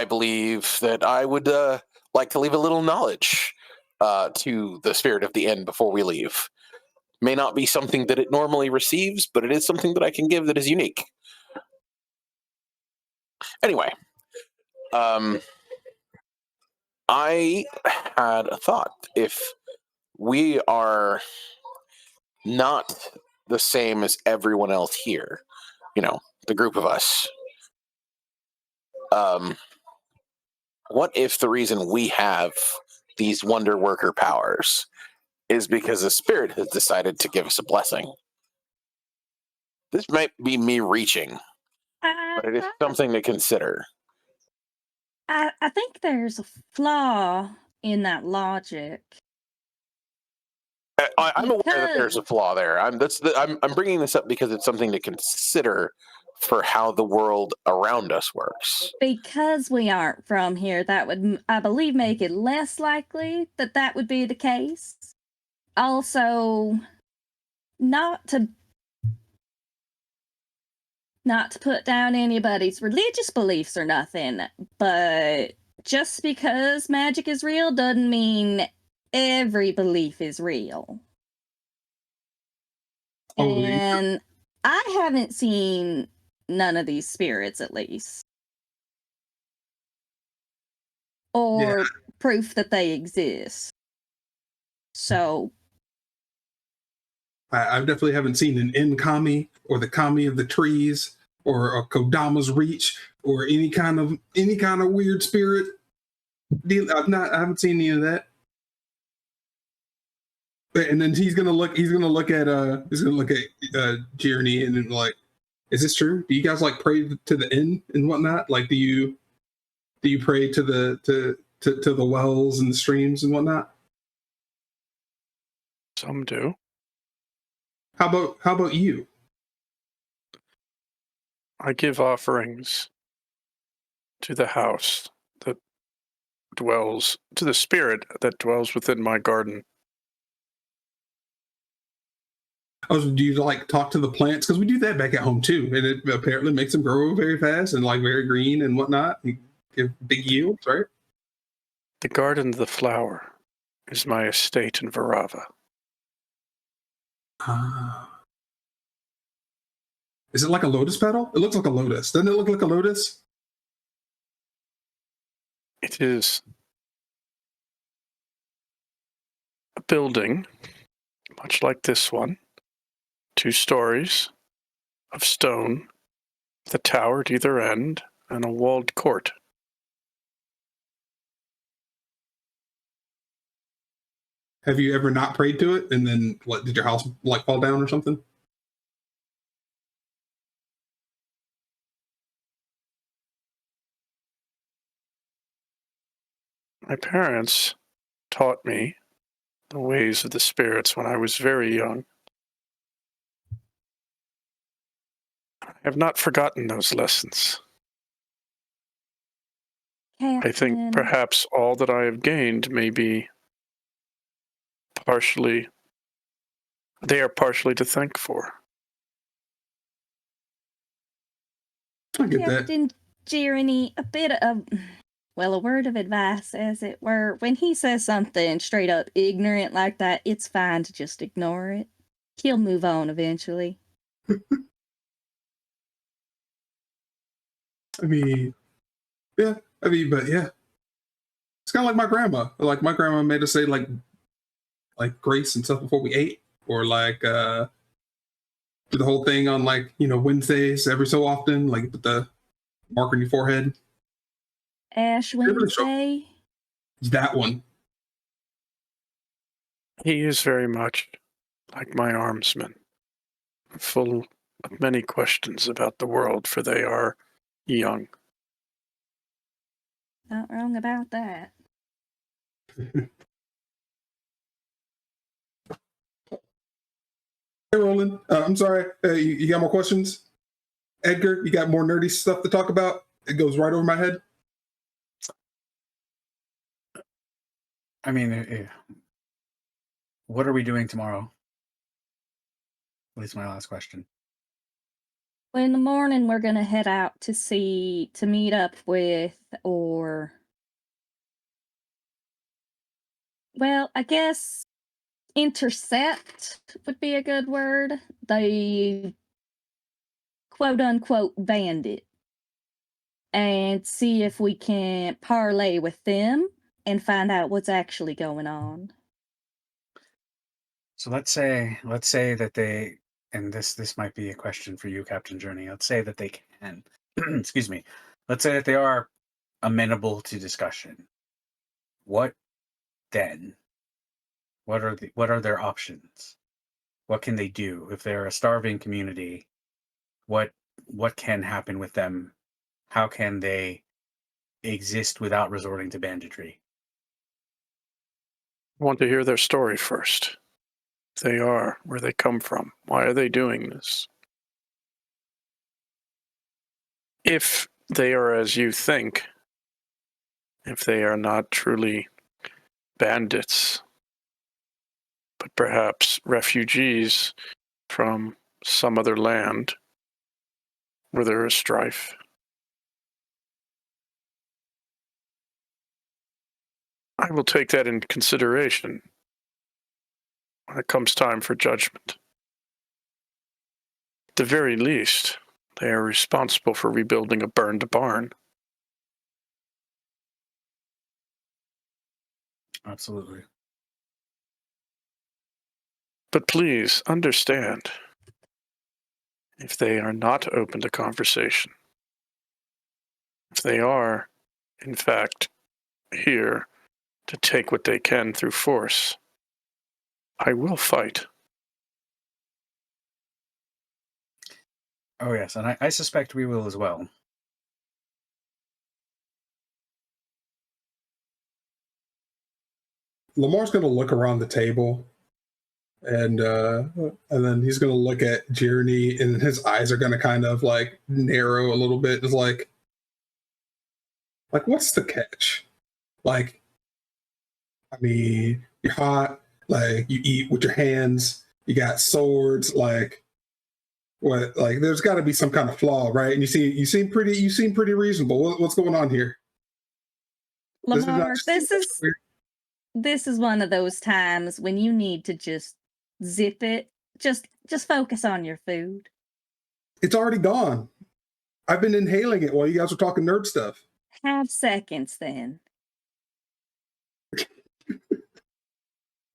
believe that I would like to leave a little knowledge to the spirit of the inn before we leave. May not be something that it normally receives, but it is something that I can give that is unique. Anyway, I had a thought. If we are not the same as everyone else here, the group of us. What if the reason we have these wonder worker powers is because a spirit has decided to give us a blessing? This might be me reaching, but it is something to consider. I think there's a flaw in that logic. I'm aware that there's a flaw there. I'm bringing this up because it's something to consider for how the world around us works. Because we aren't from here, that would, I believe, make it less likely that would be the case. Also, not to put down anybody's religious beliefs or nothing, but just because magic is real doesn't mean every belief is real. And I haven't seen none of these spirits, at least. Or proof that they exist. So I definitely haven't seen an Nkami or the Kami of the trees or a Kodama's reach or any kind of weird spirit deal. I haven't seen any of that. And then he's gonna look at Journey and then like, is this true? Do you guys like pray to the inn and whatnot? Like, do you pray to the wells and the streams and whatnot? Some do. How about you? I give offerings to the house that dwells, to the spirit that dwells within my garden. Oh, do you like talk to the plants? Because we do that back at home too, and it apparently makes them grow very fast and like very green and whatnot. You give big yields, right? The garden of the flower is my estate in Viravain. Ah. Is it like a lotus petal? It looks like a lotus. Doesn't it look like a lotus? It is a building, much like this one, 2 stories of stone, with a tower at either end, and a walled court. Have you ever not prayed to it, and then what? Did your house like fall down or something? My parents taught me the ways of the spirits when I was very young. I have not forgotten those lessons. Captain. I think perhaps all that I have gained may be they are partially to thank for. I get that. Captain Jeremy, a bit of, well, a word of advice, as it were. When he says something straight up ignorant like that, it's fine to just ignore it. He'll move on eventually. I mean, yeah. But yeah, it's kind of like my grandma. Like my grandma made us say like grace and stuff before we ate, or like do the whole thing on like Wednesdays every so often, like put the mark on your forehead. Ash Wednesday. That one. He is very much like my armsmen, full of many questions about the world, for they are young. Not wrong about that. Hey, Roland. I'm sorry. You got more questions? Edgar, you got more nerdy stuff to talk about? It goes right over my head. I mean, what are we doing tomorrow? At least my last question. Well, in the morning, we're going to head out to meet up with, well, I guess intercept would be a good word. The quote-unquote bandit. And see if we can parlay with them and find out what's actually going on. So let's say that they, and this might be a question for you, Captain Journey. Let's say that they can, excuse me. Let's say that they are amenable to discussion. What then? What are their options? What can they do if they're a starving community? What can happen with them? How can they exist without resorting to banditry? I want to hear their story first. If they are, where they come from. Why are they doing this? If they are as you think, if they are not truly bandits, but perhaps refugees from some other land where there is strife, I will take that into consideration when it comes time for judgment. At the very least, they are responsible for rebuilding a burned barn. Absolutely. But please understand, if they are not open to conversation, if they are, in fact, here to take what they can through force, I will fight. Oh yes, and I suspect we will as well. Lamarr's going to look around the table, and then he's going to look at Journey, and his eyes are going to kind of like narrow a little bit. It's like what's the catch? Like, I mean, you're hot. Like, you eat with your hands. You got swords. Like, what? Like, there's got to be some kind of flaw, right? And you seem pretty reasonable. What's going on here? Lamarr, this is one of those times when you need to just zip it. Just focus on your food. It's already gone. I've been inhaling it while you guys were talking nerd stuff. Have seconds then.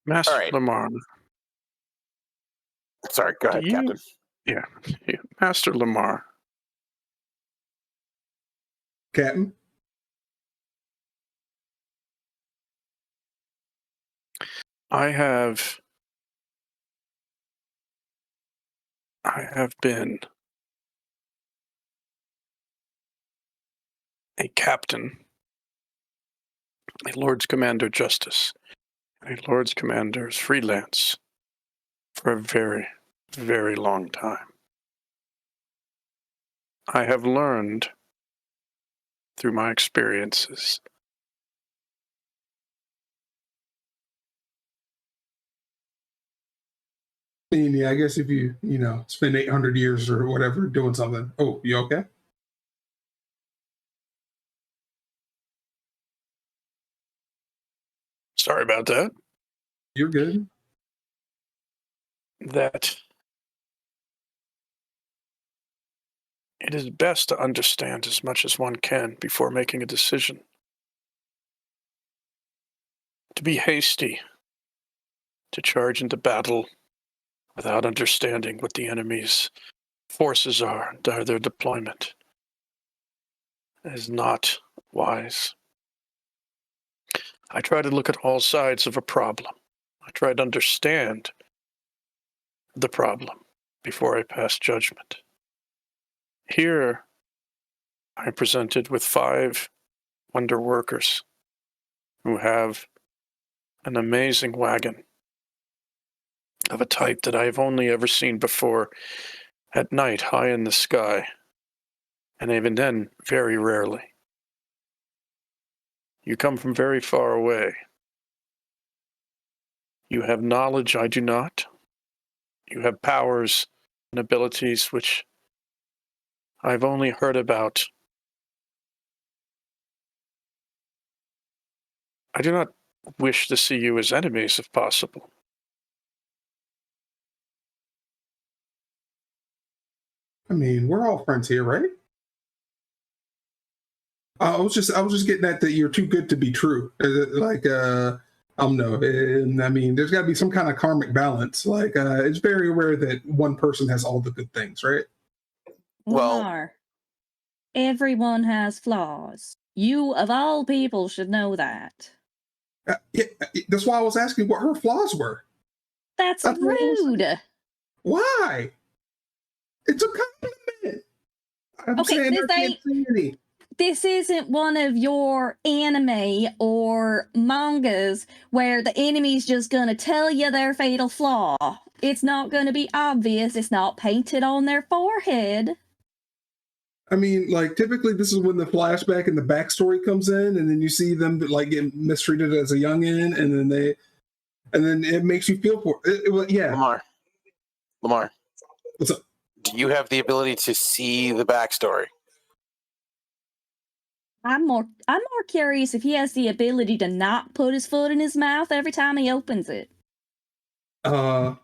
Master All right. Lamarr. Sorry, go ahead, Do you- Captain. Yeah, Master Lamarr. Captain? I have been a captain, a Lord's Commander Justice, a Lord's Commander's freelance for a very, very long time. I have learned through my experiences Yeah, I guess if you spend 800 years or whatever doing something. Oh, you okay? sorry about that, You're good. that it is best to understand as much as one can before making a decision. To be hasty, to charge into battle without understanding what the enemy's forces are and their deployment is not wise. I try to look at all sides of a problem. I try to understand the problem before I pass judgment. Here, I'm presented with 5 wonder workers who have an amazing wagon of a type that I've only ever seen before at night high in the sky, and even then, very rarely. You come from very far away. You have knowledge I do not. You have powers and abilities which I've only heard about. I do not wish to see you as enemies if possible. I mean, we're all friends here, right? I was just getting at that you're too good to be true. Like, no, and I mean, there's got to be some kind of karmic balance. Like, it's very rare that one person has all the good things, right? Well- Lamarr, everyone has flaws. You, of all people, should know that. Yeah, that's why I was asking what her flaws were. That's That's what I was saying. rude. Why? It's a compliment. I'm Okay, saying this I can't see any. This isn't one of your anime or mangas where the enemy's just gonna tell you their fatal flaw. It's not gonna be obvious. It's not painted on their forehead. I mean, like typically this is when the flashback and the backstory comes in, and then you see them like get mistreated as a youngin, and then it makes you feel for it. Yeah. Lamarr, What's up? do you have the ability to see the backstory? I'm more curious if he has the ability to not put his foot in his mouth every time he opens it. And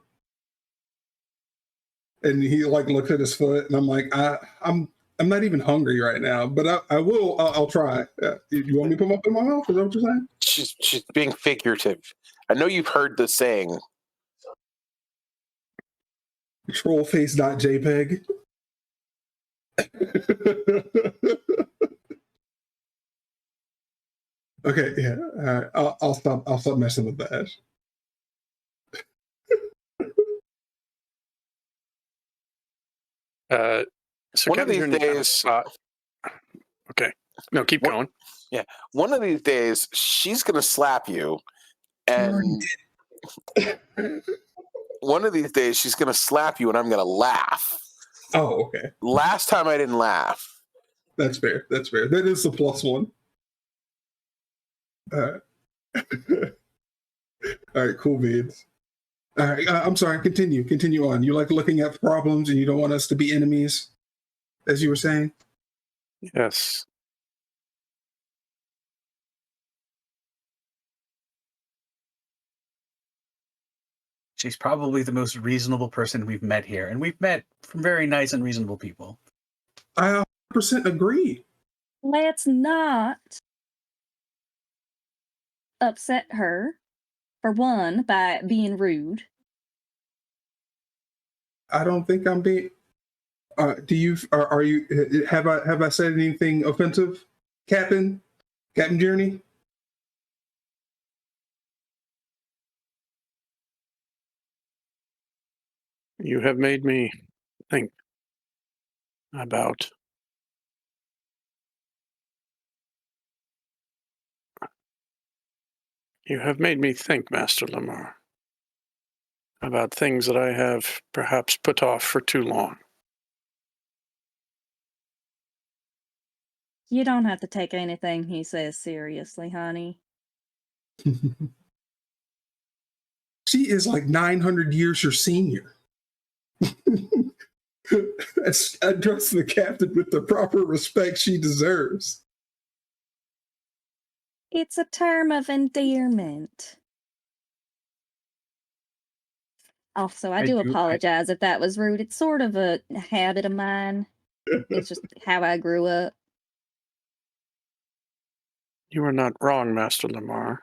he like looks at his foot, and I'm like, I'm not even hungry right now, but I will. I'll try. You want me to put my foot in my mouth? Is that what you're saying? She's being figurative. I know you've heard the saying. Trollface.jpg. Okay, yeah. I'll stop. I'll stop messing with that. So One of Captain these Junior days- okay. No, keep going. One of these days, she's going to slap you, and one of these days, she's going to slap you, and I'm going to laugh. Oh, okay. Last time, I didn't laugh. That's fair. That's fair. That is the +1. All right, cool beans. All right, I'm sorry. Continue on. You like looking at problems, and you don't want us to be enemies, as you were saying. Yes. She's probably the most reasonable person we've met here, and we've met some very nice and reasonable people. I 100% agree. Let's not upset her, for one, by being rude. I don't think I'm being. Do you? Are you? Have I said anything offensive, Captain Journey? You have made me think about Master Lamarr, about things that I have perhaps put off for too long. You don't have to take anything he says seriously, honey. She is like 900 years your senior. Address the captain with the proper respect she deserves. It's a term of endearment. Also, I do apologize if that was rude. It's sort of a habit of mine. It's just how I grew up. You are not wrong, Master Lamarr.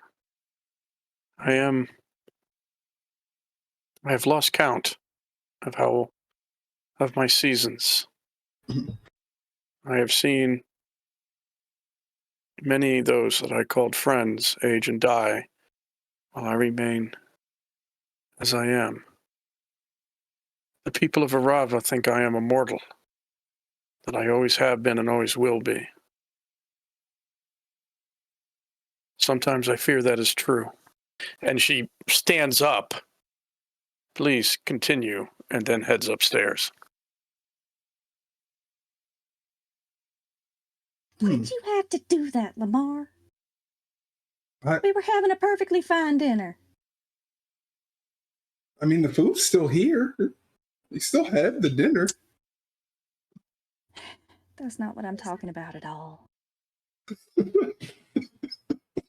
I have lost count of my seasons. I have seen many of those that I called friends age and die, while I remain as I am. The people of Viravain think I am immortal, that I always have been and always will be. Sometimes I fear that is true. And she stands up. Please continue, and then heads upstairs. Why'd you have to do that, Lamarr? I- We were having a perfectly fine dinner. I mean, the food's still here. You still have the dinner. That's not what I'm talking about at all.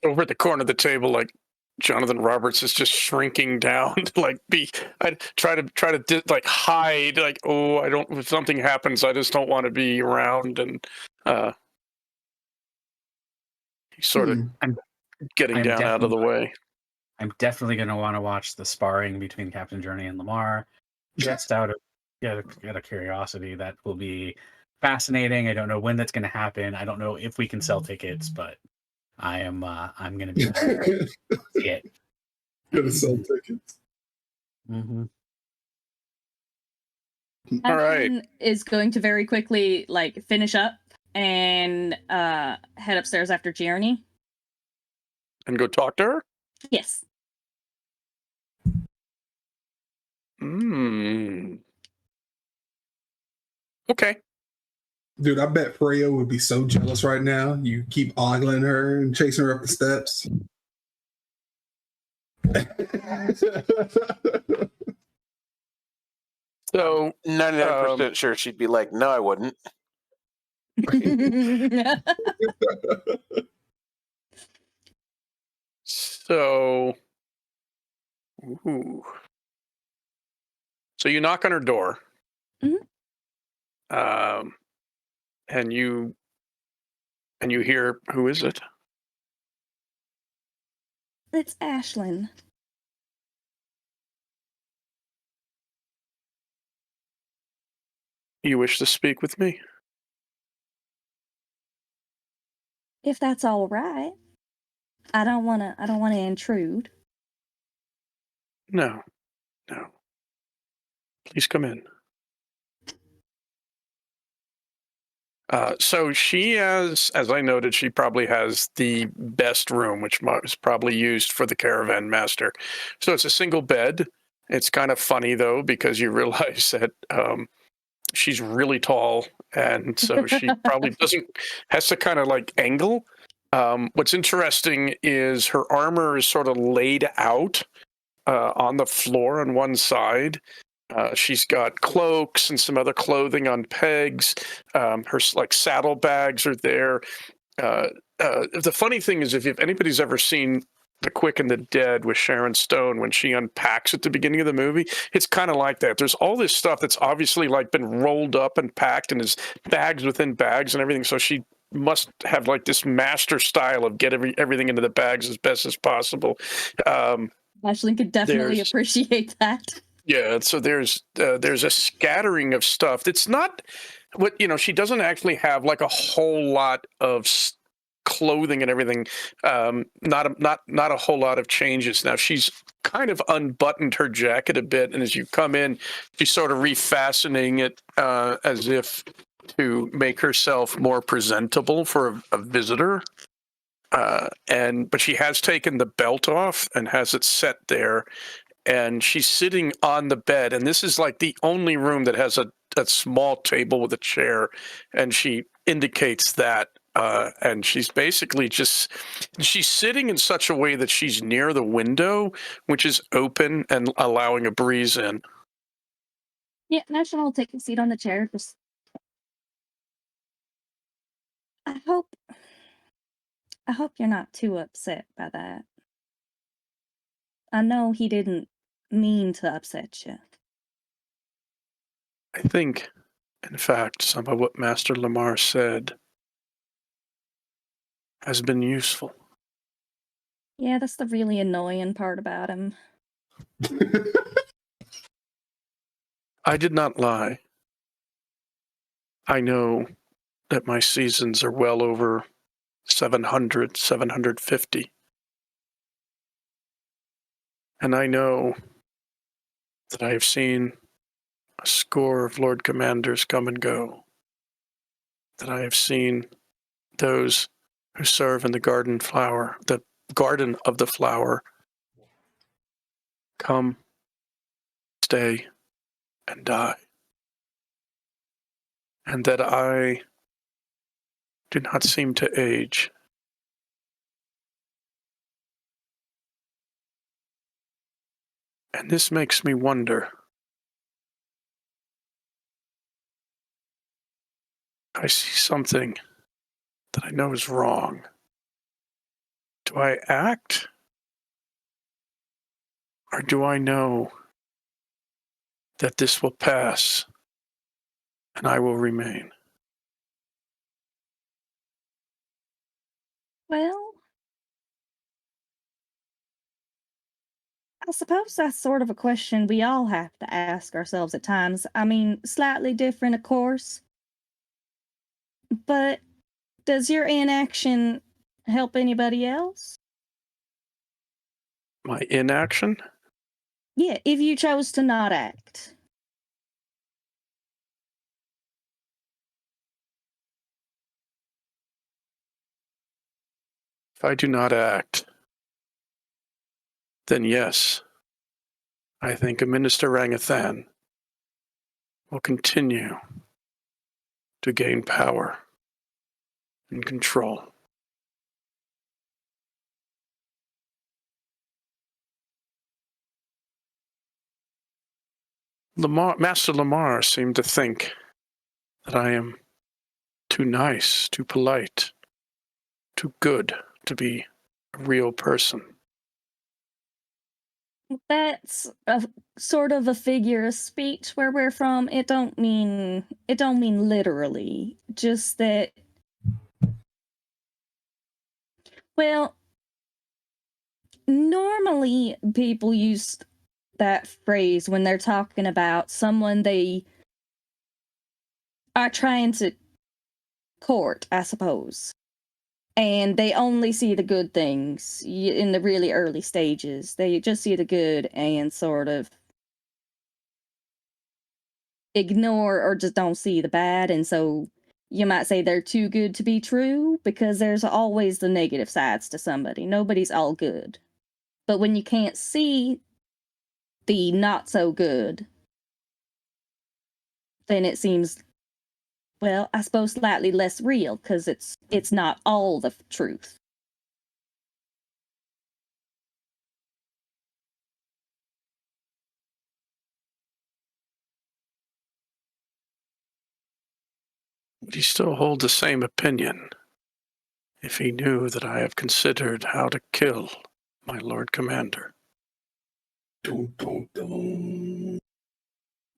Over at the corner of the table, like Jonathan Roberts is just shrinking down, I try to hide, I don't. If something happens, I just don't want to be around, and he's sort of getting down out of the way. I'm definitely going to want to watch the sparring between Captain Journey and Lamarr, just out of curiosity. That will be fascinating. I don't know when that's going to happen. I don't know if we can sell tickets, but I'm going to be see it. Gonna sell tickets. Mm-hmm. All right. Is going to very quickly finish up and head upstairs after Journey. And go talk to her? Yes. Okay. Dude, I bet Freya would be so jealous right now. You keep ogling her and chasing her up the steps. So 99% sure she'd be like, no, I wouldn't. So you knock on her door. Mm-hmm. And you hear, who is it? It's Ashlyn. You wish to speak with me? If that's all right. I don't want to intrude. No. Please come in. So she has, as I noted, she probably has the best room, which is probably used for the caravan master. So it's a single bed. It's kind of funny, though, because you realize that she's really tall, and so she probably has to kind of angle. What's interesting is her armor is sort of laid out on the floor on one side. She's got cloaks and some other clothing on pegs. Her saddlebags are there. The funny thing is, if anybody's ever seen The Quick and the Dead with Sharon Stone when she unpacks at the beginning of the movie. It's kind of like that. There's all this stuff that's obviously like been rolled up and packed and is bags within bags and everything. So she must have like this master style of get everything into the bags as best as possible. Ashley could definitely there's- appreciate that. Yeah, so there's a scattering of stuff. It's not what she doesn't actually have like a whole lot of clothing and everything. Not a whole lot of changes. Now she's kind of unbuttoned her jacket a bit, and as you come in, she's sort of refastening it as if to make herself more presentable for a visitor. But she has taken the belt off and has it set there. And she's sitting on the bed, and this is like the only room that has a small table with a chair, and she indicates that, and she's basically she's sitting in such a way that she's near the window, which is open and allowing a breeze in. Yeah, National will take a seat on the chair. Just, I hope you're not too upset by that. I know he didn't mean to upset you. I think, in fact, some of what Master Lamarr said has been useful. Yeah, that's the really annoying part about him. I did not lie. I know that my seasons are well over 700, 750. And I know that I have seen a score of Lord Commanders come and go. That I have seen those who serve in the Garden of the Flower, come, stay, and die. And that I do not seem to age. And this makes me wonder. I see something that I know is wrong. Do I act? Or do I know that this will pass and I will remain? Well, I suppose that's sort of a question we all have to ask ourselves at times. I mean, slightly different, of course. But does your inaction help anybody else? My inaction? Yeah, if you chose to not act. If I do not act, then yes, I think Minister Rangathan will continue to gain power and control. Master Lamarr seemed to think that I am too nice, too polite, too good to be a real person. That's a sort of a figure of speech where we're from. It don't mean literally. Just that, well, normally people use that phrase when they're talking about someone they are trying to court, I suppose. And they only see the good things in the really early stages. They just see the good and sort of ignore or just don't see the bad. And so you might say they're too good to be true because there's always the negative sides to somebody. Nobody's all good. But when you can't see the not so good, then it seems, well, I suppose slightly less real because it's not all the truth. Would he still hold the same opinion if he knew that I have considered how to kill my Lord Commander. Dun, dun, dun.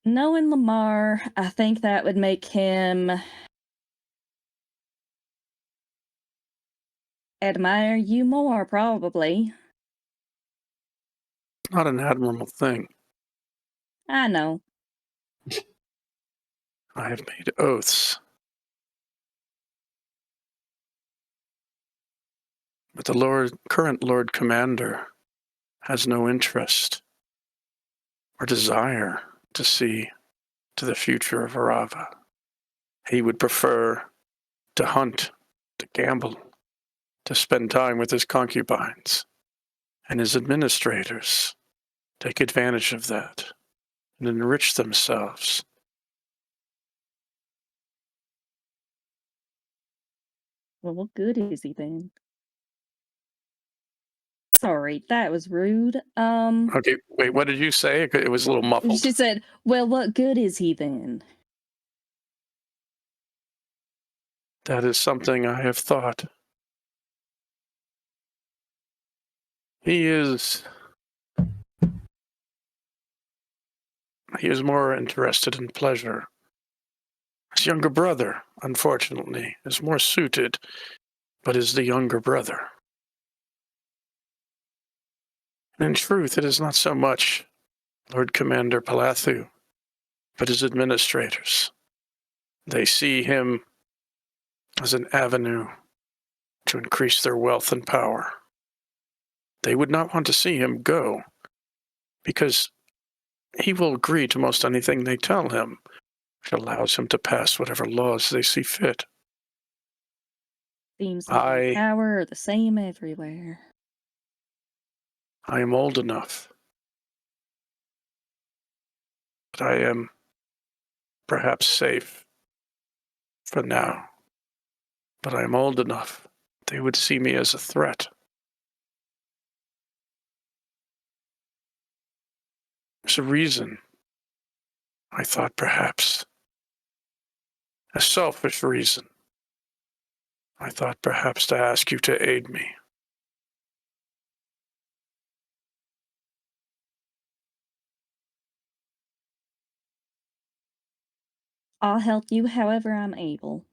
Knowing Lamarr, I think that would make him admire you more, probably. Not an admirable thing. I know. I have made oaths. But the current Lord Commander has no interest or desire to see to the future of Viravain. He would prefer to hunt, to gamble, to spend time with his concubines, and his administrators take advantage of that and enrich themselves. Well, what good is he then? Sorry, that was rude. Okay, wait, what did you say? It was a little muffled. She said, well, what good is he then? That is something I have thought. He is more interested in pleasure. His younger brother, unfortunately, is more suited, but is the younger brother. In truth, it is not so much Lord Commander Palathu, but his administrators. They see him as an avenue to increase their wealth and power. They would not want to see him go, because he will agree to most anything they tell him, which allows him to pass whatever laws they see fit. Seems like power are the same everywhere. I am old enough, but I am perhaps safe for now. But I am old enough. They would see me as a threat. There's a reason. I thought perhaps. A selfish reason. I thought perhaps to ask you to aid me. I'll help you however I'm able.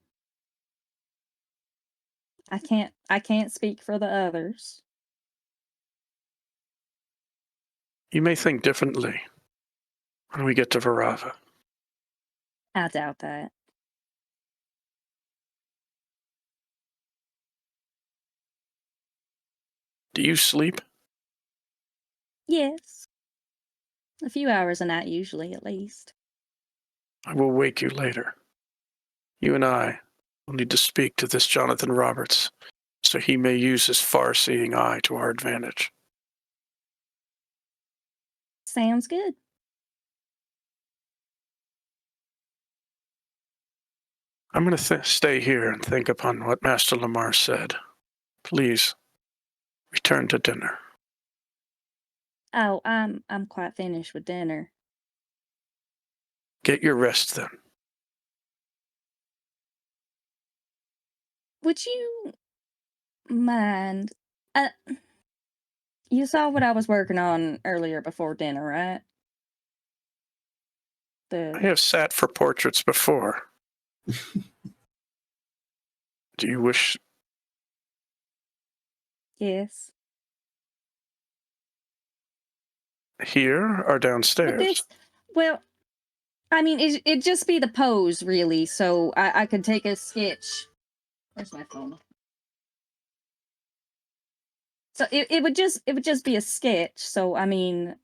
I can't speak for the others. You may think differently when we get to Viravain. I doubt that. Do you sleep? Yes. A few hours a night, usually, at least. I will wake you later. You and I will need to speak to this Jonathan Roberts, so he may use his far-seeing eye to our advantage. Sounds good. I'm going to stay here and think upon what Master Lamarr said. Please, return to dinner. Oh, I'm quite finished with dinner. Get your rest then. Would you mind? You saw what I was working on earlier before dinner, right? I have sat for portraits before. Do you wish? Yes. Here or downstairs? Well, I mean, it'd just be the pose, really. So I could take a sketch. Where's my phone? So it would just be a sketch. So I mean,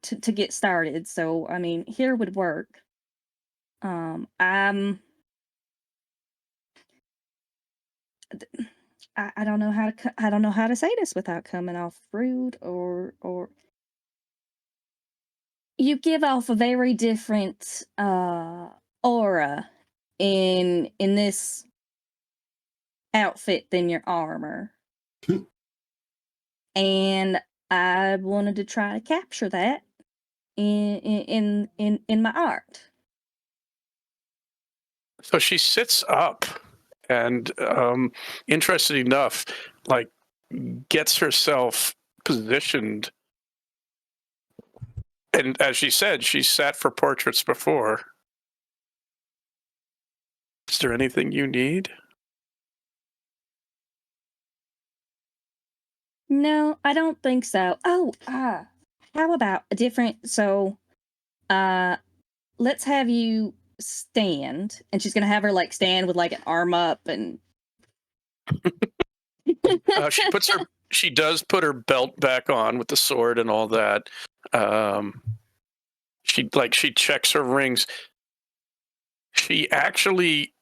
to get started. So I mean, here would work. I don't know how to say this without coming off rude or you give off a very different aura in this outfit than your armor. And I wanted to try to capture that in my art. So she sits up and, interested enough, like, gets herself positioned. And as she said, she sat for portraits before. Is there anything you need? No, I don't think so. Oh, how about a different? So, let's have you stand, and she's gonna have her like stand with like an arm up, and She does put her belt back on with the sword and all that. She checks her rings. She actually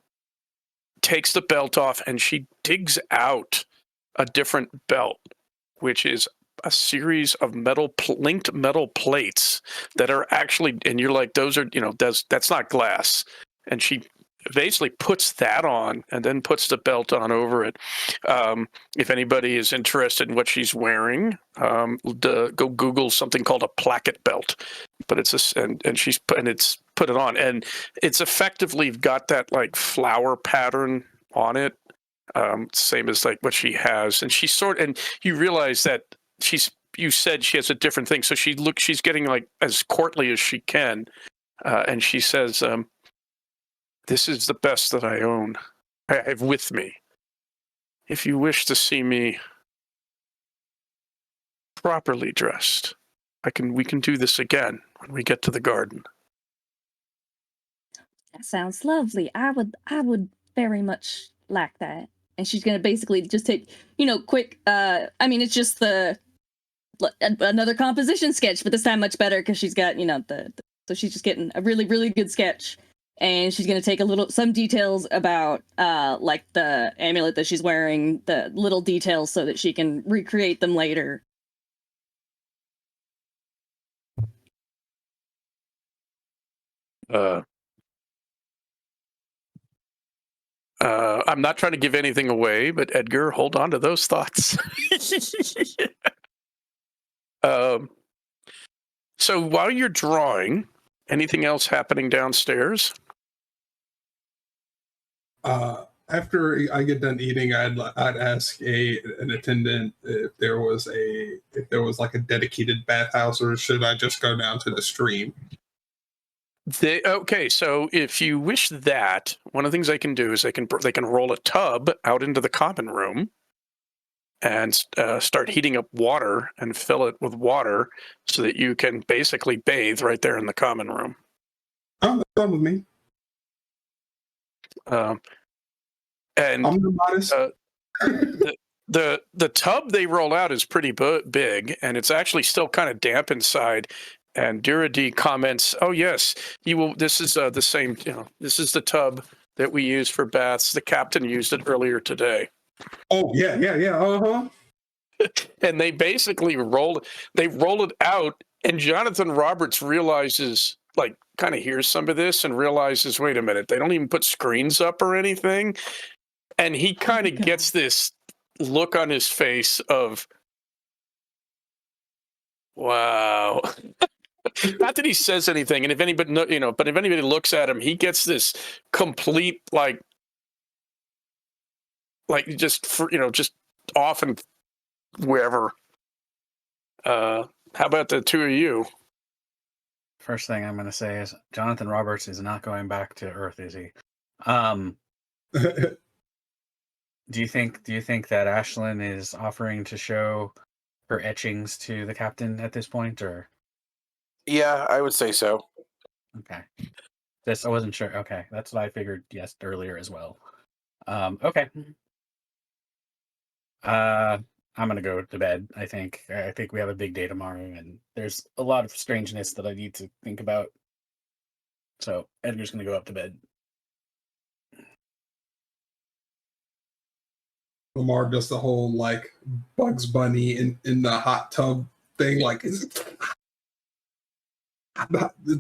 takes the belt off and she digs out a different belt, which is a series of linked metal plates that are actually, and you're like, those are, that's not glass. And she basically puts that on and then puts the belt on over it. If anybody is interested in what she's wearing, go Google something called a placket belt. But it's it's put it on, and it's effectively got that like flower pattern on it, same as like what she has. And and you realize that you said she has a different thing, so she's getting like as courtly as she can, and she says, "This is the best that I own. I have with me. If you wish to see me properly dressed, we can do this again when we get to the garden." that sounds lovely. I would very much like that. And she's gonna basically just take, quick. I mean, it's just another composition sketch, but this time much better because she's got, so she's just getting a really, really good sketch. And she's going to take some details about, like the amulet that she's wearing, the little details so that she can recreate them later. I'm not trying to give anything away, but Edgar, hold on to those thoughts. So while you're drawing, anything else happening downstairs? After I get done eating, I'd ask an attendant if there was like a dedicated bathhouse, or should I just go down to the stream? Okay, so if you wish that, one of the things they can do is they can roll a tub out into the common room and start heating up water and fill it with water so that you can basically bathe right there in the common room. Oh, that's fine with me. And I'm the modest. The tub they roll out is pretty big, and it's actually still kind of damp inside. And Duradi comments, "Oh yes, you will. This is the same. This is the tub that we use for baths. The captain used it earlier today." Oh yeah. And they basically roll it out, and Jonathan Roberts realizes, like, kind of hears some of this and realizes, wait a minute, they don't even put screens up or anything. And he kind of gets this look on his face of, wow. Not that he says anything, and if anybody, but if anybody looks at him, he gets this complete like just off and wherever. How about the two of you? First thing I'm going to say is Jonathan Roberts is not going back to Earth, is he? Do you think that Ashlyn is offering to show her etchings to the captain at this point, or? Yeah, I would say so. Okay. I wasn't sure. Okay, that's what I figured. Yes, earlier as well. Okay. I'm gonna go to bed. I think we have a big day tomorrow, and there's a lot of strangeness that I need to think about. So Edgar's gonna go up to bed. Lamarr does the whole like Bugs Bunny in the hot tub thing. Like it's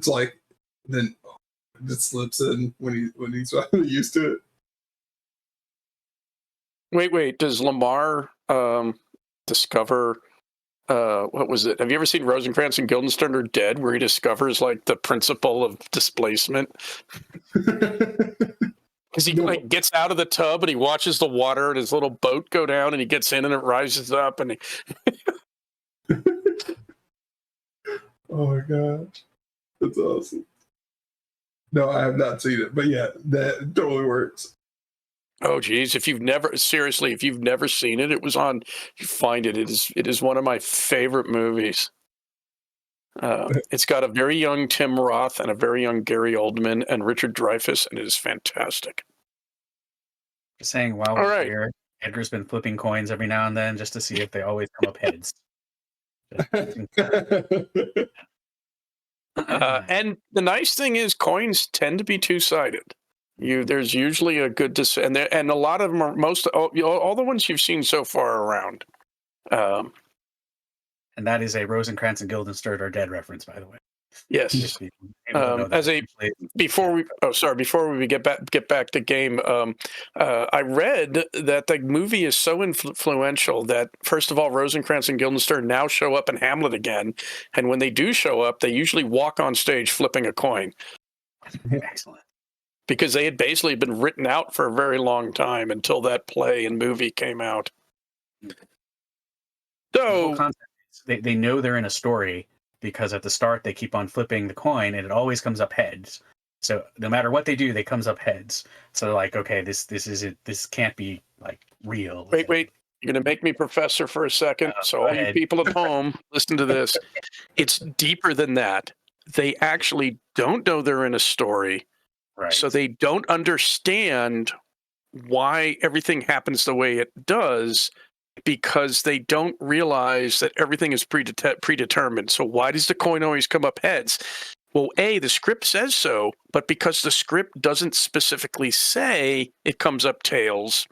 like then it just slips in when he's used to it. Wait. Does Lamarr discover? What was it? Have you ever seen Rosencrantz and Guildenstern Are Dead, where he discovers like the principle of displacement? Because he like gets out of the tub and he watches the water and his little boat go down, and he gets in and it rises up, and Oh my gosh, that's awesome. No, I have not seen it, but yeah, that totally works. Oh geez, if you've never seen it, it was on. You find it. It is one of my favorite movies. It's got a very young Tim Roth and a very young Gary Oldman and Richard Dreyfuss, and it is fantastic. Just saying, while All we're right. here, Edgar's been flipping coins every now and then just to see if they always come up heads. And the nice thing is, coins tend to be two-sided. There's usually a good and a lot of them are all the ones you've seen so far around. And that is a Rosencrantz and Guildenstern are dead reference, by the way. Yes. Before we get back to game, I read that the movie is so influential that, first of all, Rosencrantz and Guildenstern now show up in Hamlet again, and when they do show up, they usually walk on stage flipping a coin. Excellent. Because they had basically been written out for a very long time until that play and movie came out. So they know they're in a story because at the start they keep on flipping the coin and it always comes up heads. So no matter what they do, they comes up heads. So like, okay, this isn't, this can't be like real. Wait. You're going to make me professor for a second. So all you people at home, listen to this. It's deeper than that. They actually don't know they're in a story. Right. So they don't understand why everything happens the way it does, because they don't realize that everything is predetermined. So why does the coin always come up heads? Well, the script says so, but because the script doesn't specifically say it comes up tails,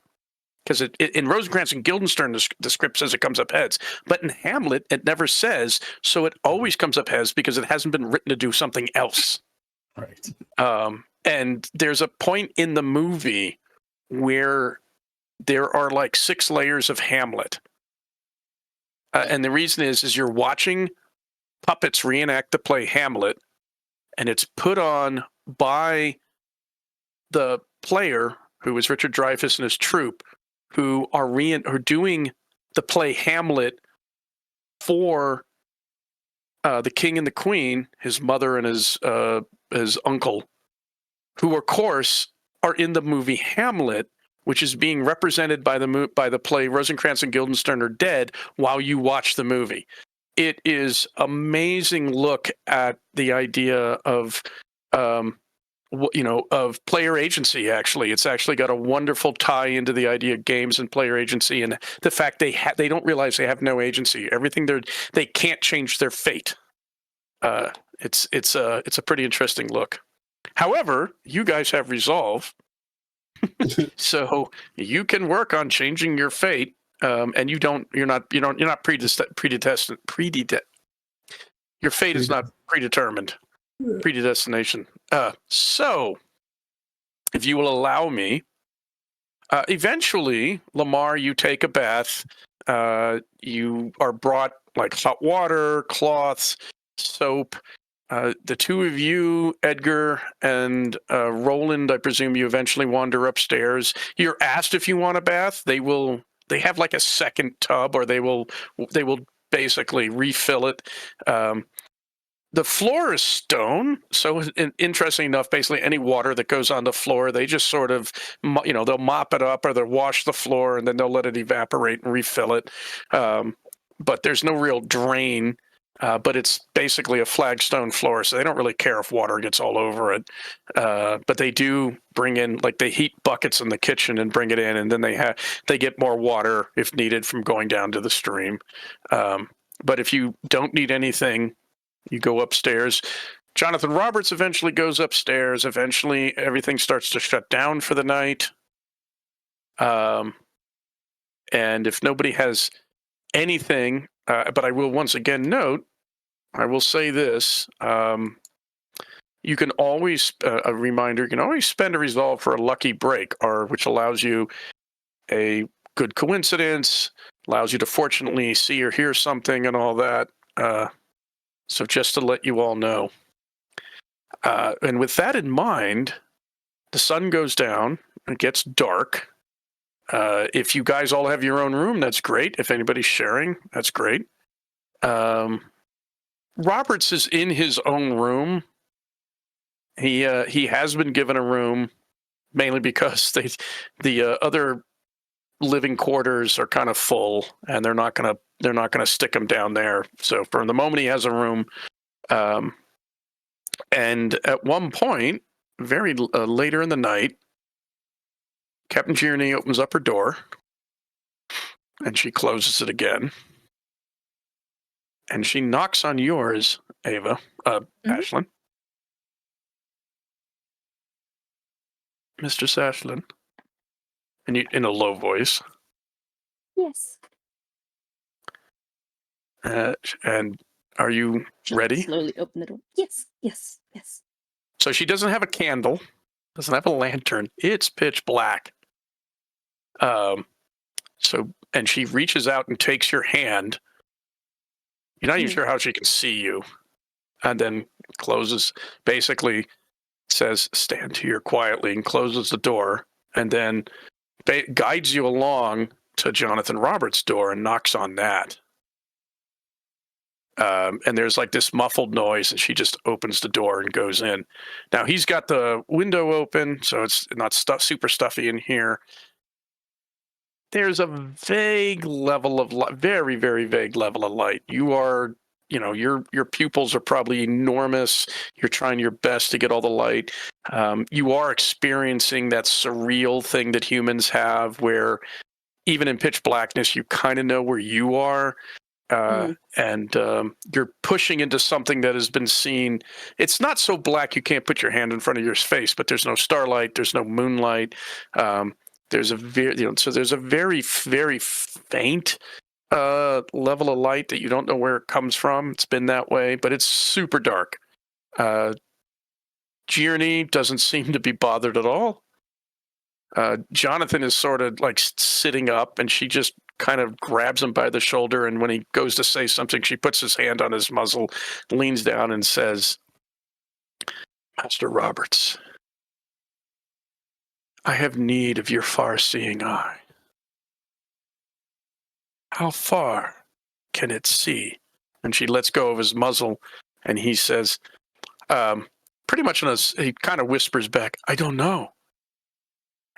because in Rosencrantz and Guildenstern, the script says it comes up heads. But in Hamlet, it never says, so it always comes up heads because it hasn't been written to do something else. Right. And there's a point in the movie where there are like 6 layers of Hamlet. And the reason is you're watching puppets reenact the play Hamlet, and it's put on by the player, who is Richard Dreyfuss and his troupe, who are doing the play Hamlet for the king and the queen, his mother and his uncle, who of course are in the movie Hamlet, which is being represented by the play Rosencrantz and Guildenstern are dead while you watch the movie. It is amazing look at the idea of of player agency. Actually, it's actually got a wonderful tie into the idea of games and player agency, and the fact they don't realize they have no agency. Everything they can't change their fate. It's a pretty interesting look. However, you guys have resolve, so you can work on changing your fate, and you're not predestined. Your fate is not predetermined. Predestination. So, if you will allow me, eventually, Lamarr, you take a bath. You are brought like hot water, cloths, soap. The two of you, Edgar and Roland, I presume you eventually wander upstairs. You're asked if you want a bath. They have like a second tub, or they will basically refill it. The floor is stone, so interesting enough, basically any water that goes on the floor, they just sort of, they'll mop it up or they'll wash the floor and then they'll let it evaporate and refill it. But there's no real drain, but it's basically a flagstone floor, so they don't really care if water gets all over it. But they do bring in, like, they heat buckets in the kitchen and bring it in, and then they get more water if needed from going down to the stream. But if you don't need anything, you go upstairs. Jonathan Roberts eventually goes upstairs. Eventually, everything starts to shut down for the night. And if nobody has anything, but I will once again note, I will say this. You can always, a reminder, you can always spend a resolve for a lucky break, which allows you a good coincidence, allows you to fortunately see or hear something and all that. So just to let you all know. And with that in mind, the sun goes down, it gets dark. If you guys all have your own room, that's great. If anybody's sharing, that's great. Roberts is in his own room. He has been given a room, mainly because the other living quarters are kind of full, and they're not gonna stick him down there. So for the moment, he has a room. And at one point, very later in the night, Captain J opens up her door, and she closes it again. And she knocks on yours, Ava, Ashlyn. Mr. Ashlyn. And you, in a low voice. Yes. And are you She'll ready? slowly open the door. Yes, yes, yes. So she doesn't have a candle, doesn't have a lantern. It's pitch black. And she reaches out and takes your hand. You're not even sure how she can see you. And then closes, basically says, stand here quietly, and closes the door. And then guides you along to Jonathan Roberts' door and knocks on that. And there's like this muffled noise, and she just opens the door and goes in. Now he's got the window open, so it's not super stuffy in here. There's a vague level of light, very, very vague level of light. You are, your pupils are probably enormous. You're trying your best to get all the light. You are experiencing that surreal thing that humans have, where even in pitch blackness, you kind of know where you are. And you're pushing into something that has been seen. It's not so black you can't put your hand in front of your face, but there's no starlight, there's no moonlight. There's a very, very faint level of light that you don't know where it comes from. It's been that way, but it's super dark. Gierney doesn't seem to be bothered at all. Jonathan is sort of like sitting up, and she just kind of grabs him by the shoulder, and when he goes to say something, she puts his hand on his muzzle, leans down and says, Master Roberts, I have need of your far-seeing eye. How far can it see? And she lets go of his muzzle, and he says, pretty much he kind of whispers back, I don't know.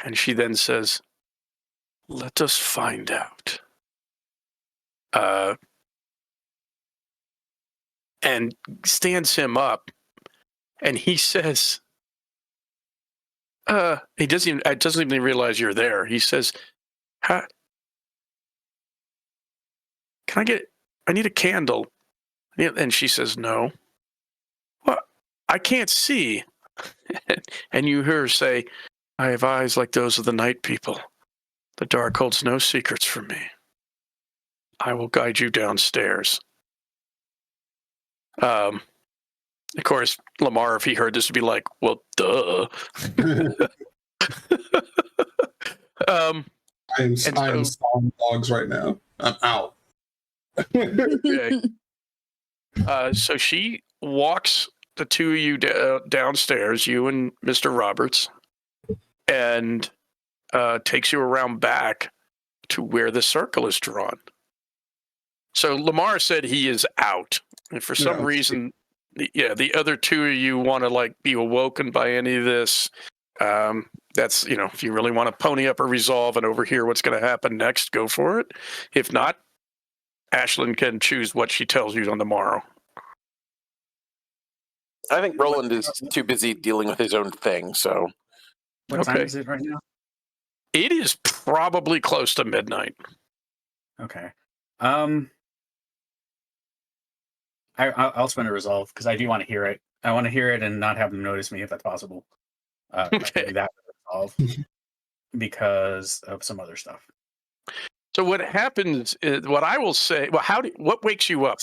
And she then says, let us find out. And stands him up, and he says, he doesn't even realize you're there. He says, I need a candle. And she says, no. Well, I can't see. And you hear her say, I have eyes like those of the night people. The dark holds no secrets from me. I will guide you downstairs. Of course, Lamarr, if he heard this, would be like, well, duh. I'm sawing logs right now. I'm out. Okay. So she walks the two of you downstairs, you and Mr. Roberts, and takes you around back to where the circle is drawn. So Lamarr said he is out. And for some reason, the other two of you want to be awoken by any of this. That's, if you really want to pony up a resolve and overhear what's going to happen next, go for it. If not, Ashlyn can choose what she tells you on the morrow. I think Roland is too busy dealing with his own thing, so. What time is it right now? It is probably close to midnight. Okay. I'll spend a resolve because I do want to hear it. I want to hear it and not have them notice me if that's possible. Okay. That resolve because of some other stuff. So what happens is, what I will say, what wakes you up?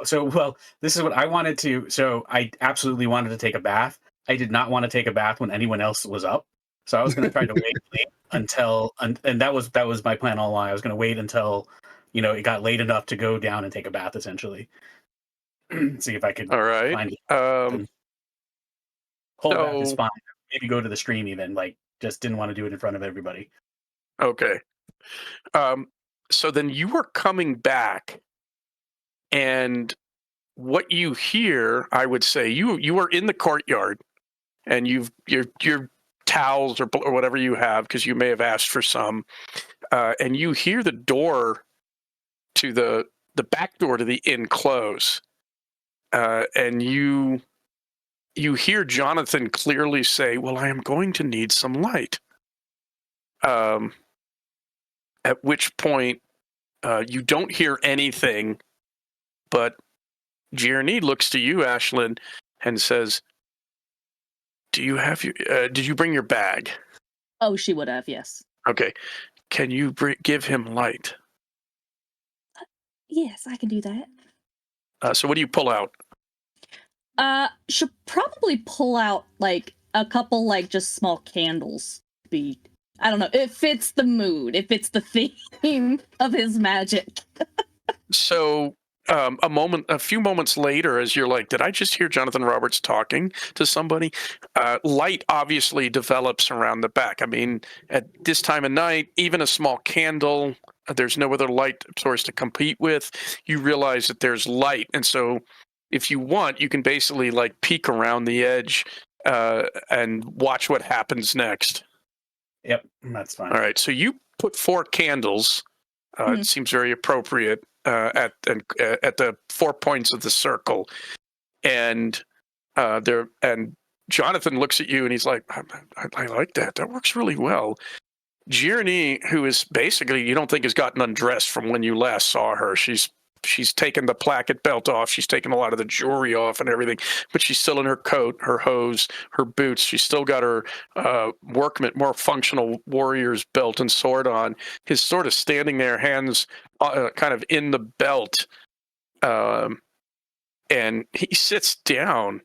So this is what I wanted to. So I absolutely wanted to take a bath. I did not want to take a bath when anyone else was up. So I was going to try to wait until, and that was my plan all along. I was going to wait until, it got late enough to go down and take a bath, essentially. See if I could find it. Whole bath is fine. Maybe go to the stream even, just didn't want to do it in front of everybody. Okay. So then you were coming back And what you hear, I would say, you are in the courtyard, and your towels or whatever you have, because you may have asked for some, and you hear the door to the back door to the inn close, and you hear Jonathan clearly say, "Well, I am going to need some light." At which point, you don't hear anything, but Gierney looks to you, Ashlyn, and says, "Do you have your? Did you bring your bag?" Oh, she would have, yes. Okay. Can you give him light? Yes, I can do that. So what do you pull out? Should probably pull out like a couple like just small candles. I don't know, it fits the mood, it fits the theme of his magic. So a few moments later, as you're like, did I just hear Jonathan Roberts talking to somebody? Light obviously develops around the back. I mean, at this time of night, even a small candle, there's no other light source to compete with. You realize that there's light. And so if you want, you can basically like peek around the edge and watch what happens next. Yep, that's fine. All right. So you put 4 candles. It seems very appropriate at the 4 points of the circle, and Jonathan looks at you and he's like, I like that. That works really well. Gierney, who is basically, you don't think has gotten undressed from when you last saw her. She's taken the placket belt off. She's taken a lot of the jewelry off and everything, but she's still in her coat, her hose, her boots. She's still got her workman, more functional warrior's belt and sword on. He's sort of standing there, hands kind of in the belt, and he sits down.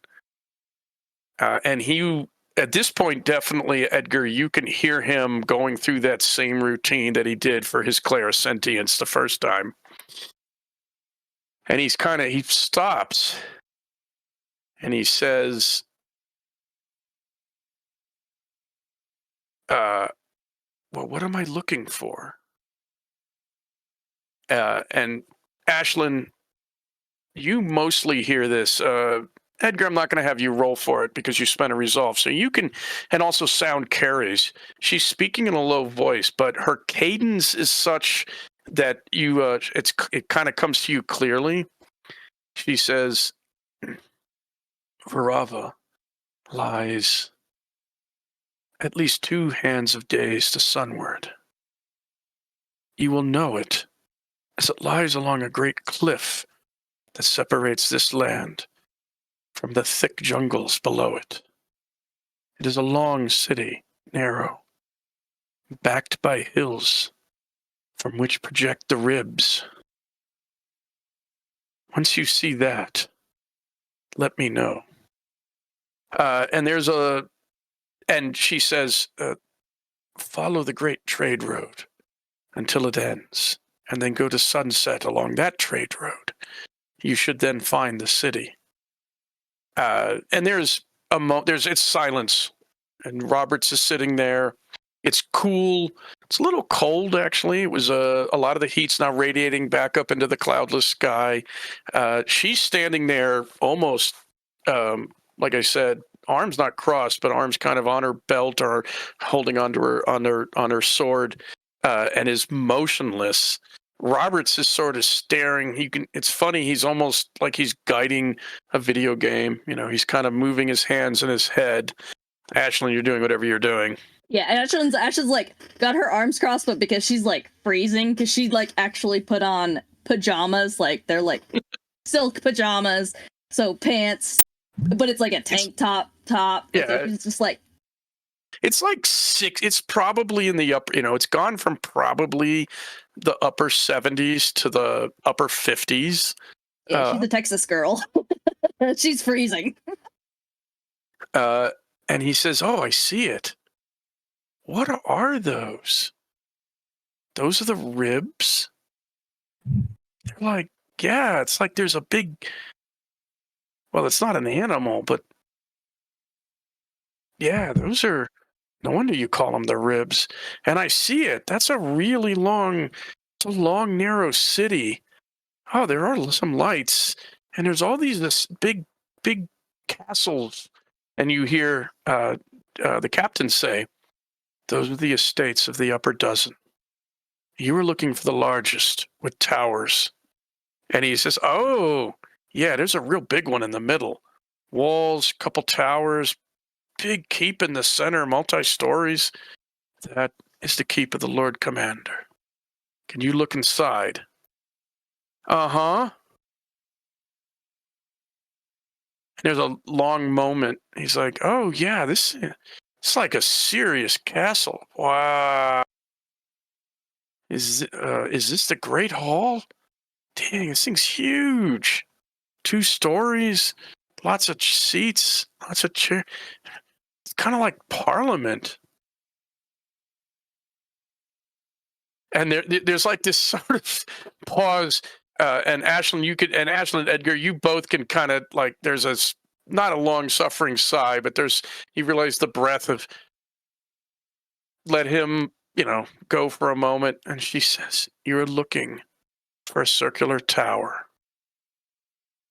And he, at this point, definitely, Edgar, you can hear him going through that same routine that he did for his clairsentience the first time. And he stops and he says, well, what am I looking for? And Ashlyn, you mostly hear this. Edgar, I'm not going to have you roll for it because you spent a resolve. So you can, and also sound carries. She's speaking in a low voice, but her cadence is such that you, it kind of comes to you clearly. She says, Viravain lies at least 2 hands of days to sunward. You will know it, as it lies along a great cliff that separates this land from the thick jungles below it. It is a long city, narrow, backed by hills from which project the ribs. Once you see that, let me know. And she says, follow the great trade road until it ends, and then go to sunset along that trade road. You should then find the city. And it's silence, and Roberts is sitting there. It's cool. It's a little cold, actually. It was a lot of the heat's now radiating back up into the cloudless sky. She's standing there almost, like I said, arms not crossed, but arms kind of on her belt or holding onto her on her sword, and is motionless. Roberts is sort of staring. It's funny. He's almost like he's guiding a video game. You know, he's kind of moving his hands in his head. Ashlyn, you're doing whatever you're doing. Yeah, and Ashlyn's like got her arms crossed, but because she's like freezing, because she like actually put on pajamas, like they're like silk pajamas, so pants, but it's like a tank top. Yeah, it's just like it's like 6. It's probably in the upper. You know, it's gone from probably the upper 70s to the upper 50s. Yeah, she's a Texas girl. She's freezing. And he says, "Oh, I see it. What are those? Those are the ribs?" They're like, yeah, it's like there's a big, well, it's not an animal, but yeah, those are, no wonder you call them the ribs. And I see it. That's a really long, it's a long, narrow city. oh, there are some lights, and there's all these this big castles, and you hear the captain say, "Those are the estates of the upper dozen. You were looking for the largest with towers." And he says, "Oh, yeah, there's a real big one in the middle. Walls, couple towers, big keep in the center, multi-stories. That is the keep of the Lord Commander. Can you look inside?" Uh-huh. There's a long moment. He's like, "Oh, yeah, it's like a serious castle. Wow. Is this the Great Hall? Dang, this thing's huge. 2 stories, lots of seats, lots of chairs. It's kind of like Parliament." And there's like this sort of pause. And Ashlyn, Edgar, you both can kind of like, there's not a long suffering sigh, but you realize the breath of, let him, go for a moment. And she says, "You're looking for a circular tower.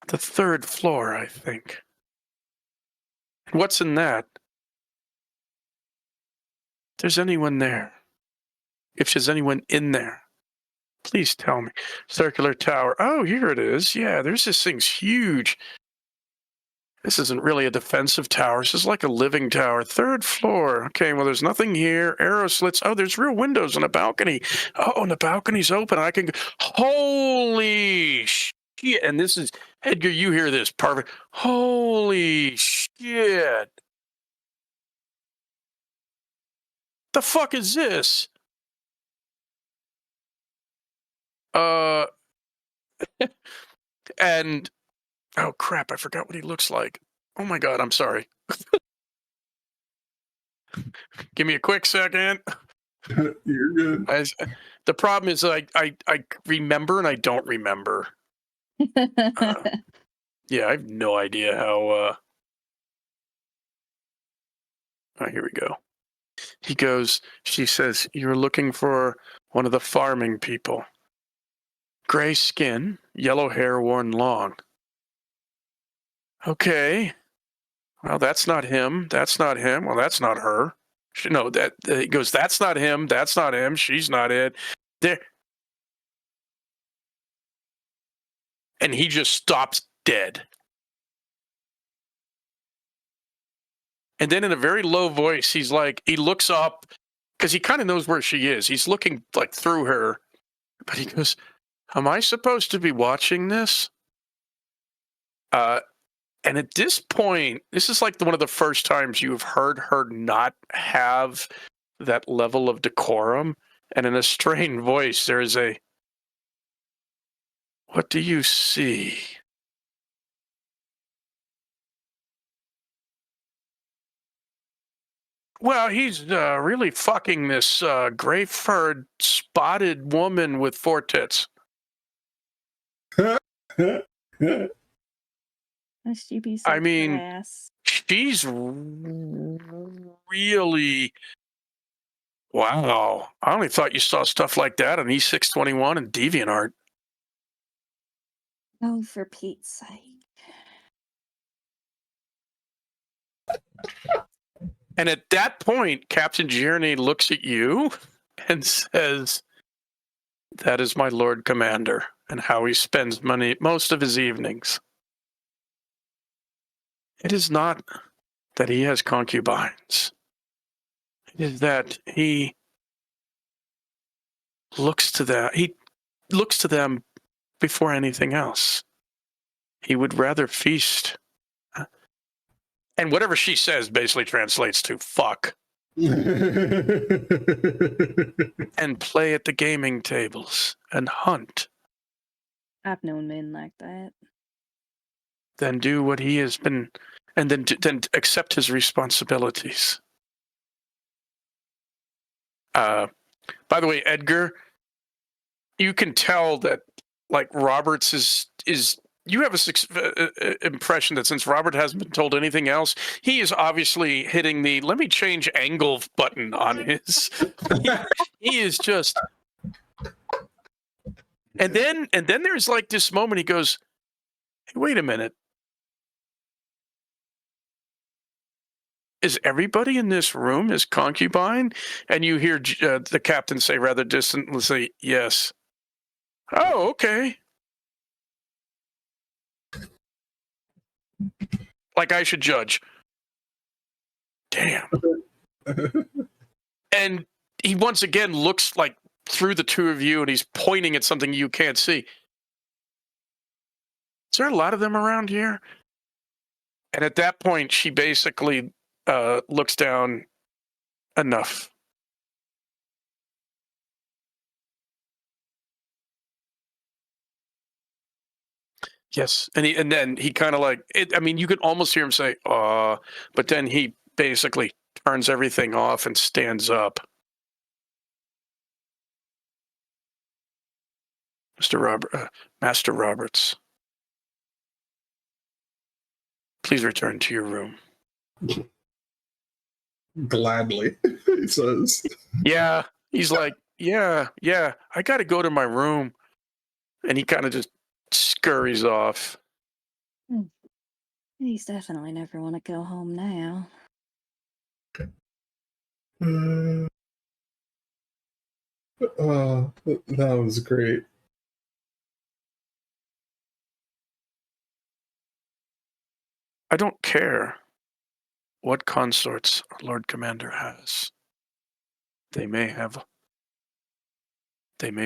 The 3rd floor, I think. What's in that? If there's anyone there, if there's anyone in there, please tell me. Circular tower. Oh, here it is. Yeah, this thing's huge. This isn't really a defensive tower. This is like a living tower. 3rd floor. Okay, well, there's nothing here. Arrow slits. Oh, there's real windows and a balcony. Oh, and the balcony's open. I can go. Holy shit. And this is, Edgar, you hear this. Perfect. Holy shit. The fuck is this? And oh crap, I forgot what he looks like. Oh my god, I'm sorry. Give me a quick second. You're good. The problem is I remember and I don't remember. Yeah, I have no idea how oh, here we go. She says, "You're looking for one of the farming people. Gray skin, yellow hair worn long." Okay. Well, that's not him. That's not him. Well, that's not her. No, he goes, "That's not him. That's not him. She's not it." There. And he just stops dead. And then in a very low voice, he looks up because he kind of knows where she is. He's looking like through her, but he goes, "Am I supposed to be watching this?" And at this point, this is like one of the first times you've heard her not have that level of decorum. And in a strained voice, there is a, "What do you see?" "Well, he's really fucking this gray-furred, spotted woman with 4 tits." Must you be so I mean, crass? she's really... Wow. I only thought you saw stuff like that on E621 and DeviantArt. Oh, for Pete's sake. And at that point, Captain J looks at you and says, "That is my Lord Commander and how he spends money most of his evenings. It is not that he has concubines. It is that he looks to them before anything else. He would rather feast." And whatever she says basically translates to fuck. "And play at the gaming tables and hunt. I've known men like that. Then do what he has been, and then accept his responsibilities." By the way, Edgar, you can tell that like Roberts is you have a impression that since Robert hasn't been told anything else, he is obviously hitting the "let me change angle" button on his. He is just And then there's like this moment he goes, hey, wait a minute. Is everybody in this room his concubine? And you hear the captain say rather distantly, yes. Oh, okay. Like I should judge. Damn. And he once again looks like through the two of you and he's pointing at something you can't see. Is there a lot of them around here? And at that point, she basically looks down. Enough. Yes. And then he kind of like, I mean, you could almost hear him say, but then he basically turns everything off and stands up. Master Roberts, please return to your room. Gladly, he says. Yeah. He's like, yeah, I got to go to my room. And he kind of just scurries off. He's definitely never want to go home now. That was great. I don't care what consorts our Lord Commander has. They may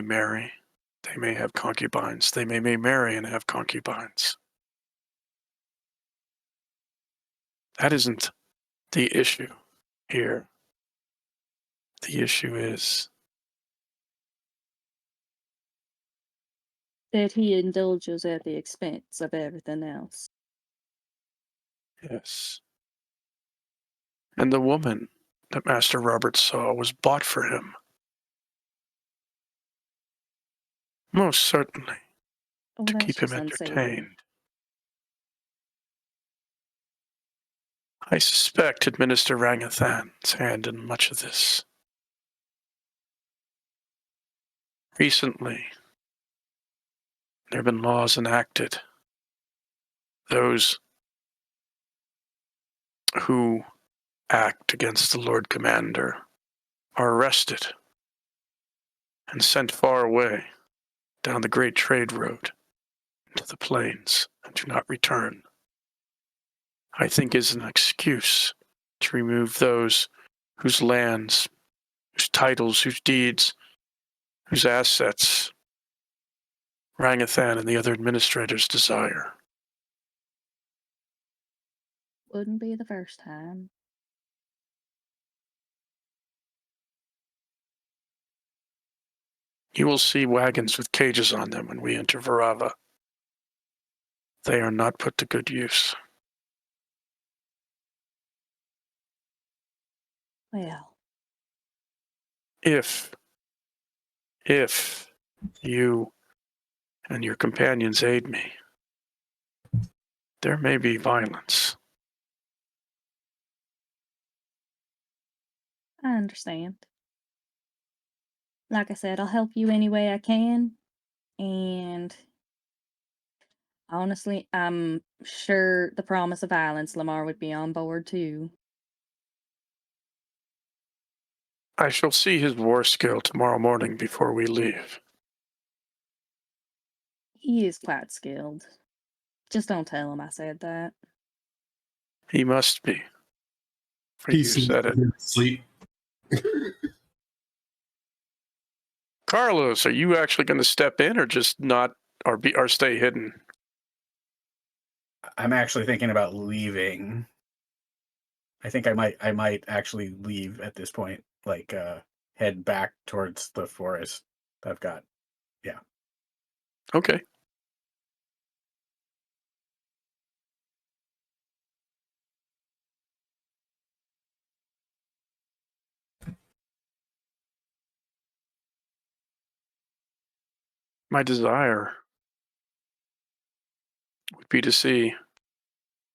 marry, they may have concubines, they may marry and have concubines. That isn't the issue here. The issue is that he indulges at the expense of everything else. yes. And the woman that Master Robert saw was bought for him. Most certainly, to that's keep him just unsavory. entertained. I suspect Administrator Rangathan's hand in much of this. Recently, there have been laws enacted. Those who act against the Lord Commander are arrested and sent far away down the great trade road into the plains and do not return. I think is an excuse to remove those whose lands, whose titles, whose deeds, whose assets Rangathan and the other administrators desire. Wouldn't be the first time. You will see wagons with cages on them when we enter Viravain. They are not put to good use. Well, If you and your companions aid me, there may be violence. I understand. Like I said, I'll help you any way I can. And honestly, I'm sure the promise of violence, Lamarr would be on board too. I shall see his war skill tomorrow morning before we leave. He is quite skilled. Just don't tell him I said that. He must be. For you said it. Sleep. Carlos, are you actually going to step in or just not, or stay hidden? I'm actually thinking about leaving. I think I might actually leave at this point, like head back towards the forest. I've got, yeah. Okay. My desire would be to see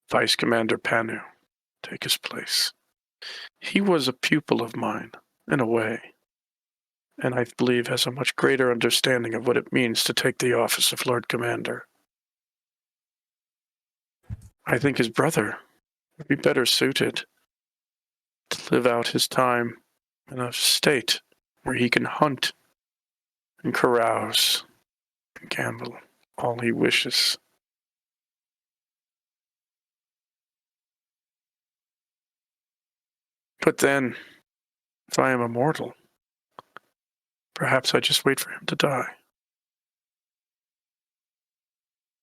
Vice Commander Panu take his place. He was a pupil of mine, in a way. and I believe has a much greater understanding of what it means to take the office of Lord Commander. I think his brother would be better suited to live out his time in a state where he can hunt and carouse and gamble all he wishes. But then, if I am immortal, perhaps I just wait for him to die.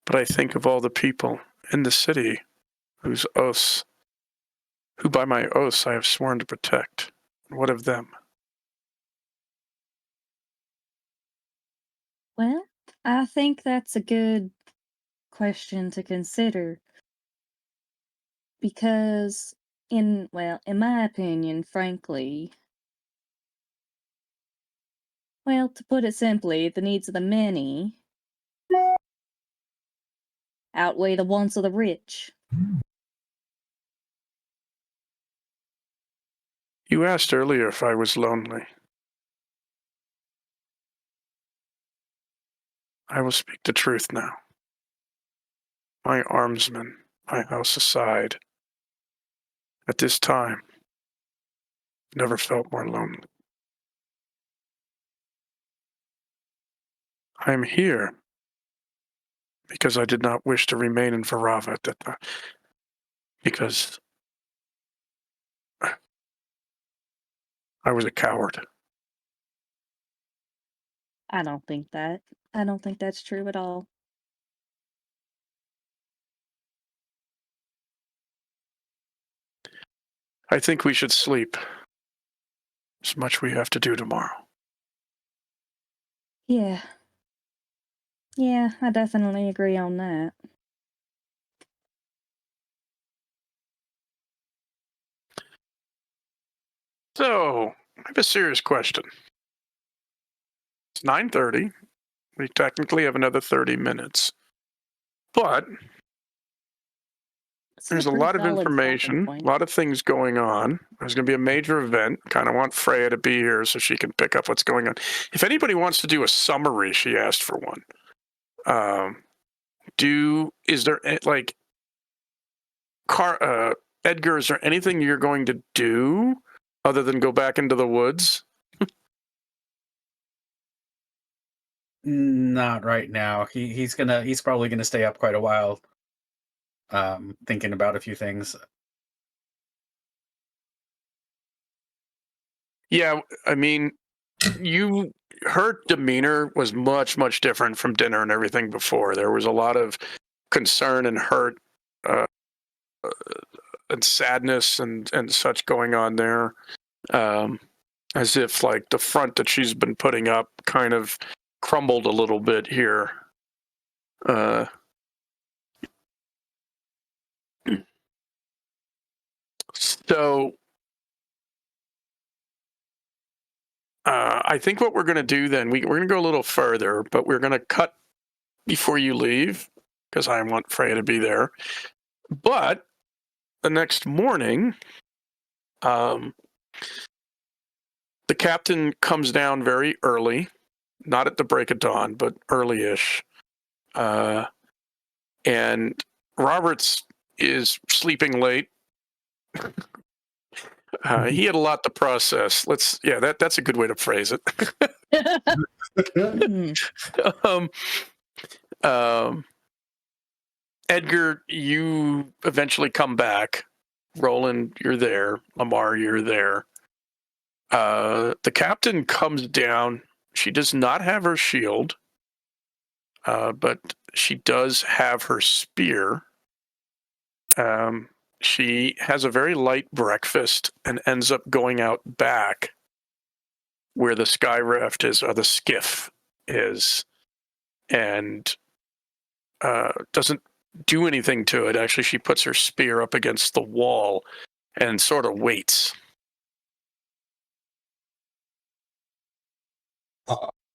But I think of all the people in the city who by my oaths I have sworn to protect. What of them? Well, I think that's a good question to consider because in my opinion, frankly, well, to put it simply, the needs of the many outweigh the wants of the rich. You asked earlier if I was lonely. I will speak the truth now. My armsmen, my house aside, at this time, never felt more lonely. I am here because I did not wish to remain in Viravain at that time. Because I was a coward. I don't think that's true at all. I think we should sleep. There's much we have to do tomorrow. Yeah. Yeah, I definitely agree on that. So, I have a serious question. It's 9:30. We technically have another 30 minutes. But there's a pretty lot of solid stopping information, point. a lot of things going on. There's going to be a major event. Kind of want Freya to be here so she can pick up what's going on. If anybody wants to do a summary, she asked for one. Is there like Edgar, is there anything you're going to do other than go back into the woods? Not right now. He's probably gonna stay up quite a while, thinking about a few things. Yeah, I mean, her demeanor was much, much different from dinner and everything before. There was a lot of concern and hurt and sadness and such going on there. As if like the front that she's been putting up kind of crumbled a little bit here. So I think what we're going to do then, we're going to go a little further, but we're going to cut before you leave because I want Freya to be there. But the next morning, the captain comes down very early, not at the break of dawn, but early-ish. And Roberts is sleeping late. He had a lot to process. That's a good way to phrase it. Edgar, you eventually come back. Roland, you're there. Lamarr, you're there. The captain comes down. She does not have her shield, but she does have her spear. She has a very light breakfast and ends up going out back where the sky raft is, or the skiff is, and doesn't do anything to it. Actually, she puts her spear up against the wall and sort of waits.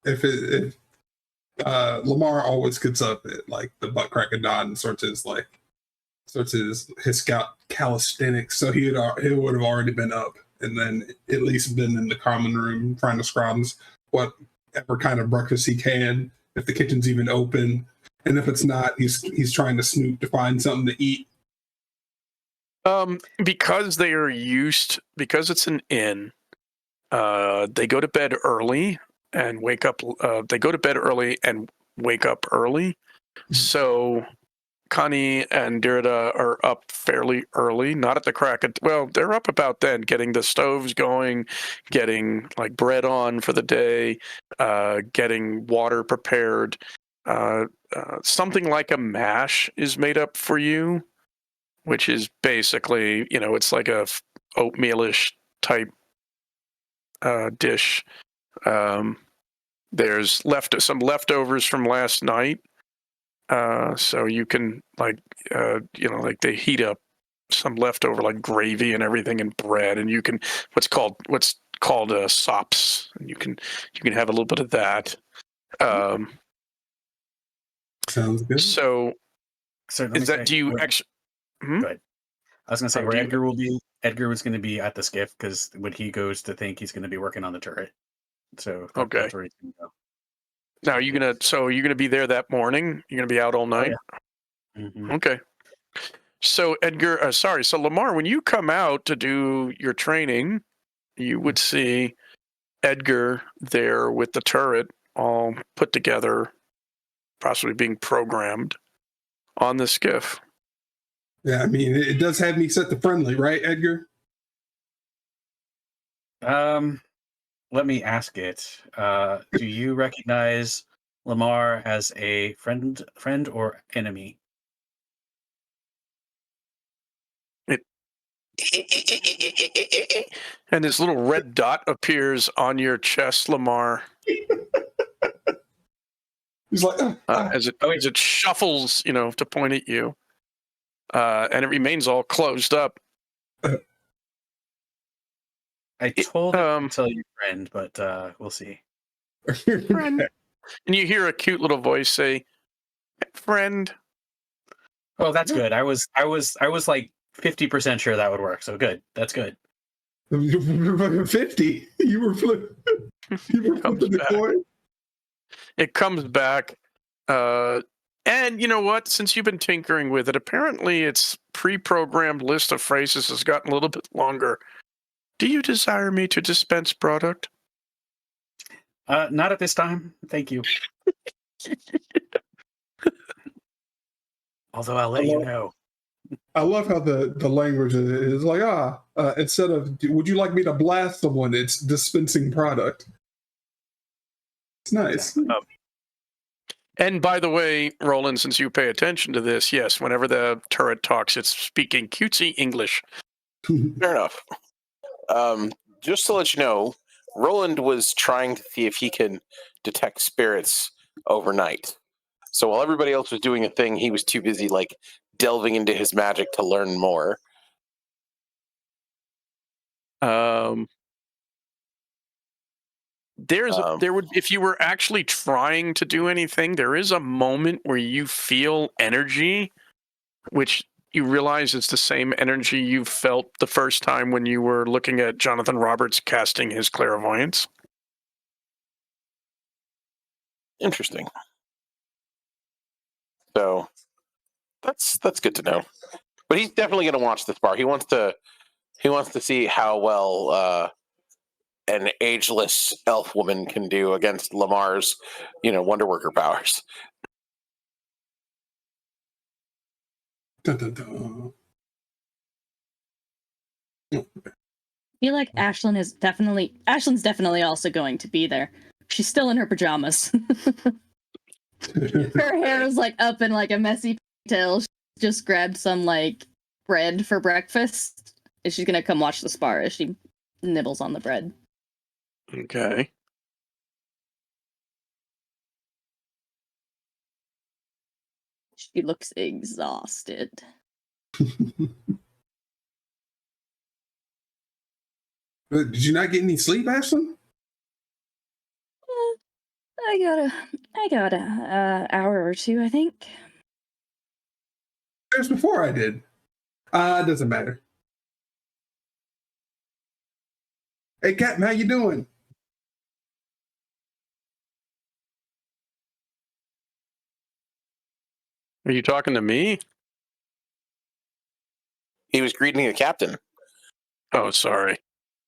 If Lamarr always gets up at like the butt crack of dawn and starts his scout calisthenics, so he would have already been up and then at least been in the common room trying to scrounge whatever kind of breakfast he can, if the kitchen's even open. And if it's not, he's trying to snoop to find something to eat. Because they are because it's an inn, they go to bed early and wake up. They go to bed early and wake up early. So Connie and Dirda are up fairly early, not at the crack of, well, they're up about then, getting the stoves going, getting like bread on for the day, getting water prepared. Something like a mash is made up for you, which is basically, it's like a oatmealish type dish. There's some leftovers from last night. So you can like they heat up some leftover like gravy and everything and bread, and you can what's called sops, and you can have a little bit of that. Sounds good. So is that, do you actually? Go ahead. I was going to say where Edgar will be. Edgar was going to be at the skiff because when he goes to think he's going to be working on the turret. So okay, that's where he's going to go. Now you're gonna be there that morning. You're gonna be out all night. Oh, yeah. Mm-hmm. Okay. So Edgar, so Lamarr, when you come out to do your training, you would see Edgar there with the turret all put together, possibly being programmed on the skiff. Yeah, I mean, it does have me set to friendly, right, Edgar? Let me ask it. Do you recognize Lamarr as a friend or enemy? And this little red dot appears on your chest, Lamarr. He's like, as it shuffles, to point at you, and it remains all closed up. I told him to tell you, friend, but we'll see. Friend. And you hear a cute little voice say, "Friend." Oh, that's good. I was like 50% sure that would work. So good. That's good. 50. You were flipping the coin. It comes back. And you know what? Since you've been tinkering with it, apparently its pre-programmed list of phrases has gotten a little bit longer. Do you desire me to dispense product? Not at this time. Thank you. Although I'll let you know. I love how the language is like, instead of, would you like me to blast someone? It's dispensing product. It's nice. And by the way, Roland, since you pay attention to this, yes, whenever the turret talks, it's speaking cutesy English. Fair enough. Just to let you know, Roland was trying to see if he can detect spirits overnight. So while everybody else was doing a thing, he was too busy like delving into his magic to learn more. If you were actually trying to do anything, there is a moment where you feel energy, which you realize it's the same energy you felt the first time when you were looking at Jonathan Roberts casting his clairvoyance. Interesting. So that's good to know. But he's definitely going to watch this bar. He wants to see how well an ageless elf woman can do against Lamarr's, wonder worker powers. Dun, dun, dun. I feel like Ashlyn's definitely also going to be there. She's still in her pajamas. Her hair is like up in like a messy ponytail. She just grabbed some like bread for breakfast. And she's gonna come watch the spar as she nibbles on the bread. Okay. She looks exhausted. Did you not get any sleep, Ashlyn? I got a hour or two, I think. Just before I did. It doesn't matter. Hey, Cap, how you doing? Are you talking to me? He was greeting the captain. Oh, sorry.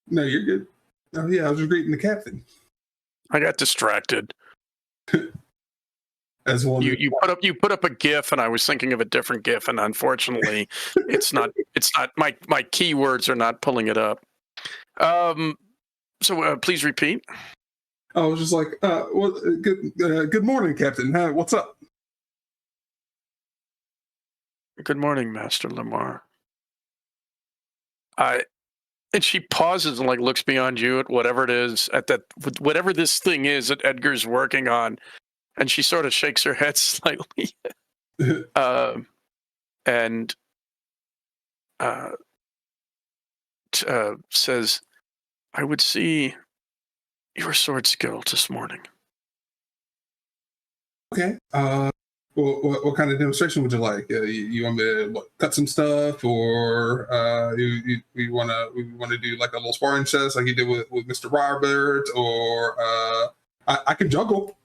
No, you're good. Oh yeah, I was just greeting the captain. I got distracted. As one. You put up a GIF, and I was thinking of a different GIF, and unfortunately, it's not my keywords are not pulling it up. So please repeat. I was just like, well, good morning, Captain. What's up? Good morning, Master Lamarr. And she pauses and like looks beyond you at whatever it is whatever this thing is that Edgar's working on, and she sort of shakes her head slightly, and says, "I would see your sword skill this morning." Okay. What kind of demonstration would you like? You want me to cut some stuff, or we want to do like a little sparring test like you did with Mr. Robert, or I can juggle.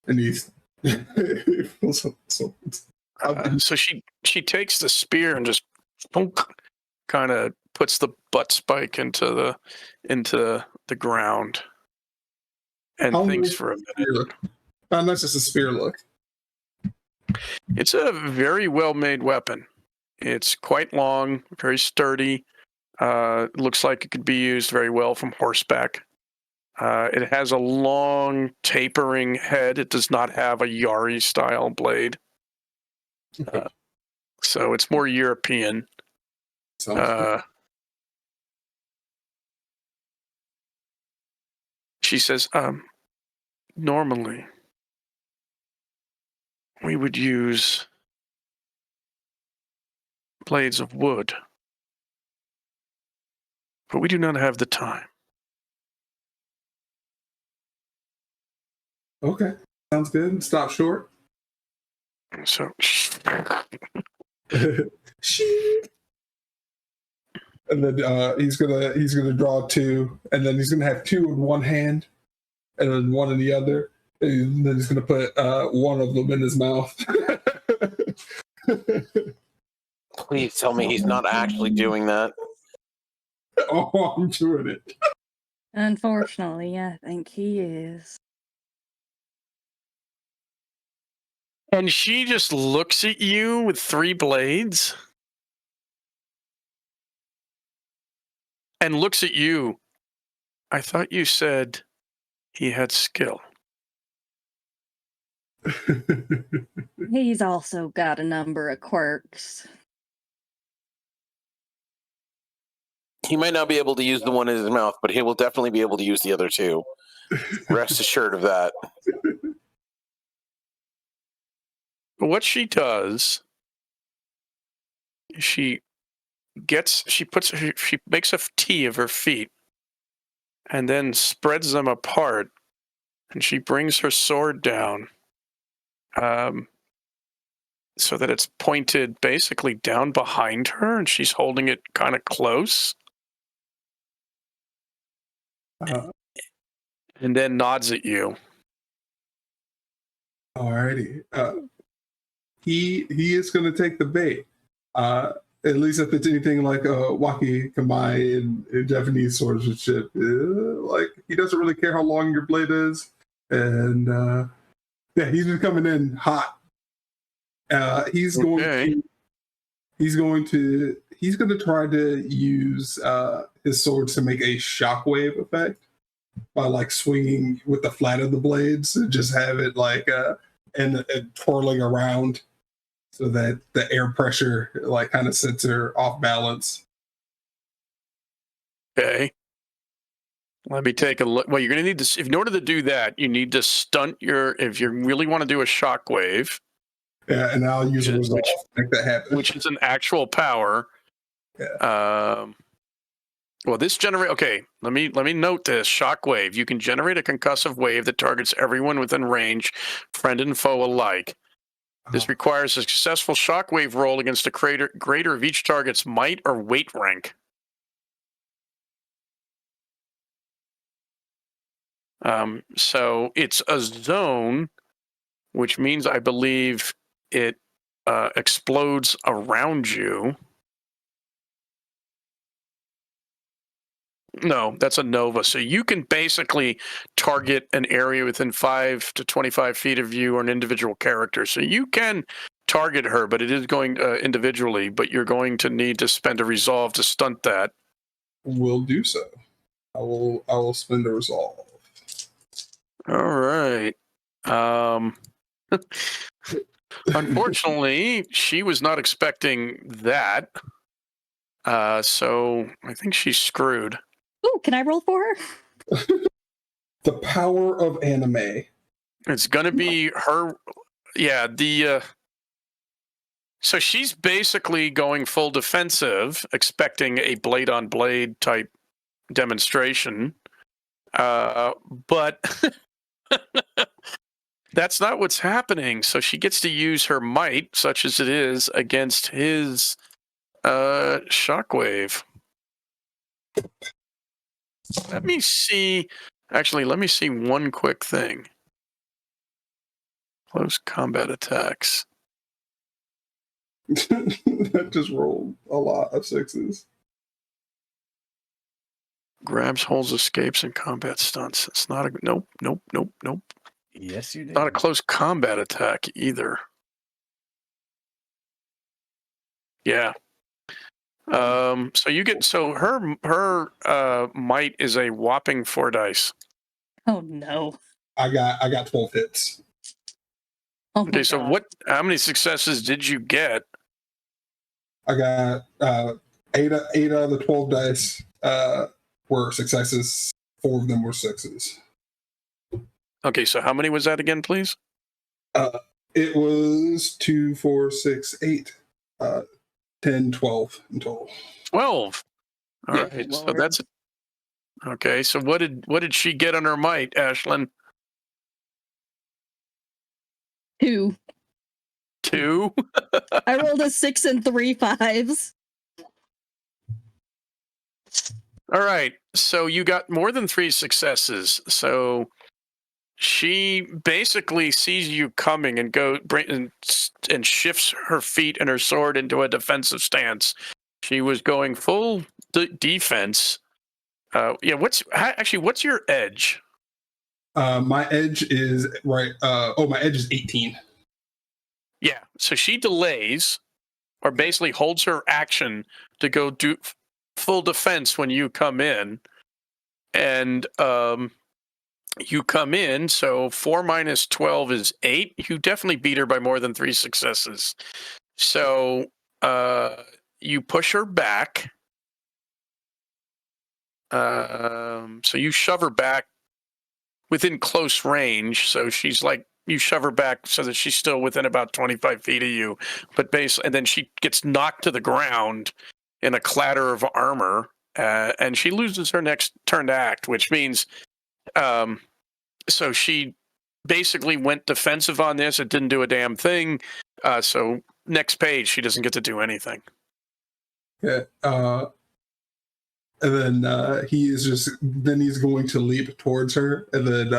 And he's so she takes the spear and just kind of puts the butt spike into the ground. And thinks for a minute. That's just a spear look. It's a very well-made weapon. It's quite long, very sturdy. Looks like it could be used very well from horseback. It has a long, tapering head. It does not have a Yari-style blade. So it's more European. She says, normally, we would use blades of wood, but we do not have the time. Okay, sounds good. Stop short. So, and then he's gonna draw two, and then he's gonna have two in one hand, and then one in the other, and then he's gonna put one of them in his mouth. Please tell me he's not actually doing that. Oh, I'm doing it. Unfortunately, I think he is. and she just looks at you with three blades and looks at you. I thought you said he had skill. He's also got a number of quirks. He might not be able to use the one in his mouth, but he will definitely be able to use the other two. Rest assured of that. What she does, she makes a T of her feet and then spreads them apart, and she brings her sword down so that it's pointed basically down behind her, and she's holding it kind of close. And then nods at you. Alrighty. He is going to take the bait. At least if it's anything like Waki Kamai in Japanese swordsmanship. Like, he doesn't really care how long your blade is. And yeah, he's just coming in hot. He's going to try to use his swords to make a shockwave effect by like swinging with the flat of the blades and just have it like and twirling around so that the air pressure like kind of sets her off balance. Okay. Let me take a look. Well, you're going to need to, in order to do that, you need to stunt if you really want to do a shockwave. Yeah, and I'll use a resolve to make that happen. Which is an actual power. Yeah. Well, this okay, let me note this. Shockwave. You can generate a concussive wave that targets everyone within range, friend and foe alike. This requires a successful shockwave roll against a greater of each target's might or weight rank. So it's a zone which means I believe it explodes around you. No, that's a nova. So you can basically target an area within 5 to 25 feet of you or an individual character. So you can target her, but it is going individually, but you're going to need to spend a resolve to stunt that. Will do so. I will spend a resolve. All right. Unfortunately, she was not expecting that. So I think she's screwed. Ooh, can I roll for her? The power of anime. It's going to be her. Yeah, so she's basically going full defensive, expecting a blade on blade type demonstration. But that's not what's happening. So she gets to use her might, such as it is, against his shockwave. Let me see. Actually, let me see one quick thing. Close combat attacks. That just rolled a lot of 6s. Grabs, holds, escapes, and combat stunts. It's not a nope. Yes, you did. Not a close combat attack either. Yeah. So you get her might is a whopping 4 dice. Oh no. I got 12 hits. Oh my Okay, so God. how many successes did you get? I got 8 out of the 12 dice were successes. 4 of them were 6s. Okay, so how many was that again, please? It was 2, 4, 6, 8, 10, 12 in total. 12. All Yeah, right, so Lord. that's okay. So what did she get on her might, Ashlyn? 2. 2. I rolled a 6 and 3 5s. All right, so you got more than 3 successes. So she basically sees you coming and and shifts her feet and her sword into a defensive stance. She was going full defense. What's your edge? My edge is right. My edge is 18. Yeah, so she delays or basically holds her action to go do full defense when you come in, and you come in. So 4 minus 12 is 8. You definitely beat her by more than 3 successes. So you push her back. So you shove her back within close range. So she's like, you shove her back so that she's still within about 25 feet of you. But and then she gets knocked to the ground in a clatter of armor. And she loses her next turn to act, which means so she basically went defensive on this. It didn't do a damn thing. So next page, she doesn't get to do anything. Yeah. And then he's going to leap towards her. And then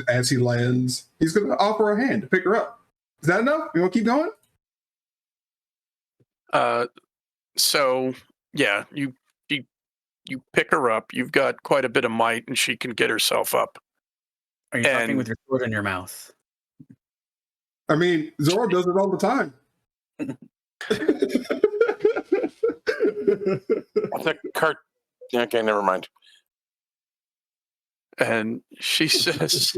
as he lands, he's going to offer a hand to pick her up. Is that enough? You want to keep going? So yeah, you pick her up. You've got quite a bit of might, and she can get herself up. Are you talking with your sword in your mouth? I mean, Zora does it all the time. Okay, never mind. And she says,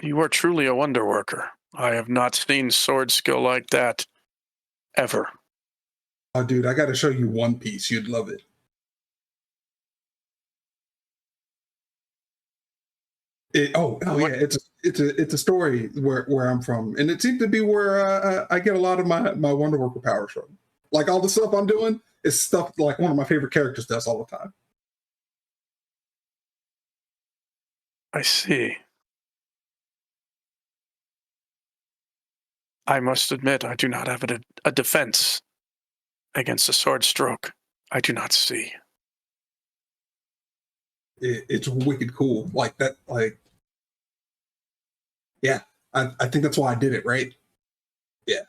you are truly a wonder worker. I have not seen sword skill like that ever. Oh, dude, I got to show you One Piece. You'd love it. It's a story where I'm from, and it seems to be where I get a lot of my Wonder Worker powers from. Like all the stuff I'm doing is stuff like one of my favorite characters does all the time. I see. I must admit, I do not have a defense against a sword stroke I do not see. It's wicked cool. Like that, like, yeah, I think that's why I did it, right? Yeah.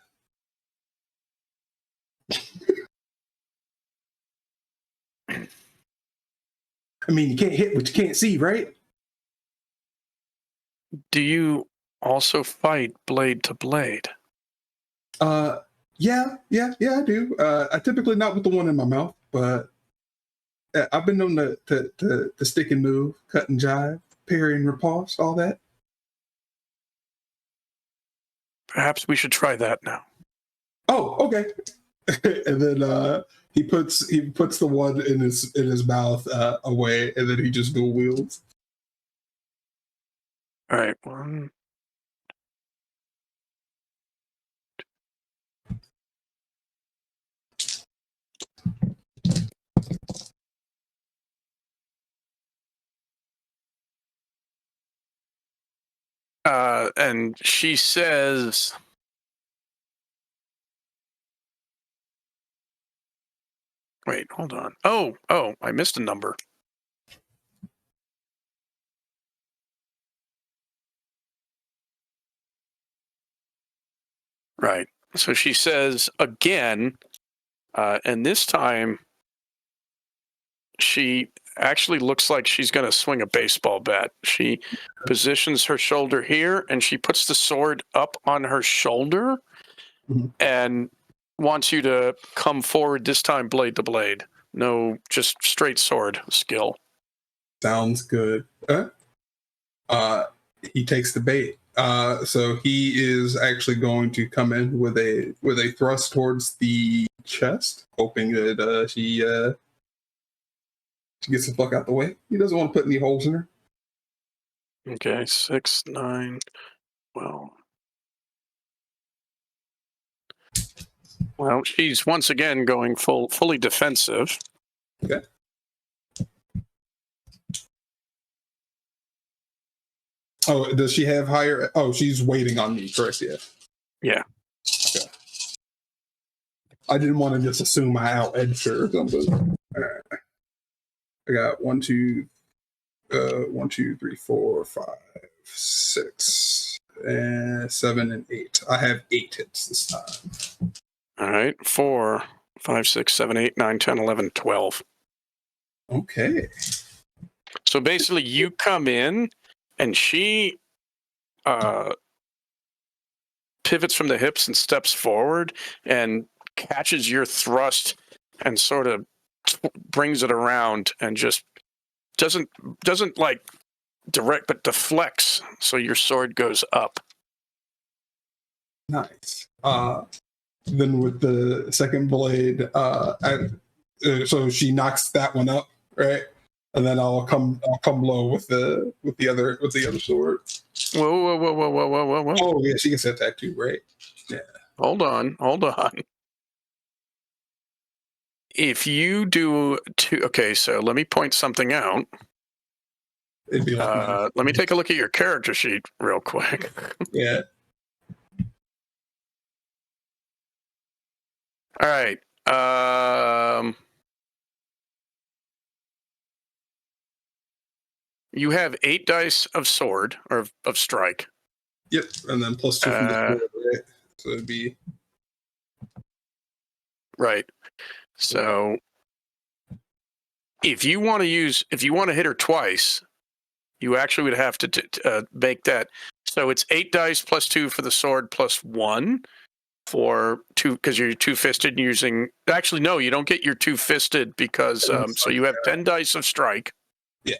I mean, you can't hit what you can't see, right? Do you also fight blade to blade? Yeah, I do. I typically not with the one in my mouth, but I've been known to stick and move, cut and jive, parry and riposte, all that. Perhaps we should try that now. Oh, okay. And then he puts the one in his mouth away, and then he just dual wields. All right, one. And she says, wait, hold on. Oh, I missed a number. Right. So she says again, and this time she actually looks like she's going to swing a baseball bat. She positions her shoulder here, and she puts the sword up on her shoulder and wants you to come forward, this time blade to blade. No, just straight sword skill. Sounds good. He takes the bait. So he is actually going to come in with a thrust towards the chest, hoping that she gets the fuck out the way. He doesn't want to put any holes in her. Okay, 6, 9, 12. Well, she's once again going fully defensive. Okay. Oh, does she have higher? Oh, she's waiting on me, correct? Yeah. Yeah. Okay. I didn't want to just assume I out-edged her or something. All right. I got 1, 2, 3, 4, 5, 6, and 7, and 8. I have 8 hits this time. All right, 4, 5, 6, 7, 8, 9, 10, 11, 12. Okay. So basically, you come in, and she pivots from the hips and steps forward and catches your thrust and sort of brings it around and just doesn't like direct, but deflects, so your sword goes up. Nice. Then with the second blade, so she knocks that one up, right? And then I'll come low with the other sword. Whoa. Oh yeah, she gets attacked too, right? Yeah. Hold on. If you do two, okay, so let me point something out. It'd be like let me take a look at your character sheet real quick. yeah. All right. You have 8 dice of sword or of strike. Yep, and then plus 2 from the sword, right? So it'd be right. So if you want to hit her twice, you actually would have to make that. So it's 8 dice plus 2 for the sword plus 1 for 2 because you're two-fisted using. Actually, no, you don't get your two-fisted because so you have 10 dice of strike. Yeah.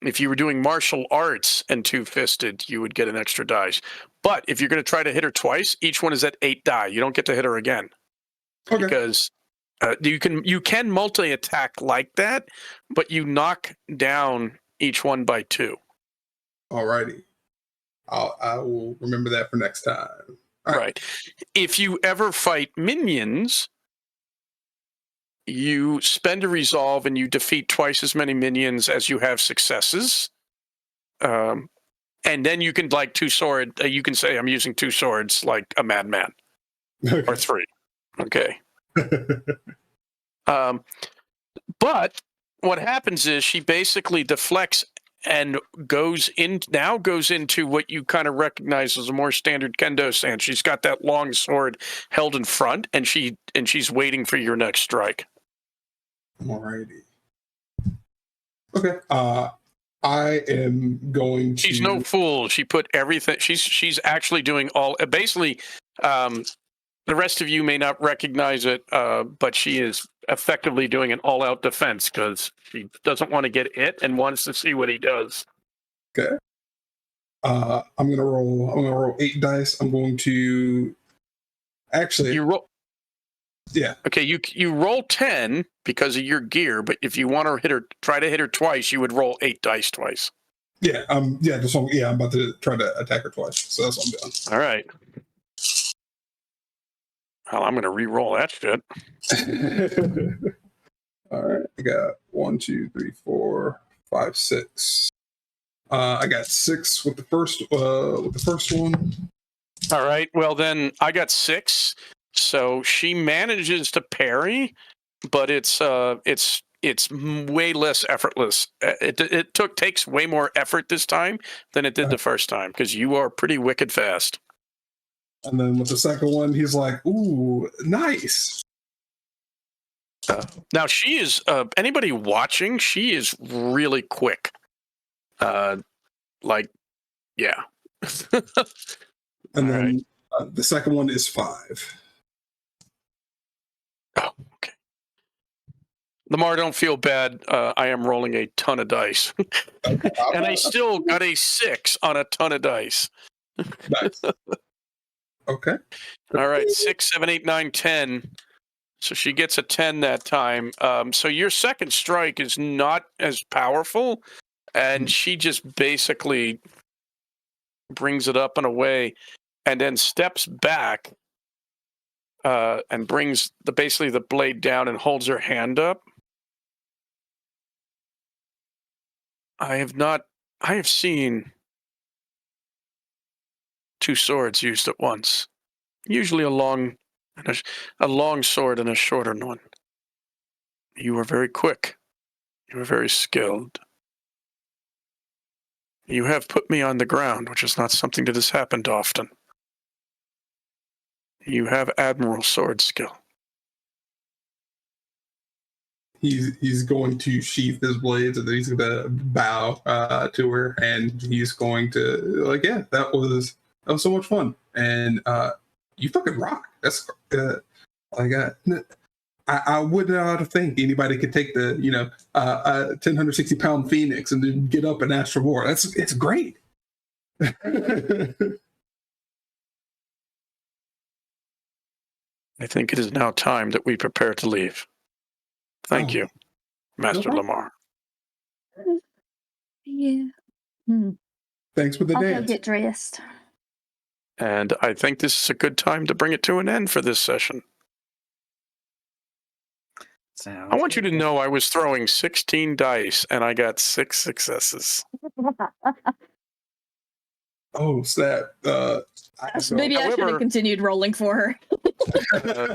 If you were doing martial arts and two-fisted, you would get an extra dice. But if you're going to try to hit her twice, each one is at 8 die. You don't get to hit her again. okay. Because you can multi-attack like that, but you knock down each one by 2. Alrighty. I will remember that for next time. All right. If you ever fight minions, you spend a resolve and you defeat twice as many minions as you have successes. And then you can you can say I'm using 2 swords like a madman. or 3. Okay. But what happens is she basically deflects and goes into what you kind of recognize as a more standard kendo stance. She's got that long sword held in front, and she's waiting for your next strike. Alrighty. Okay. I am going to. She's no fool. She put everything. She's actually doing all. Basically, the rest of you may not recognize it, but she is effectively doing an all-out defense because she doesn't want to get hit and wants to see what he does. Okay. I'm gonna roll 8 dice. I'm going to actually. You roll. Yeah. Okay. You roll 10 because of your gear, but if you want to try to hit her twice, you would roll 8 dice twice. Yeah. Yeah. I'm about to try to attack her twice, so that's what I'm doing. All right. Well, I'm going to re-roll that shit. All right, I got 1, 2, 3, 4, 5, 6. I got 6 with the first one. All right. Well, then I got 6. So she manages to parry, but it's way less effortless. It takes way more effort this time than it did the first time because you are pretty wicked fast. And then with the second one, he's like, "Ooh, nice." Now she is. Anybody watching? She is really quick. Yeah. And then the second one is 5. Oh, okay. Lamarr, don't feel bad. I am rolling a ton of dice, and I still got a 6 on a ton of dice. Nice. Okay. All right, 6, 7, 8, 9, 10. So she gets a 10 that time. So your second strike is not as powerful, and she just basically brings it up and away, and then steps back and brings basically the blade down and holds her hand up. I have seen 2 swords used at once. Usually a long sword and a shorter one. You were very quick. You were very skilled. You have put me on the ground, which is not something that has happened often. You have admirable sword skill. He's going to sheath his blades, and then he's going to bow to her, and he's going to yeah, that was so much fun, and you fucking rock. That's I would not have think anybody could take the 1,060 pound phoenix and then get up and ask for more. It's great. I think it is now time that we prepare to leave. Thank you, Master Lamarr. Yeah. Thanks for the I'll go dance. get dressed. And I think this is a good time to bring it to an end for this session. I want you to know I was throwing 16 dice and I got 6 successes. Oh, snap. Maybe I should have continued rolling for her.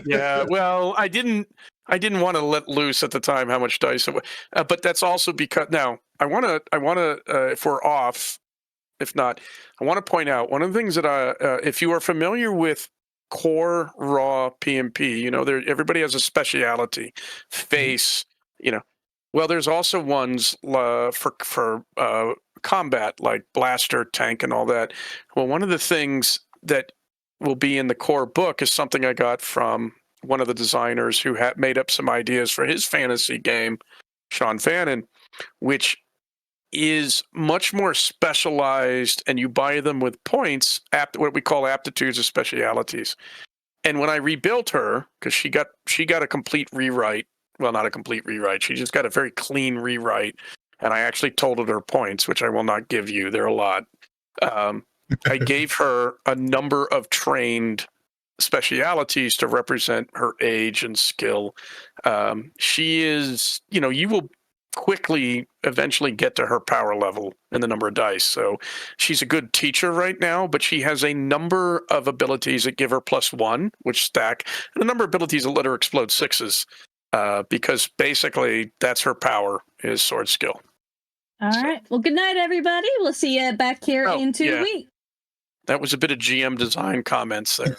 Yeah, well, I didn't want to let loose at the time how much dice it was. But that's also because now I want to if we're off, if not, I want to point out one of the things that if you are familiar with core raw PMP, everybody has a speciality, face, well, there's also ones for combat like blaster, tank, and all that. Well, one of the things that will be in the core book is something I got from one of the designers who had made up some ideas for his fantasy game, Sean Fannin, which is much more specialized, and you buy them with points, what we call aptitudes or specialities. And when I rebuilt her, because she got a complete rewrite, well, not a complete rewrite, she just got a very clean rewrite, and I actually totaled her points, which I will not give you. They're a lot. I gave her a number of trained specialities to represent her age and skill. She is, you will quickly eventually get to her power level in the number of dice. So she's a good teacher right now, but she has a number of abilities that give her +1, which stack, and a number of abilities that let her explode 6s, because basically that's her power is sword skill. All right. Well, good night, everybody. We'll see you back here in 2 weeks. That was a bit of GM design comments there.